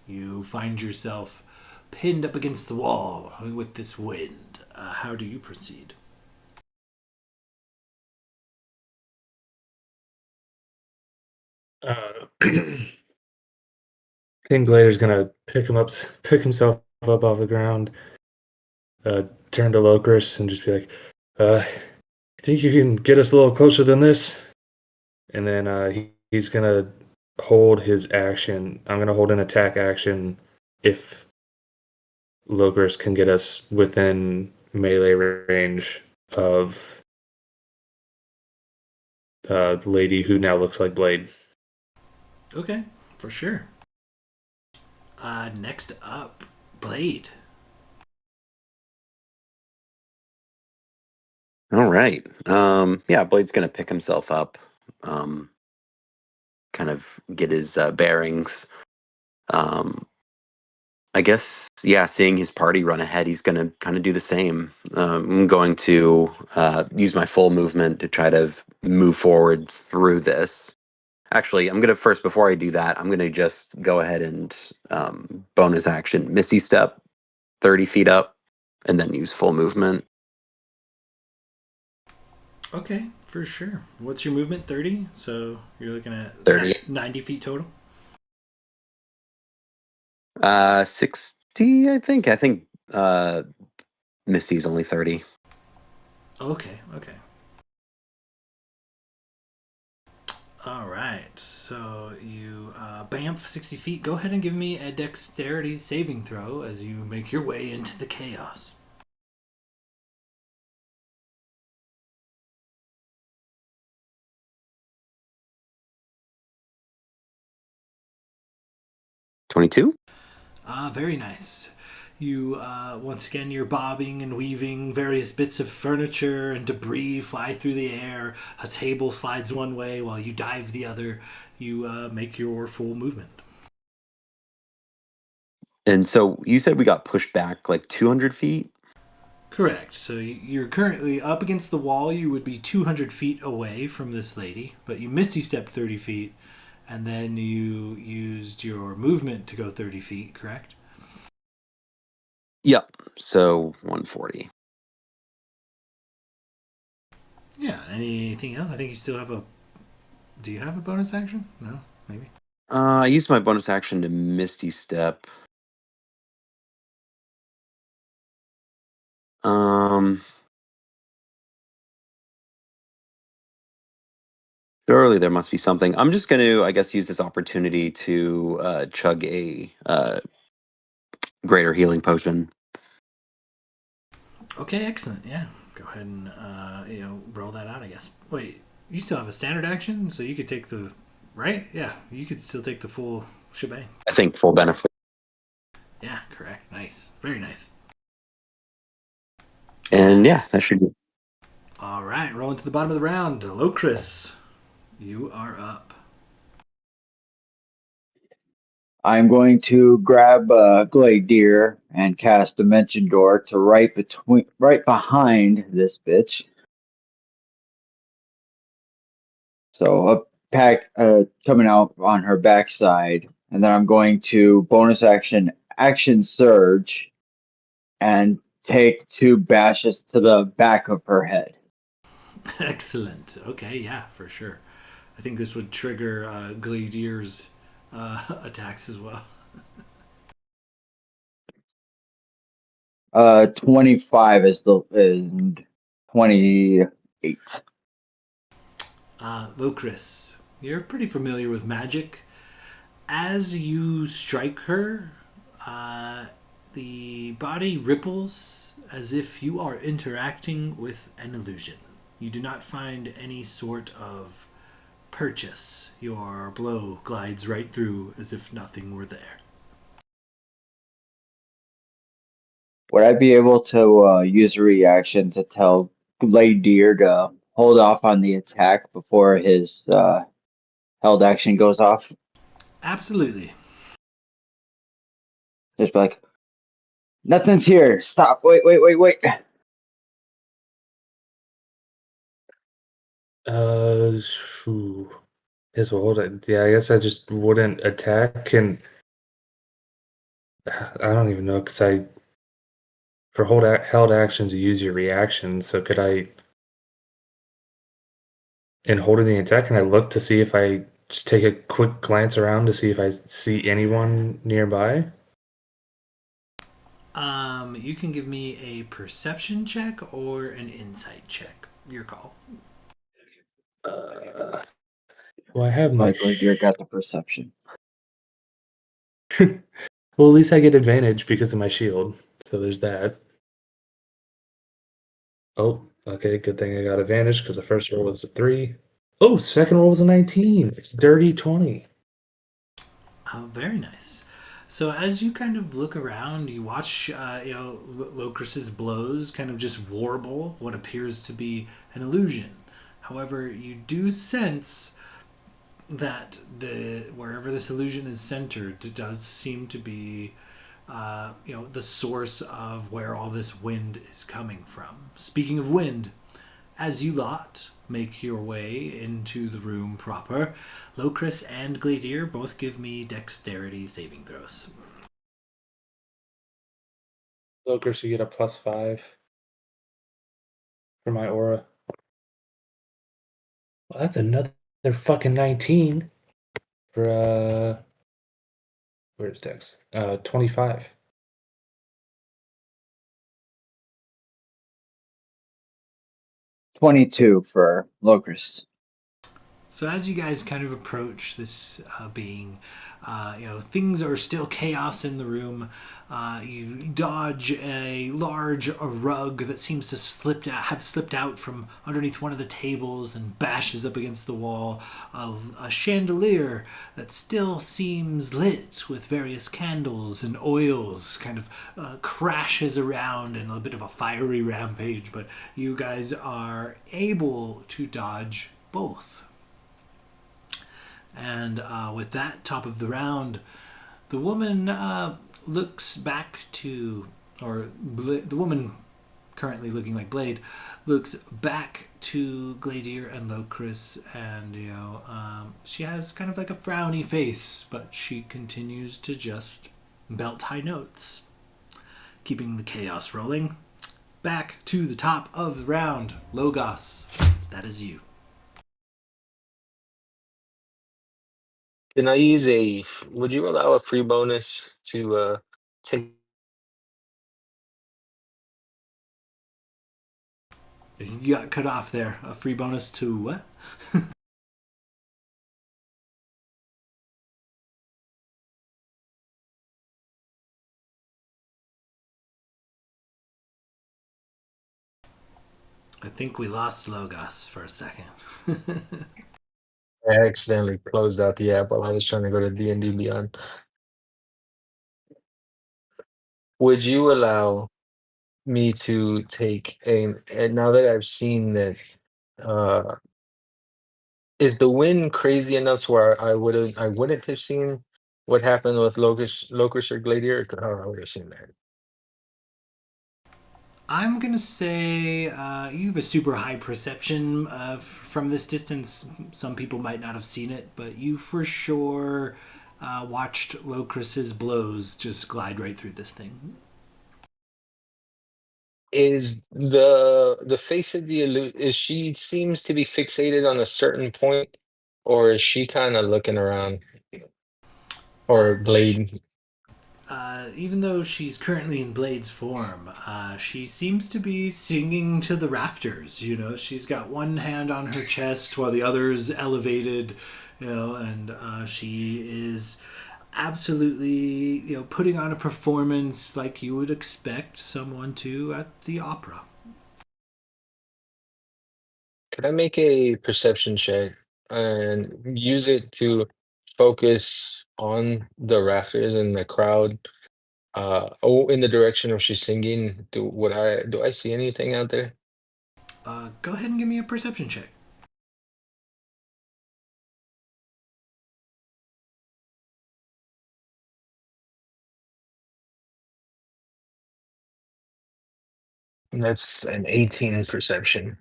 you find yourself pinned up against the wall with this wind. How do you proceed? King Glader's gonna pick himself up off the ground, turn to Locris, and just be like, "Think you can get us a little closer than this?" And then he's gonna hold his action. I'm gonna hold an attack action if Locris can get us within melee range of the lady who now looks like Blade. Okay, for sure. Next up, Blade. All right. Yeah, Blade's gonna pick himself up, um, kind of get his bearings. Um, I guess, yeah, seeing his party run ahead, he's gonna kind of do the same. I'm going to use my full movement to try to move forward through this. Actually, I'm gonna first, before I do that, I'm gonna just go ahead and bonus action Misty Step 30 feet up, and then use full movement. Okay, for sure. What's your movement? 30? So you're looking at 30. 90 feet total? 60, I think. I think Misty's only 30. Okay, okay. All right, so you bamf 60 feet. Go ahead and give me a dexterity saving throw as you make your way into the chaos. 22? Very nice. You, once again, you're bobbing and weaving. Various bits of furniture and debris fly through the air. A table slides one way while you dive the other. You make your full movement. And so you said we got pushed back like 200 feet? Correct. So you're currently up against the wall. You would be 200 feet away from this lady, but you misty stepped 30 feet, and then you used your movement to go 30 feet, correct? Yep. So 140. Yeah. Anything else? I think you still have a. Do you have a bonus action? No, maybe. I used my bonus action to Misty Step. Surely there must be something. I'm just going to, I guess, use this opportunity to chug a greater healing potion. Okay, excellent. Yeah, go ahead and roll that out. I guess. Wait, you still have a standard action, so you could take the right. Yeah, you could still take the full shebang. I think full benefit. Yeah, correct. Nice, very nice. And yeah, that should be. All right, rolling to the bottom of the round. Hello, Chris. You are up. I'm going to grab Glade Deer and cast Dimension Door to right behind this bitch. So a pack coming out on her backside, and then I'm going to bonus action surge, and take 2 bashes to the back of her head. Excellent. Okay, yeah, for sure. I think this would trigger Gladier's attacks as well. 25 is 28. Chris, you're pretty familiar with magic. As you strike her, the body ripples as if you are interacting with an illusion. You do not find any sort of purchase. Your blow glides right through as if nothing were there. Would I be able to use a reaction to tell Glade Deer to hold off on the attack before his held action goes off? Absolutely. Just be like, nothing's here. Stop. Wait. Phew. His hold. Yeah, I guess I just wouldn't attack, and I don't even know because for held actions you use your reaction. So could I, in holding the attack, can I look to see if I just take a quick glance around to see if I see anyone nearby? You can give me a perception check or an insight check. Your call. Well, I have my. Like Glade Deer got the perception. Well, at least I get advantage because of my shield. So there's that. Oh, okay. Good thing I got advantage because the first roll was a 3. Oh, second roll was a 19. Dirty 20. Oh, very nice. So as you kind of look around, you watch, Locris's blows kind of just warble what appears to be an illusion. However, you do sense that wherever this illusion is centered, it does seem to be, the source of where all this wind is coming from. Speaking of wind, as you lot make your way into the room proper, Locris and Gladier both give me dexterity saving throws. Locris, you get a +5 for my aura. Well, that's another fucking 19 for where's Dex? 25. 22 for Locris. So as you guys kind of approach this being, things are still chaos in the room. You dodge a large rug that seems to have slipped out from underneath one of the tables and bashes up against the wall. A chandelier that still seems lit with various candles and oils kind of crashes around in a bit of a fiery rampage, but you guys are able to dodge both. And with that, top of the round, the woman looks back to, or the woman currently looking like Blade, looks back to Gladier and Locris, and she has kind of like a frowny face, but she continues to just belt high notes, keeping the chaos rolling. Back to the top of the round, Logos. That is you. Can I use a? Would you allow a free bonus to take? You got cut off there. A free bonus to what? I think we lost Logos for a second. I accidentally closed out the app while I was trying to go to D&D Beyond. Would you allow me to take a? And now that I've seen that, uh, is the wind crazy enough to where I wouldn't have seen what happened with Locust or Gladiator? I would have seen that. I'm gonna say you have a super high perception from this distance. Some people might not have seen it, but you for sure watched Locris's blows just glide right through this thing. Is the face of the is she seems to be fixated on a certain point, or is she kind of looking around, Uh, or sh- Blade? Even though she's currently in Blade's form, she seems to be singing to the rafters. She's got one hand on her chest while the other is elevated, and she is absolutely, putting on a performance like you would expect someone to at the opera. Could I make a perception check and use it to focus on the rafters and the crowd? In the direction of she's singing. Do I see anything out there? Go ahead and give me a perception check. That's an 18 perception.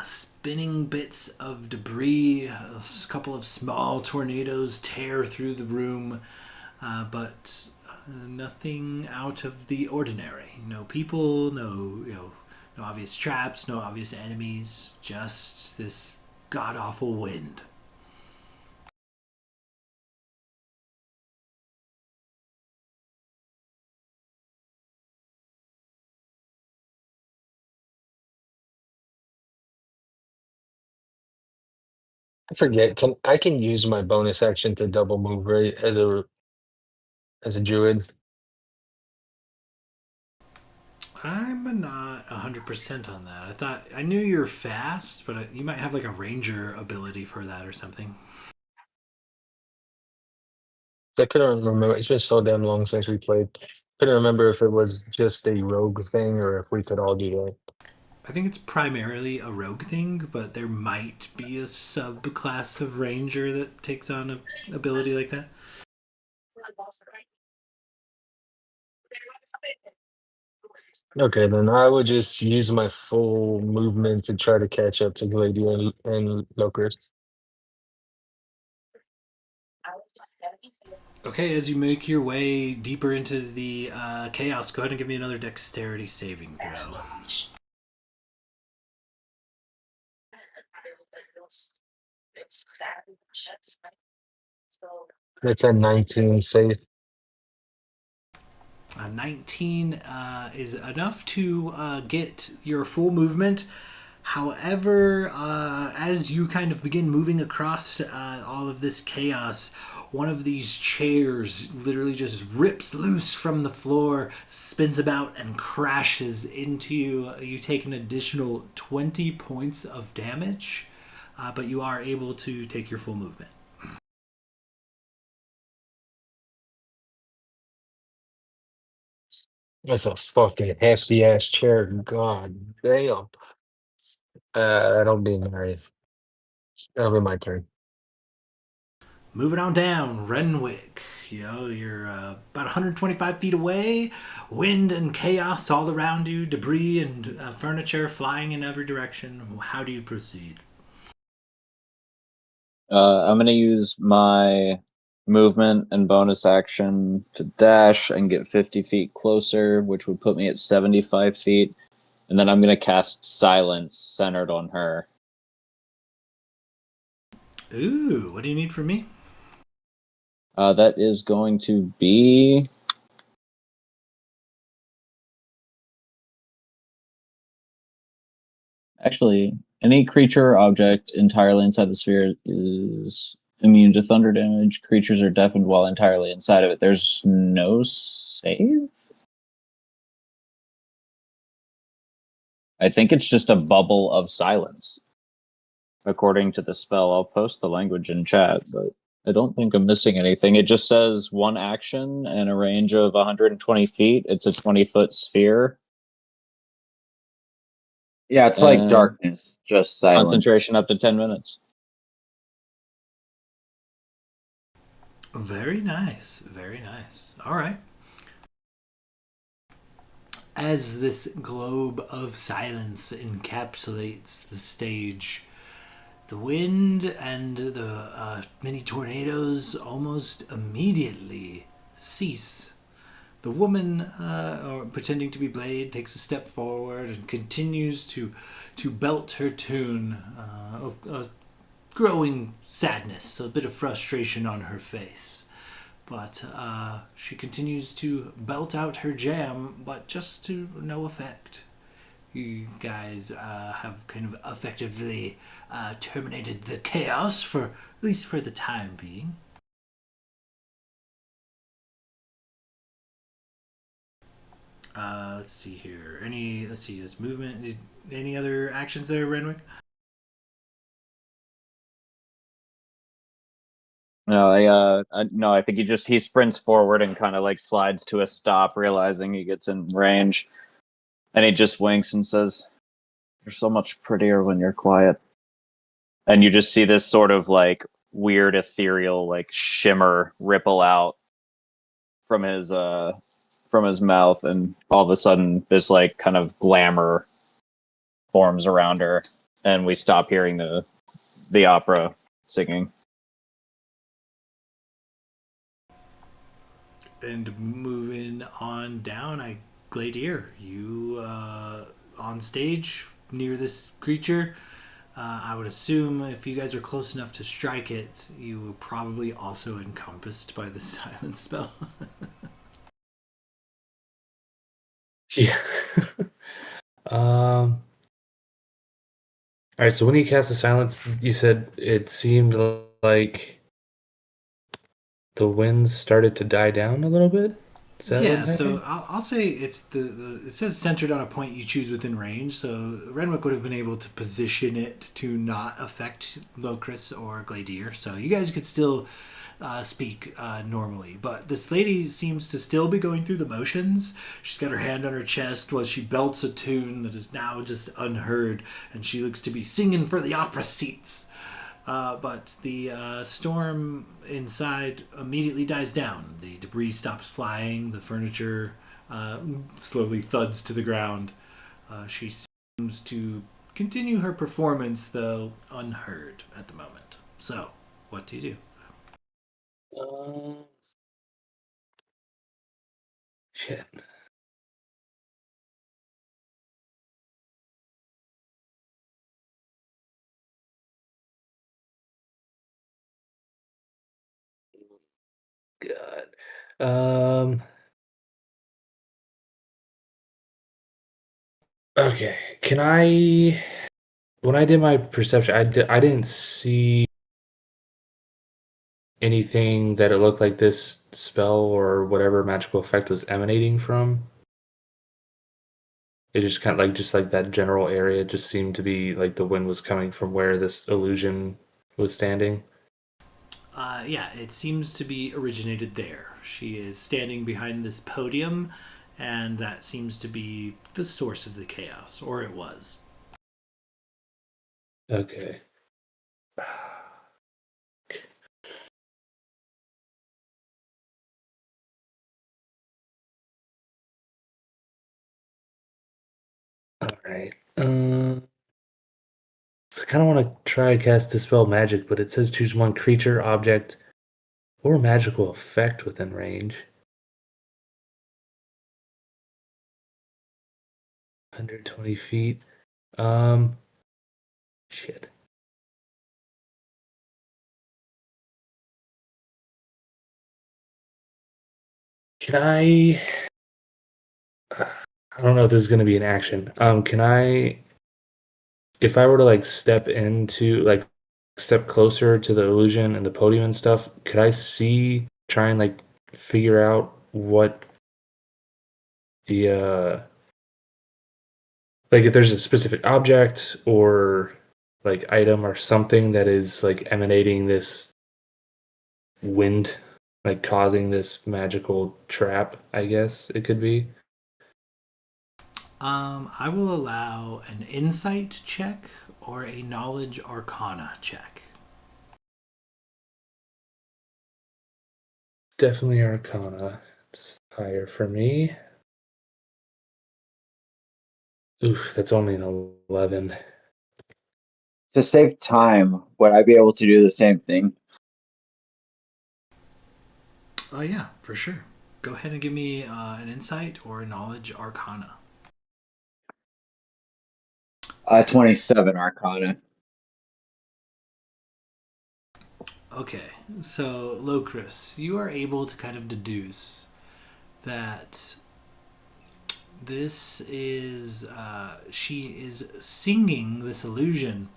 Spinning bits of debris, a couple of small tornadoes tear through the room, but nothing out of the ordinary. No people, no obvious traps, no obvious enemies. Just this god awful wind. I forget. I can use my bonus action to double move, right? As a druid. I'm not 100% on that. I knew you were fast, but you might have like a ranger ability for that or something. I couldn't remember. It's been so damn long since we played. Couldn't remember if it was just a rogue thing or if we could all do that. I think it's primarily a rogue thing, but there might be a subclass of ranger that takes on an ability like that. Okay, then I would just use my full movement to try to catch up to Gladiator and Locust. Okay, as you make your way deeper into the chaos, go ahead and give me another dexterity saving throw. That's a 19 save. 19 is enough to get your full movement. However, as you kind of begin moving across all of this chaos, one of these chairs literally just rips loose from the floor, spins about, and crashes into you. You take an additional 20 points of damage, but you are able to take your full movement. That's a fucking hefty ass chair. God damn. That'll be nice. That'll be my turn. Moving on down, Renwick. You're about 125 feet away. Wind and chaos all around you. Debris and furniture flying in every direction. How do you proceed? I'm gonna use my movement and bonus action to dash and get 50 feet closer, which would put me at 75 feet. And then I'm gonna cast Silence centered on her. Ooh, what do you need from me? That is going to be actually any creature or object entirely inside the sphere is immune to thunder damage. Creatures are deafened while entirely inside of it. There's no save? I think it's just a bubble of silence. According to the spell, I'll post the language in chat, but I don't think I'm missing anything. It just says one action and a range of 120 feet. It's a 20-foot sphere. Yeah, it's like darkness, just silence. Concentration up to 10 minutes. Very nice. Very nice. All right. As this globe of silence encapsulates the stage, the wind and the mini tornadoes almost immediately cease. The woman, pretending to be Blade, takes a step forward and continues to belt her tune, growing sadness, a bit of frustration on her face. But she continues to belt out her jam, but just to no effect. You guys have kind of effectively terminated the chaos, for at least for the time being. Let's see here. This movement. Any other actions there, Renwick? No, I think he sprints forward and kind of like slides to a stop, realizing he gets in range, and he just winks and says, "You're so much prettier when you're quiet." And you just see this sort of like weird ethereal like shimmer ripple out from his mouth, and all of a sudden this like kind of glamour forms around her, and we stop hearing the opera singing. And moving on down, Gladier, you on stage near this creature. I would assume if you guys are close enough to strike it, you were probably also encompassed by the silence spell. Yeah. All right. So when you cast the silence, you said it seemed like the winds started to die down a little bit. Is that what Yeah, happened? so I'll say it's it says centered on a point you choose within range. So Renwick would have been able to position it to not affect Locris or Gladier. So you guys could still speak normally. But this lady seems to still be going through the motions. She's got her hand on her chest while she belts a tune that is now just unheard, and she looks to be singing for the opera seats. But the storm inside immediately dies down. The debris stops flying. The furniture slowly thuds to the ground. She seems to continue her performance, though unheard at the moment. So, what do you do? Shit. God. Okay. Can I? When I did my perception, I didn't see anything that it looked like this spell or whatever magical effect was emanating from. It just kind of like just like that general area just seemed to be like the wind was coming from where this illusion was standing. Yeah, it seems to be originated there. She is standing behind this podium, and that seems to be the source of the chaos, or it was. Okay. So I kind of want to try cast Dispel Magic, but it says choose one creature, object, or magical effect within range. 120 feet. Shit. Can I? I don't know if this is going to be an action. Can I, if I were to like step closer to the illusion and the podium and stuff, could I try and like figure out what the like if there's a specific object or like item or something that is like emanating this wind, like causing this magical trap, I guess it could be. I will allow an insight check or a knowledge arcana check. Definitely Arcana. It's higher for me. Oof, that's only an 11. To save time, would I be able to do the same thing? Oh, yeah, for sure. Go ahead and give me an insight or a knowledge arcana. 27 Arcana. Okay, so Locris, you are able to kind of deduce that this is she is singing, this illusion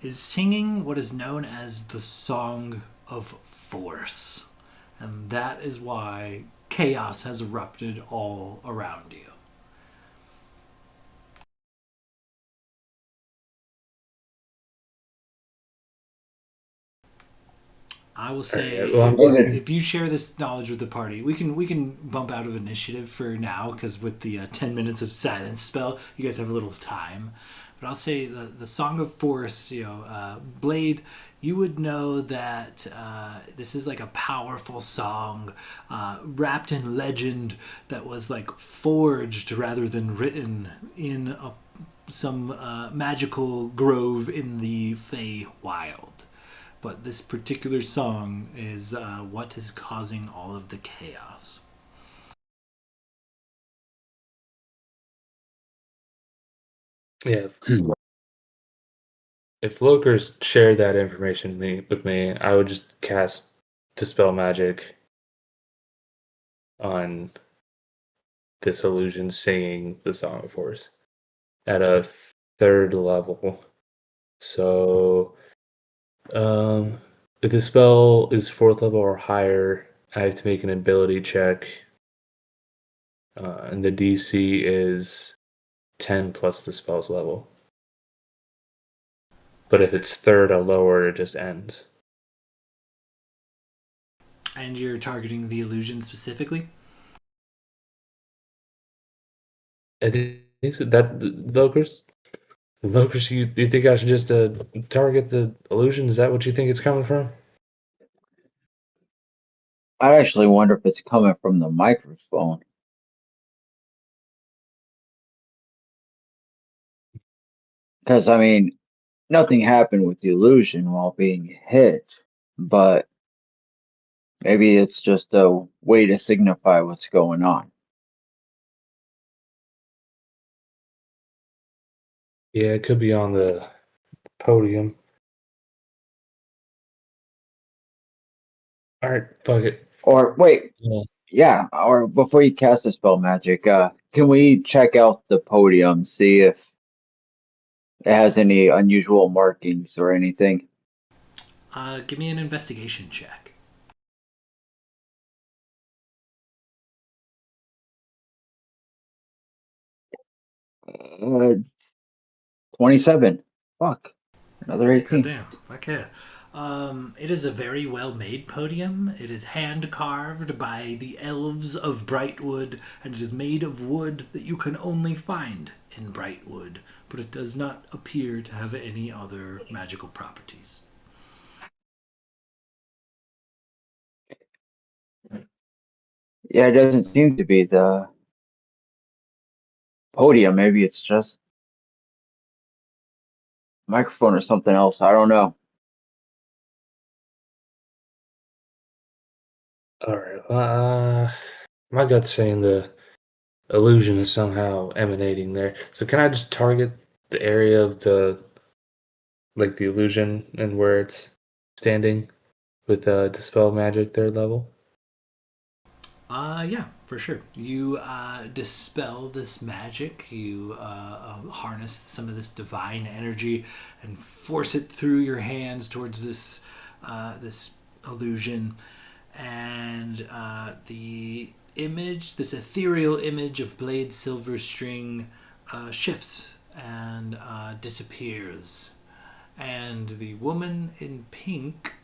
is singing what is known as the Song of Force, and that is why chaos has erupted all around you. I will say Well, I'm guessing. if you share this knowledge with the party, we can bump out of initiative for now because with the 10 minutes of silence spell, you guys have a little time. But I'll say the Song of Force, Blade, you would know that this is like a powerful song wrapped in legend that was like forged rather than written in some magical grove in the Fey Wild. But this particular song is what is causing all of the chaos. Yeah. If Lokers shared that information with me, I would just cast Dispel Magic on this illusion singing the Song of Force at a third level. So, if the spell is fourth level or higher, I have to make an ability check, and the DC is 10 plus the spell's level. But if it's third or lower, it just ends. And you're targeting the illusion specifically? I think so. Lokers, you think I should just target the illusion? Is that what you think it's coming from? I actually wonder if it's coming from the microphone. Because, I mean, nothing happened with the illusion while being hit, but maybe it's just a way to signify what's going on. Yeah, it could be on the podium. All right, fuck it. Or, wait, Yeah. yeah, or before you cast a spell magic, can we check out the podium, see if it has any unusual markings or anything? Give me an investigation check. 27. Fuck, another 18. Goddamn. Okay. It is a very well made podium. It is hand carved by the elves of Brightwood, and it is made of wood that you can only find in Brightwood, but it does not appear to have any other magical properties. Yeah, it doesn't seem to be the podium. Maybe it's just microphone or something else. I don't know. All right. My gut's saying the illusion is somehow emanating there. So can I just target the area of the illusion and where it's standing with dispel magic third level? Yeah, for sure. You dispel this magic. You harness some of this divine energy and force it through your hands towards this illusion, and the image, this ethereal image of Blade Silverstring, shifts and disappears, and the woman in pink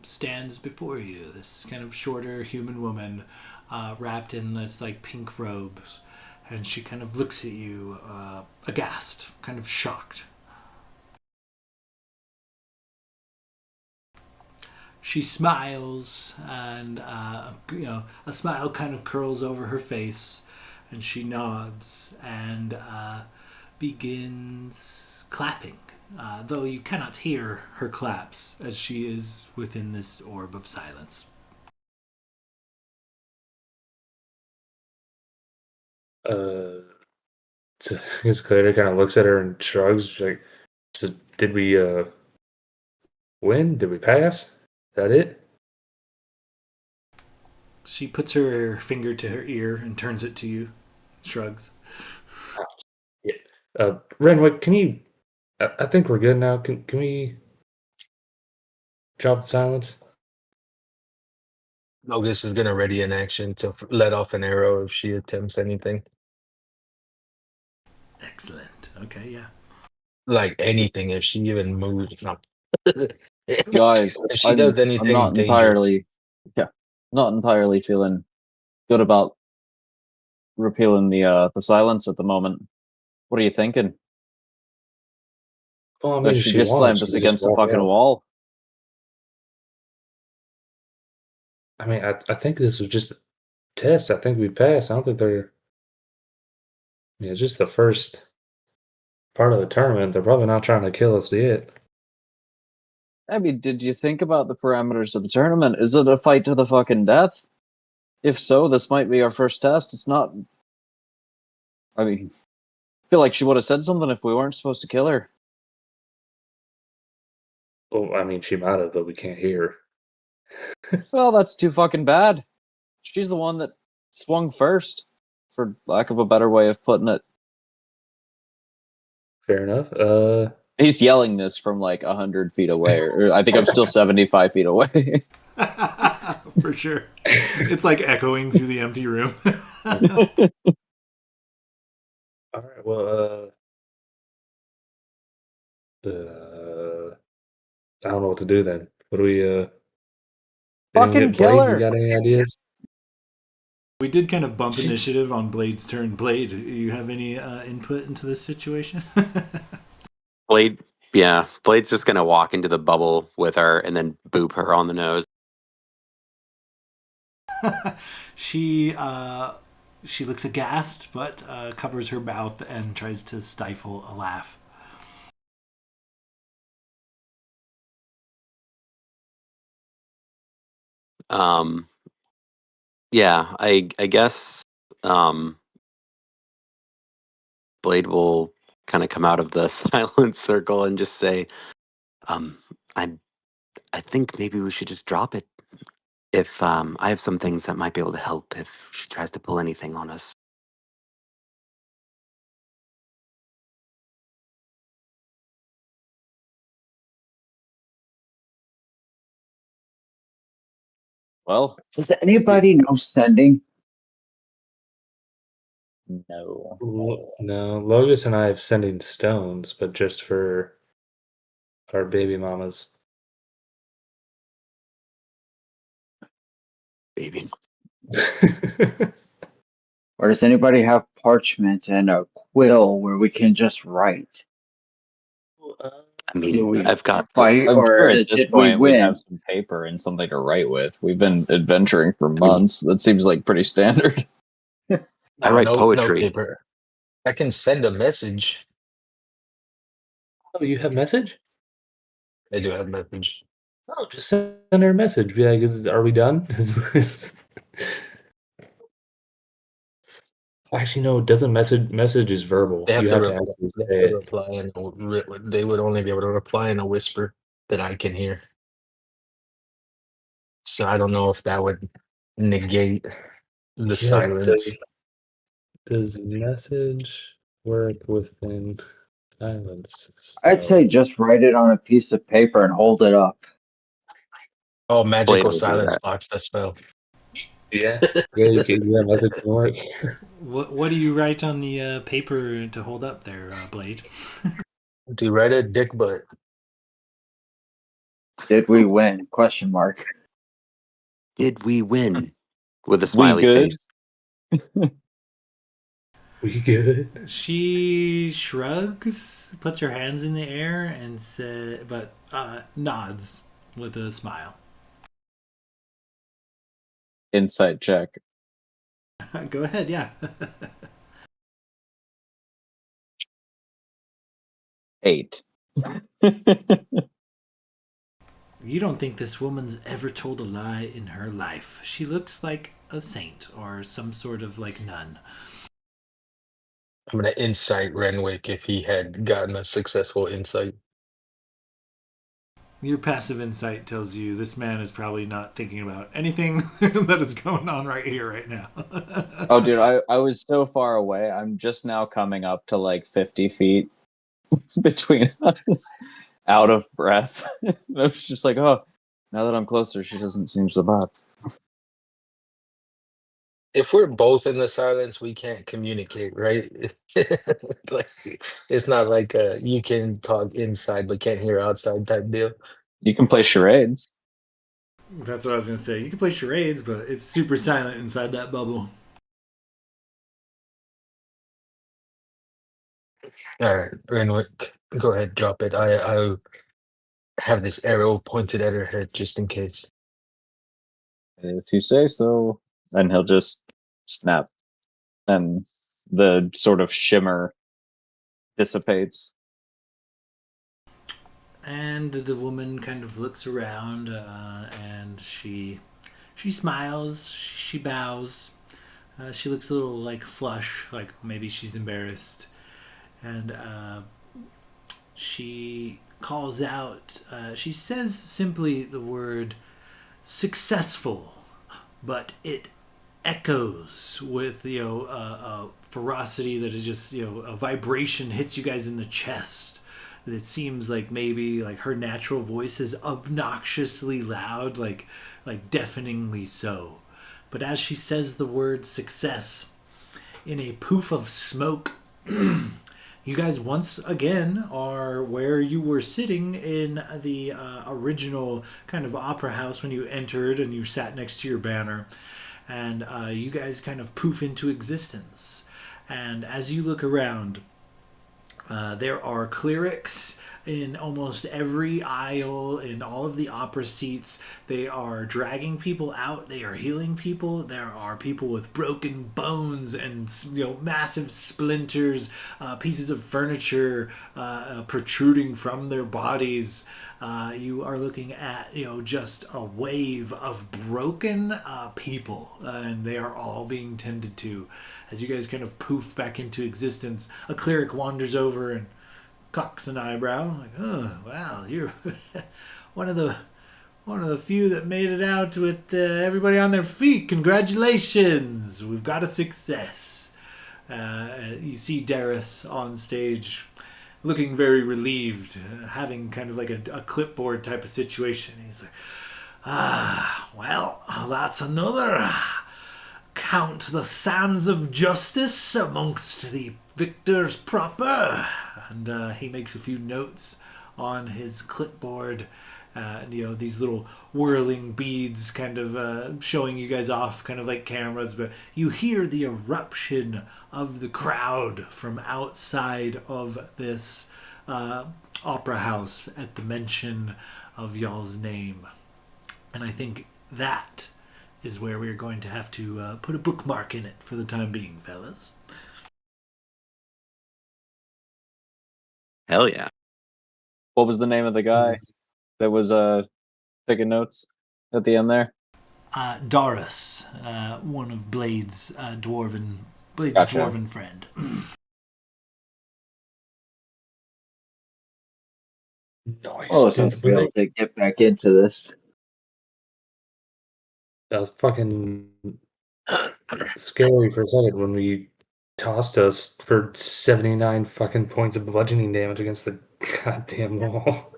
stands before you. This kind of shorter human woman, wrapped in this like pink robes, and she kind of looks at you, aghast, kind of shocked. She smiles, and a smile kind of curls over her face, and she nods and begins clapping. Though you cannot hear her claps as she is within this orb of silence. Uh, so his Claire kind of looks at her and shrugs. She's like, "So did we win? Did we pass? Is that it?" She puts her finger to her ear and turns it to you, shrugs. Yeah. Renwick, can you? I think we're good now. Can we drop the silence? Logus is gonna ready an action to let off an arrow if she attempts anything. Excellent. Okay, yeah. Like anything, if she even moves. No. Guys, If she I'm does I'm anything not dangerous. entirely not entirely feeling good about repealing the silence at the moment. What are you thinking? Well, I Or mean, if she she just wanted, slammed she us could just against a walk fucking out. wall. I mean, I think this was just a test. I think we passed. I don't think they're. I mean, it's just the first part of the tournament. They're probably not trying to kill us yet. I mean, did you think about the parameters of the tournament? Is it a fight to the fucking death? If so, this might be our first test. It's not. I mean, I feel like she would have said something if we weren't supposed to kill her. Well, I mean, she might have, but we can't hear her. Well, that's too fucking bad. She's the one that swung first, for lack of a better way of putting it. Fair enough. He's yelling this from like 100 feet away, or I think I'm still 75 feet away. For sure. It's like echoing through the empty room. All right. Well, I don't know what to do then. What do we? Anyone Fucking get kill Blade? You her! got any ideas? We did kind of bump initiative on Blade's turn. Blade, do you have any input into this situation? Blade, yeah, Blade's just gonna walk into the bubble with her and then boop her on the nose. she she looks aghast, but covers her mouth and tries to stifle a laugh. Um, yeah, I guess um, Blade will kind of come out of the silent circle and just say, um, "I I think maybe we should just drop it. If I have some things that might be able to help if she tries to pull anything on us." Well, Does anybody know sending? no. No, Logus and I have sending stones, but just for our baby mamas. Baby. Or does anybody have parchment and a quill where we can just write? I Did mean, we I've got. fight I'm sure or at this did we point we'd have win? some paper and something to write with. We've been adventuring for months. That seems like pretty standard. I No, write no poetry. paper. I can send a message. Oh, you have message? I do have message. Oh, just send her a message. Be like, are we done? Actually, no, it doesn't message is verbal. They have You to have to reply. actually They have say to it. reply, and they would only be able to reply in a whisper that I can hear. So I don't know if that would negate the Yeah, silence. does message work within silence I'd say spell? just write it on a piece of paper and hold it up. Oh, Blade magical will do silence that. box. That spell. Yeah, yeah, yeah, message can work. What do you write on the paper to hold up there, Blade? Do you write a dick butt? Did we win? Question mark. Did we win? With a We smiley good? face. We good? She shrugs, puts her hands in the air, and but nods with a smile. Insight check. Go ahead, yeah. 8. You don't think this woman's ever told a lie in her life. She looks like a saint or some sort of like nun. I'm gonna insight Renwick if he had gotten a successful insight. Your passive insight tells you this man is probably not thinking about anything that is going on right here, right now. Oh, dude, I was so far away. I'm just now coming up to like 50 feet between us, out of breath. I was just like, oh, now that I'm closer, she doesn't seem so bad. If we're both in the silence, we can't communicate, right? Like it's not like you can talk inside but can't hear outside type deal. You can play charades. That's what I was gonna say. You can play charades, but it's super silent inside that bubble. All right, Renwick, go ahead, drop it. I have this arrow pointed at her head just in case. If you say so. And he'll just snap, and the sort of shimmer dissipates. And the woman kind of looks around, and she smiles, she bows. She looks a little like flush, like maybe she's embarrassed, and she calls out. She says simply the word "successful," but it echoes with a ferocity that is just a vibration hits you guys in the chest. It seems like maybe like her natural voice is obnoxiously loud, like deafeningly so. But as she says the word success, in a poof of smoke, you guys once again are where you were sitting in the original kind of opera house when you entered and you sat next to your banner. And you guys kind of poof into existence. And as you look around, there are clerics in almost every aisle in all of the opera seats. They are dragging people out. They are healing people. There are people with broken bones and massive splinters, pieces of furniture protruding from their bodies. You are looking at just a wave of broken people, and they are all being tended to. As you guys kind of poof back into existence, a cleric wanders over and cocks an eyebrow, like, "Oh, wow, you're one of the few that made it out with everybody on their feet. Congratulations! We've got a success." You see Darius on stage, looking very relieved, having kind of like a clipboard type of situation. He's like, well, that's another. Count the sands of justice amongst the victors proper. And he makes a few notes on his clipboard. These little whirling beads kind of showing you guys off, kind of like cameras, but you hear the eruption of the crowd from outside of this opera house at the mention of y'all's name. And I think that is where we're going to have to put a bookmark in it for the time being, fellas. Hell yeah. What was the name of the guy that was taking notes at the end there? Doris, one of Blade's Gotcha. dwarven friend. Nice. Oh, it's Dude, nice to be able to get back into this. that was fucking scary for a second when we tossed us for 79 fucking points of bludgeoning damage against the goddamn wall.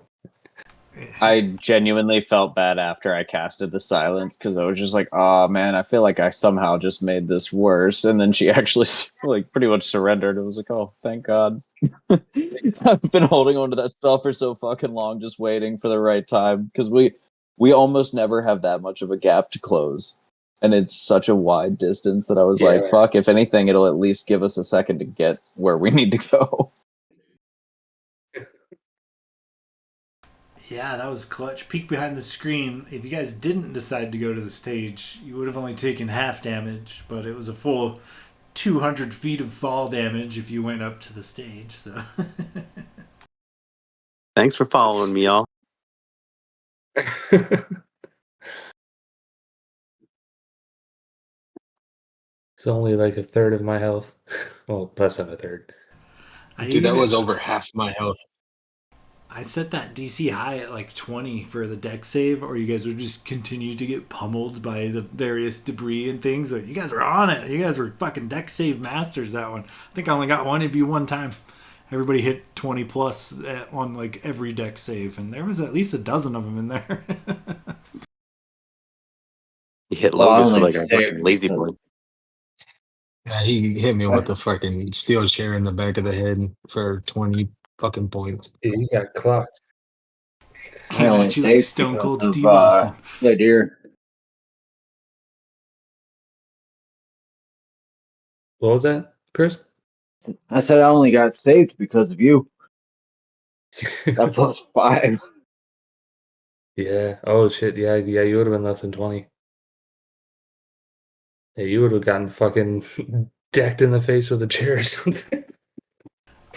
I genuinely felt bad after I casted the silence because I was just like, oh man, I feel like I somehow just made this worse. And then she actually like pretty much surrendered. It was like, oh, thank God. I've been holding on to that spell for so fucking long, just waiting for the right time because we almost never have that much of a gap to close. And it's such a wide distance that I was like, fuck, if anything, it'll at least give us a second to get where we need to go. Yeah, that was clutch. Peek behind the screen. If you guys didn't decide to go to the stage, you would have only taken half damage, but it was a full 200 feet of fall damage if you went up to the stage. So Thanks for following me, y'all. It's only like a third of my health. Well, less than a third. Dude, that was over half my health. I set that DC high at like 20 for the deck save, or you guys would just continue to get pummeled by the various debris and things. But you guys were on it. You guys were fucking deck save masters that one. I think I only got one of you one time. Everybody hit 20 plus on like every deck save, and there was at least a dozen of them in there. You hit Well, I Logus for only like a saved fucking lazy because- boy. Yeah, he hit me with the fucking steel chair in the back of the head for 20 fucking points. Yeah, you got clocked. I Came only at you like saved Stone because Cold of Steve Austin. the deer. What was that, Chris? I said I only got saved because of you. That plus 5. Yeah. Oh shit. Yeah. Yeah. You would have been less than 20. Yeah, you would have gotten fucking decked in the face with a chair or something.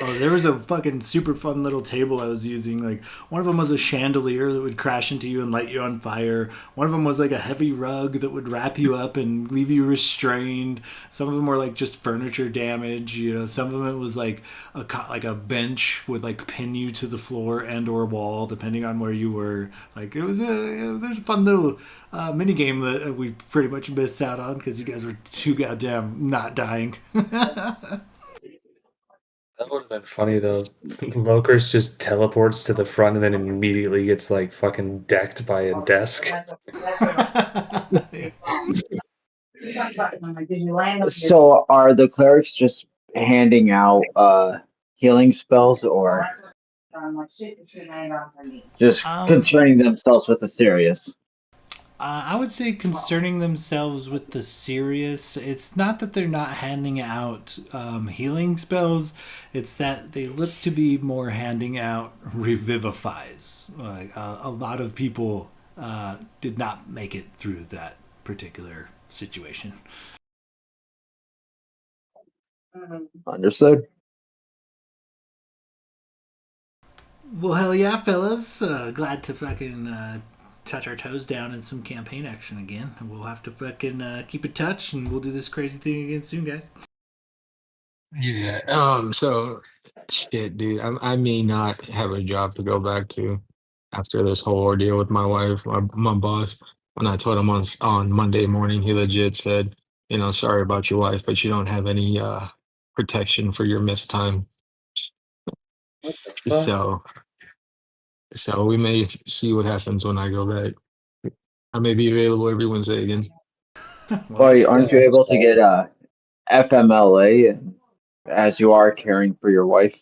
Oh, there was a fucking super fun little table I was using. Like, one of them was a chandelier that would crash into you and light you on fire. One of them was like a heavy rug that would wrap you up and leave you restrained. Some of them were like just furniture damage. You know, some of them it was like a bench would like pin you to the floor and or wall depending on where you were. Like, there's a fun little mini game that we pretty much missed out on because you guys were too goddamn not dying. That would have been funny though. Lokers just teleports to the front and then immediately gets like fucking decked by a desk. So are the clerics just handing out healing spells or just concerning themselves with the serious? I would say concerning themselves with the serious, it's not that they're not handing out healing spells, it's that they look to be more handing out revivifies. Like a lot of people did not make it through that particular situation. Understood. Well, hell yeah, fellas. Glad to fucking touch our toes down in some campaign action again. We'll have to fucking keep in touch, and we'll do this crazy thing again soon, guys. Yeah. So, shit, dude. I may not have a job to go back to after this whole ordeal with my wife, my boss. When I told him on Monday morning, he legit said, sorry about your wife, but you don't have any protection for your missed time. What the fuck? So we may see what happens when I go back. I may be available every Wednesday again. Well, aren't you able to get FMLA as you are caring for your wife?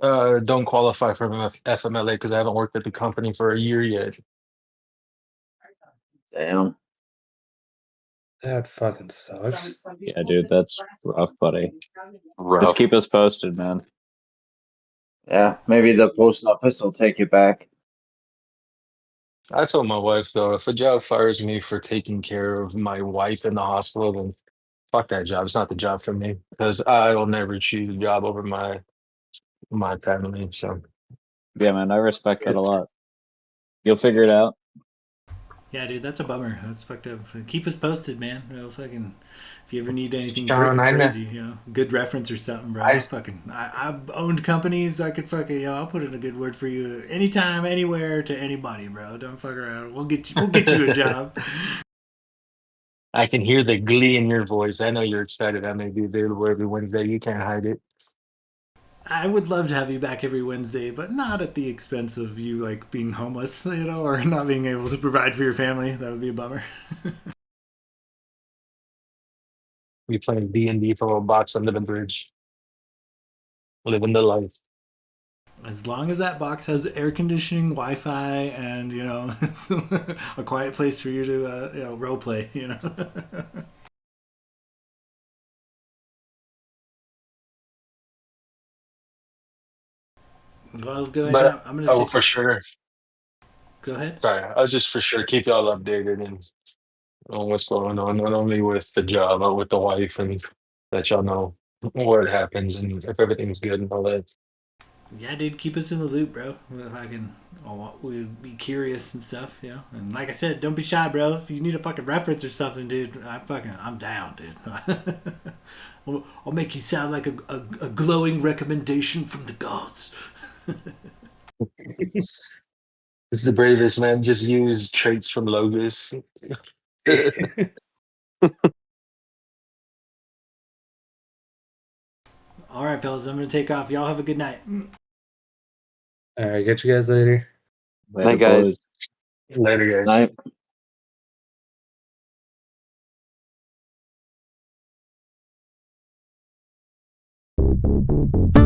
Don't qualify for FMLA because I haven't worked at the company for a year yet. Damn. That fucking sucks. Yeah, dude, that's rough, buddy. Rough. Just keep us posted, man. Yeah, maybe the post office will take you back. I told my wife though, if a job fires me for taking care of my wife in the hospital, then fuck that job. It's not the job for me because I will never choose a job over my family. So Yeah, man, I respect that a lot. You'll figure it out. Yeah, dude, that's a bummer. That's fucked up. Keep us posted, man. Fucking, if you ever need anything Sean, I know. crazy, good reference or something, bro. I've owned companies. I could fucking, I'll put in a good word for you anytime, anywhere, to anybody, bro. Don't fuck around. We'll get you a job. I can hear the glee in your voice. I know you're excited. I may be available every Wednesday. You can't hide it. I would love to have you back every Wednesday, but not at the expense of you like being homeless, or not being able to provide for your family. That would be a bummer. We playing D&D from a box under the bridge. Living the life. As long as that box has air conditioning, Wi-Fi, and a quiet place for you to role play. Well, guys, But I'm gonna for sure. go ahead. Sorry, I was just for sure keep y'all updated and on what's going on, not only with the job, but with the wife, and let y'all know what happens and if everything's good and all that. Yeah, dude, keep us in the loop, bro. If I can, we'll be curious and stuff, And like I said, don't be shy, bro. If you need a fucking reference or something, dude, I'm down, dude. I'll make you sound like a glowing recommendation from the gods. This is the bravest, man. Just use traits from Logos. All right, fellas, I'm gonna take off. Y'all have a good night. All right, get you guys later. Later, Night, guys. boys. Later, guys. Night.